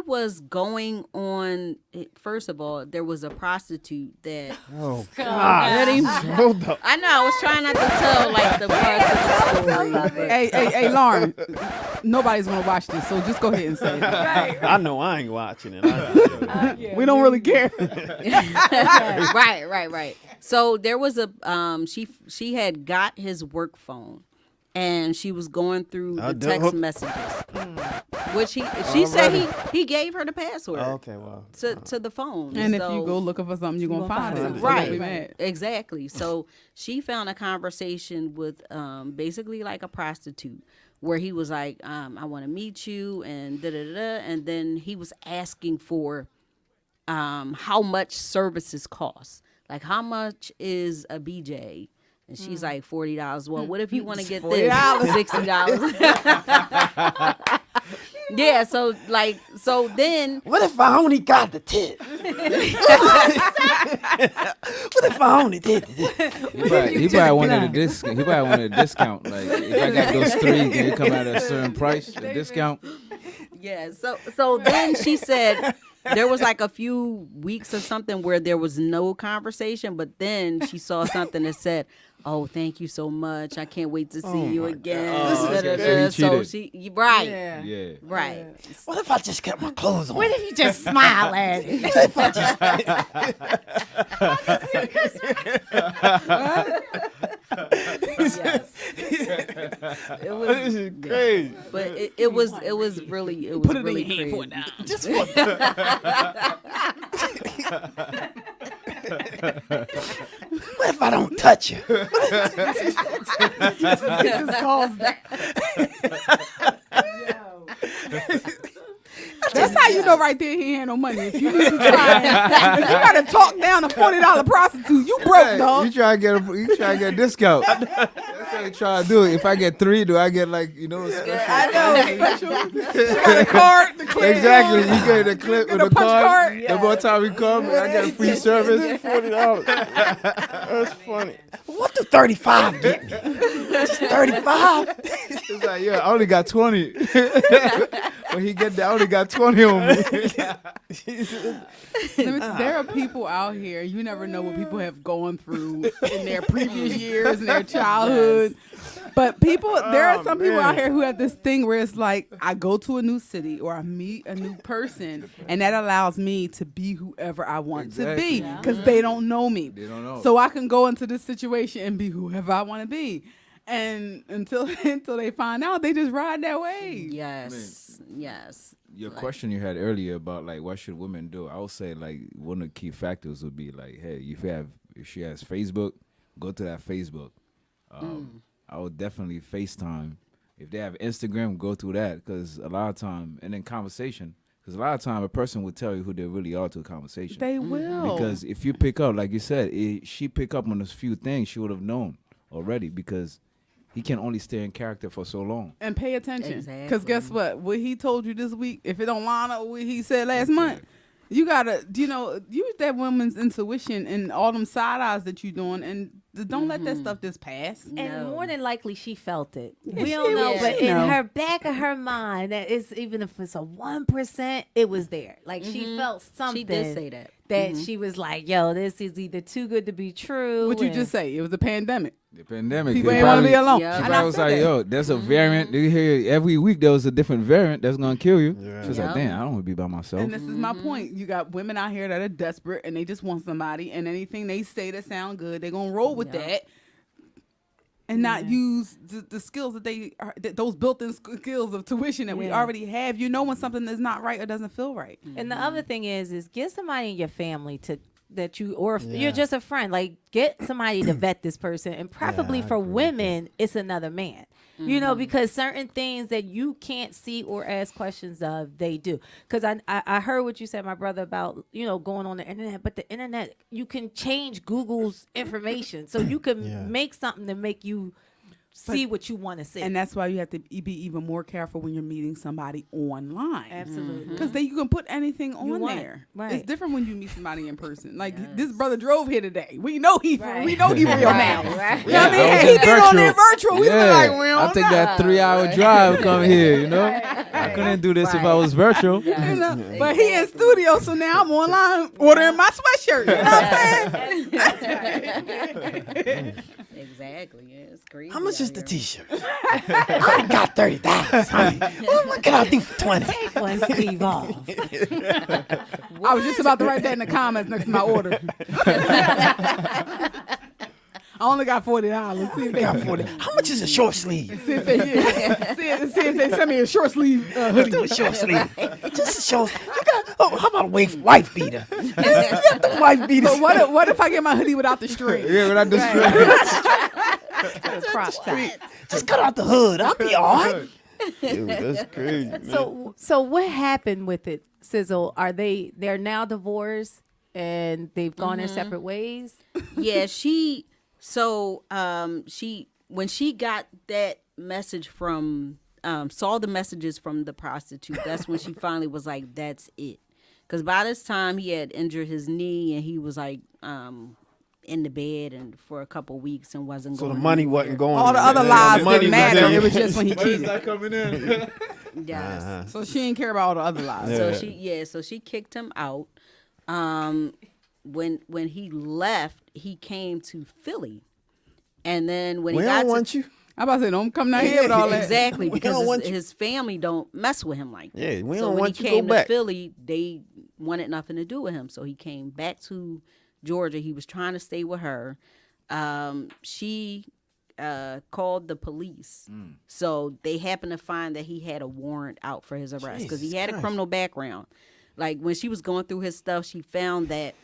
was going on. First of all, there was a prostitute that Oh God! Hold up. I know. I was trying not to tell like the part of the story. but- Hey, Lauren, nobody's gonna watch this, so just go ahead and say it. I know I ain't watching it. We don't really care. right. So there was a she had got his work phone, and she was going through the text messages, which she said he gave her the password Okay, well. to the phone. And if So- you go looking for something, you're gonna find it. something. So don't Right. be mad. Exactly. So she found a conversation with basically like a prostitute where he was like, I want to meet you and da da da, and then he was asking for how much services cost. Like, how much is a BJ? And she's like $40. Well, what if you want to get this? $60. Yeah, so then What if I only got the tip? What if I only did this? He probably wanted a discount. He probably wanted a discount. Like if I got those three, can it come out at a certain price? A discount. yeah, so then she said there was like a few weeks or something where there was no conversation, but then she saw something that said, "Oh, thank you so much. I can't wait to see you again." Oh, Da, da, okay. da. So So he she right, Yeah. right. What if I just kept my clothes on? what if you just smile at it? Yes. It was, This is crazy. but it was really Put it in really your hand for crazy. it now. Just what? What if I don't touch you? Just calls that. That's how you know right there he ain't had no money. If you need to try, if you gotta talk down a $40 prostitute, you broke, dog. You try to get a discount. That's what you try to do. If I get three, do I get like a special? I know. Special. You got a card to clip Exactly. on. You get a clip Get with a a punch card. card. The more time we come, I get a free service. $40. That's funny. What do 35 get me? Just 35? It's like, yeah, I only got 20. When he get down, he got 20 on me. There are people out here. You never know what people have gone through in their previous years, in their childhood. But there are some people out here who have this thing where it's like, I go to a new city or I meet a new person, and that allows me to be whoever I want to be because they don't know me. They don't know. So I can go into this situation and be whoever I want to be. And until they find out, they just ride that way. Yes. Yes. Your question you had earlier about like what should women do, I would say like one of the key factors would be like, hey, if she has Facebook, go to that Facebook. I would definitely FaceTime. If they have Instagram, go through that, because a lot of time, and then conversation, because a lot of time a person will tell you who they really are to a conversation. They will. Because if you pick up, like you said, she pick up on those few things, she would have known already, because he can only stay in character for so long. And pay attention. Exactly. Because guess what he told you this week, if it don't line up with what he said last month, you gotta, use that woman's intuition and all them side eyes that you doing, and don't let that stuff just pass. And more than likely, she felt it. Yeah, We she don't know, was, but you in know. her back of her mind, that is, even if it's a 1%, it was there. Like she felt something. She did say that. That she was like, "Yo, this is either too good to be true." What you and- just say? It was a pandemic. The pandemic. People they ain't want to probably- be alone. Yeah. She And probably I was said like, that. yo, there's a variant. You hear every week there was a different variant that's gonna kill you. Yeah. She was Yeah. like, damn, I don't want to be by myself. And this is my point. You got women out here that are desperate and they just want somebody, and anything they say that sound good, they're gonna roll with that, and not use the skills that those built-in skills of tuition that we Yeah. already have. You know when something is not right or doesn't feel right. And the other thing is get somebody in your family that you, or if Yeah. you're just a friend, like get somebody to vet this person, and preferably I for agree with women, it's another man. You know, because certain things that you can't see or ask questions of, they do. Because I heard what you said, my brother, about going on the internet, but the internet, you can change Google's information, so you can Yeah. make something to make you see what you want to see. And that's why you have to be even more careful when you're meeting somebody online. Absolutely. Because you can put anything on want, there. right. It's different when you meet somebody in person. Like this brother drove here today. We know he Right. we know he real now. Right. You know what I mean? I was Had he in been on there virtual, we Yeah. be like, we I don't take know. that 3-hour drive come here, you know? I couldn't do this if I was virtual. You know? But he in studio, so now I'm online ordering my sweatshirt. You know what I'm saying? Exactly. Yeah, it's crazy. How much out is the here. T-shirt? I got 30,000. What can I do for 20? Take one sleeve off. I was just about to write that in the comments next to my order. I only got $40. See if they Got 40. How much is a short sleeve? see if they send me a short sleeve hoodie. Do a short sleeve. Just a short. How about a wife beater? You got the wife beaters. But what if I get my hoodie without the string? Yeah, without the Crop top. Just cut out the hood. I'll be all right. Dude, that's crazy. Man. So what happened with it, Sizzle? They're now divorced and they've gone their separate ways? Yeah, when she got that message from saw the messages from the prostitute, that's when she finally was like, that's it. Because by this time he had injured his knee and he was like in the bed and for a couple weeks and wasn't So going the money anywhere. wasn't going. All the anywhere. other lies The money didn't matter. in. It was just when he cheated. coming in. Yes. Uh-huh. So she didn't care about all the other lies. So she kicked him out. When he left, he came to Philly. And then when We he got don't to want you. I'm about to say, don't come down here with all that. exactly We don't because want his family don't mess with him like that. Yeah, we so don't when want he you to came go back. to Philly, they wanted nothing to do with him. So he came back to Georgia. He was trying to stay with her. She called the police. So they happened to find that he had a warrant out for his arrest because he Jesus had a Christ. criminal background. Like when she was going through his stuff, she found that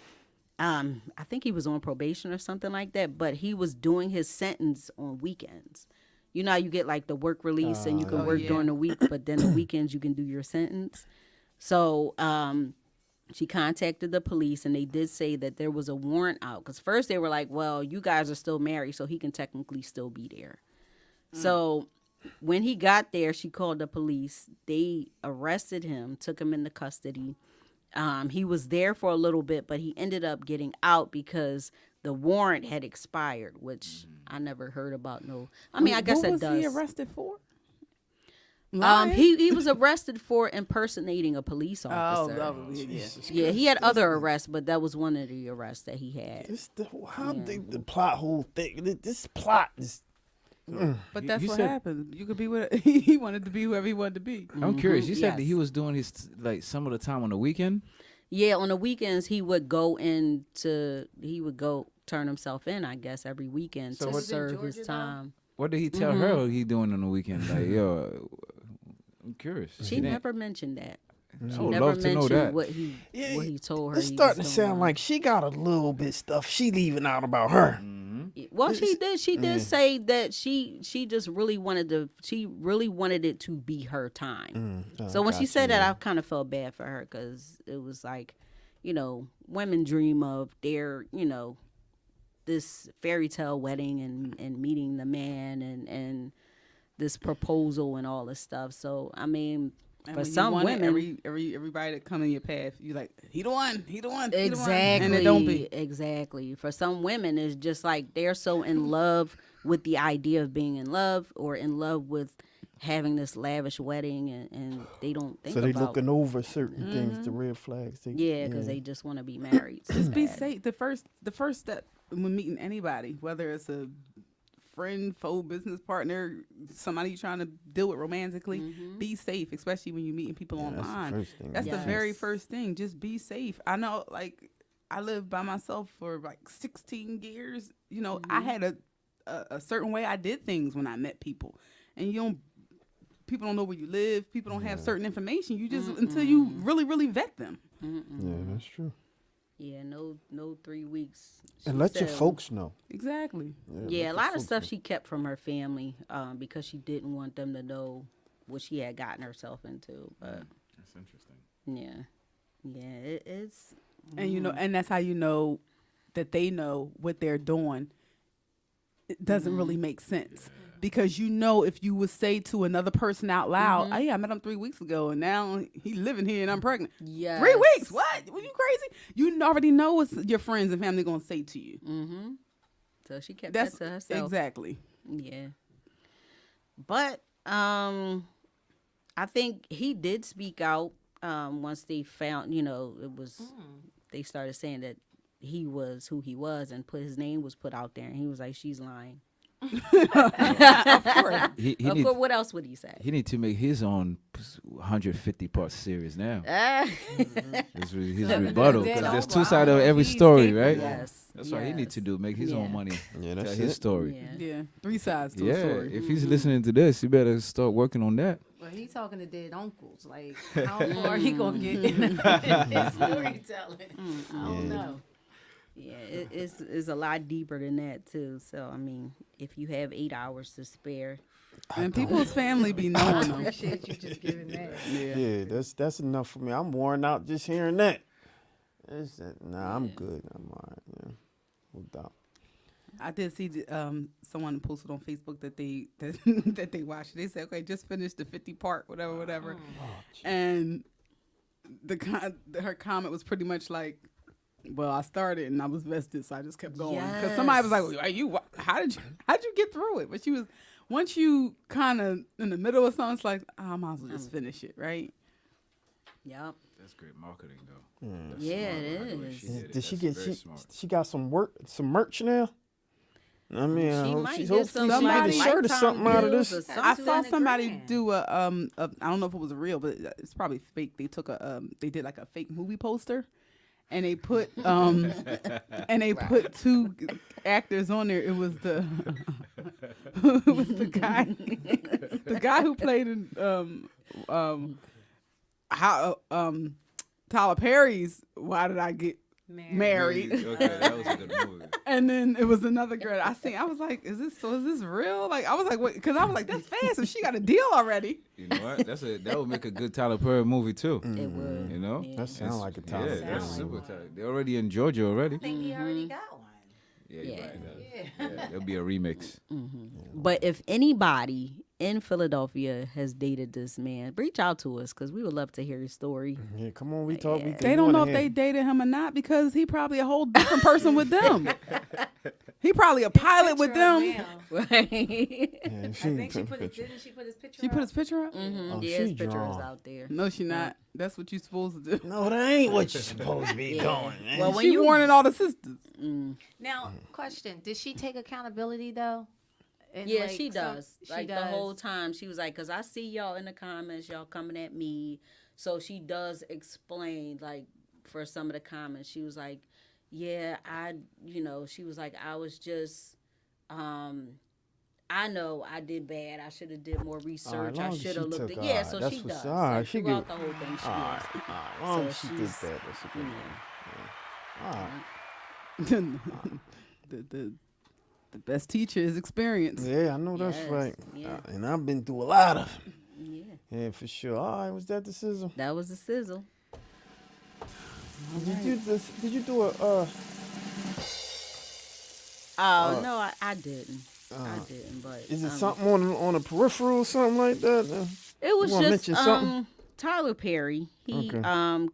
I think he was on probation or something like that, but he was doing his sentence on weekends. You know how you get like the work release and you can work during the week, but then the weekends you can do your sentence. So she contacted the police and they did say that there was a warrant out. Because first they were like, well, you guys are still married, so he can technically still be there. So when he got there, she called the police. They arrested him, took him into custody. He was there for a little bit, but he ended up getting out because the warrant had expired, which I never heard about. No, I mean, I guess what it was does. he arrested for? Lying? He was arrested for impersonating a police officer. yeah. Jesus Yeah, he Christ. had other arrests, but that was one of the arrests that he had. This the plot whole thing. This plot is. But that's You what said- happened. You could be what he wanted to be, whoever he wanted to be. I'm curious. You said that Yes. he was doing his like some of the time on the weekend. Yeah, on the weekends he would go turn himself in, I guess, every weekend So to what- serve his time. What did he tell her he doing on the weekend? Like, yo, I'm curious. She didn't- never mentioned that. I She would never love to know mentioned that. what he told her. It's he starting to was sound doing. like she got a little bit stuff she leaving out about her. Well, she did. She did say that she just really wanted it to be her time. So when she said that, I kind of felt bad for her because it was like, women dream of their, this fairy tale wedding and meeting the man and this proposal and all this stuff. So I mean, And for when you some want it, women, everybody that come in your path, you like, he the one, he the one, exactly, and it don't be. exactly. For some women, it's just like they're so in love with the idea of being in love or in love with having this lavish wedding, and they don't think So they about looking over certain things, the red flags. because they just want to be married. so Just be bad. safe. The first step when meeting anybody, whether it's a friend, foe, business partner, somebody you're trying to deal with romantically, be safe, especially when you're meeting people online. First thing. That's the Yes. very first thing. Just be safe. I know, like, I lived by myself for like 16 years. I had a certain way I did things when I met people, and people don't know where you live. People don't have certain information. You just until you really, really vet them. Yeah, that's true. Yeah, no 3 weeks. And She let your said- folks know. Exactly. Yeah, a lot of stuff she kept from her family because she didn't want them to know what she had gotten herself into. But That's interesting. it's And and that's how you know that they know what they're doing. It doesn't really make sense because if you would say to another person out loud, "Oh yeah, I met him 3 weeks ago, and now he's living here and I'm pregnant." yes. 3 weeks? What? Were you crazy? You already know what your friends and family gonna say to you. So she kept That's that to herself. exactly. Yeah. But I think he did speak out once they found, it was they started saying that he was who he was and his name was put out there and he was like, she's lying. Of course. He Of need course, what else would he say? he need to make his own 150-part series now. His rebuttal, because there's two sides of every story, right? Yes. That's what he needs to do. Make his Yeah. own money. Yeah, Tell that's his it. story. Yeah. Yeah, 3 sides to a Yeah, story. if he's listening to this, you better start working on that. Well, he talking to dead uncles. Like, how far he gonna get in his storytelling? I don't know. Yeah, it's a lot deeper than that too. So I mean, if you have 8 hours to spare, And people's family be knowing them. Appreciate you just giving that. Yeah, that's enough for me. I'm worn out just hearing that. I'm good. I'm all right. Yeah, no doubt. I did see someone posted on Facebook that that they watched. They said, "Okay, just finish the 50-part, whatever." And her comment was pretty much like, "Well, I started and I was vested, so I just kept going." Because somebody was like, well, "How did you get through it?" But she was, once you kind of in the middle of something, it's like, I might as well just finish it, right? yep. That's great marketing, though. Yeah, it is. Did she get she got some merch now? I mean, She I hope might she get hopefully some she made a like shirt or lifetime something out of deals this. or I something. saw somebody $200,000. do I don't know if it was real, but it's probably fake. They took they did like a fake movie poster, and they put put 2 actors on there. It was the the guy who played in Tyler Perry's Why Did I Get Married? Okay, that was a good movie. And then it was another girl I was like, is this real? Like, I was like, wait, because I was like, that's fast. So she got a deal already. You know what? That would make a good Tyler Perry movie too. It would. You know? That sounds like a Yeah, Tyler. that's Perry. super tight. They're already in Georgia already. I think he already got one. Yeah, you're Yeah. right. Yeah, it'll be a remix. But if anybody in Philadelphia has dated this man. Reach out to us because we would love to hear your story. Yeah, come on, we talk. We They don't know if they dated him or not because he probably a whole different person with them. He probably a pilot with them. Right. Yeah, I think she put his, didn't she put his picture She up? put his picture up? Oh, Yeah, his she picture is drawn. out there. No, she not. That's what you supposed to do. No, that ain't what you're supposed to be doing, man. Well, when She you warning all the sisters. Now, question: did she take accountability though? And, Yeah, like, she does. she Like does. the whole time, she was like, "Cause I see y'all in the comments, y'all coming at me." So she does explain, like, for some of the comments, she was like, "Yeah, she was like, I was just, I know I did bad. I should have did more research. long I as should she have looked took, at." Yeah, alright, so that's she what's- does. alright, Like, she throughout good. the whole thing, she Alright, is. alright. Long as So she did she's- that, that's a good one. The best teacher is experience. Yeah, I know that's Yes, right. yeah. And I've been through a lot of it. Yeah, Yeah, for sure. All right, was that the sizzle? that was the sizzle. Did you do a Oh no, I didn't. I didn't. But is it something on a peripheral, something like that? It was You wanna just mention something? Tyler Perry. He Okay.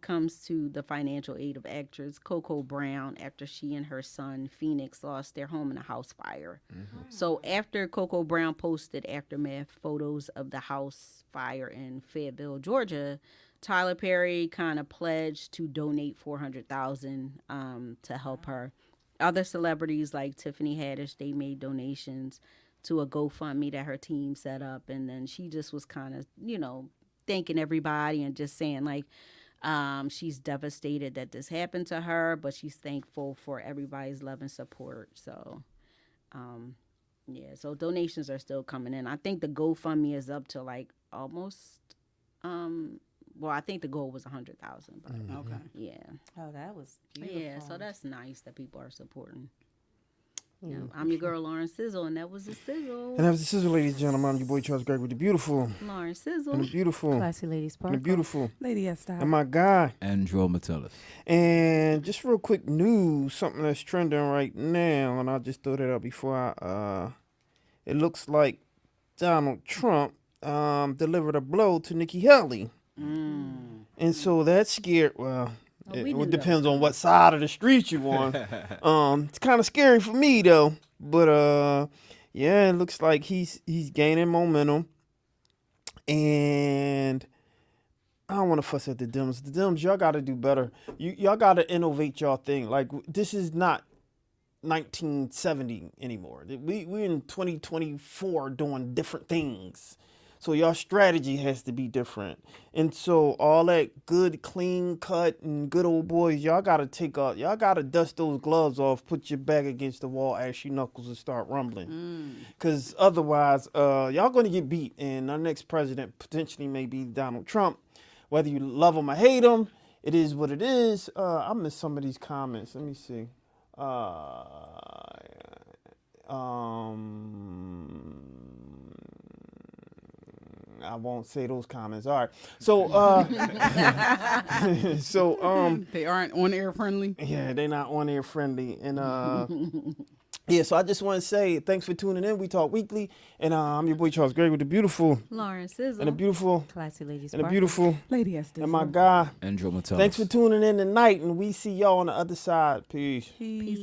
comes to the financial aid of actress Coco Brown after she and her son Phoenix lost their home in a house fire. So after Coco Brown posted aftermath photos of the house fire in Fayetteville, Georgia, Tyler Perry kind of pledged to donate $400,000 to help her. Other celebrities like Tiffany Haddish, they made donations to a GoFundMe that her team set up, and then she just was kind of, thanking everybody and just saying like she's devastated that this happened to her, but she's thankful for everybody's love and support. So so donations are still coming in. I think the GoFundMe is up to like almost I think the goal was 100,000, but Okay. yeah. Oh, that was beautiful. Yeah, so that's nice that people are supporting. Yeah, I'm your girl Lauren Sizzle, and that was the sizzle. And that was the sizzle, ladies and gentlemen. I'm your boy Charles Greg with the beautiful Lauren and Sizzle. the beautiful Classy Ladies and the Park. beautiful Lady S style. and my guy. Andrew Metellus. And just real quick news, something that's trending right now, and I'll just throw that out before it looks like Donald Trump delivered a blow to Nikki Haley. And so that scared, we it knew that depends on what side of the street you on. It's kind of scary for me though, but yeah, it looks like he's gaining momentum. And I don't want to fuss at the Dems. The Dems, y'all got to do better. Y'all got to innovate y'all thing. Like, this is not 1970 anymore. We're in 2024 doing different things. So y'all strategy has to be different. And so all that good, clean cut and good old boys, y'all got to dust those gloves off, put your back against the wall, ashy knuckles, and start rumbling. Because otherwise, y'all going to get beat. And our next president potentially may be Donald Trump. Whether you love him or hate him, it is what it is. I missed some of these comments. Let me see. I won't say those comments. All right. So, They aren't on air friendly. yeah, they're not on air friendly. And, yeah, so I just want to say thanks for tuning in. We talk weekly. And I'm your boy Charles Gray with the beautiful Lauren Sizzle. and the beautiful Classy Ladies and the Park. beautiful Lady S and my guy. Andrew Metellus. Thanks for tuning in tonight. And we see y'all on the other side. Peace. Peace.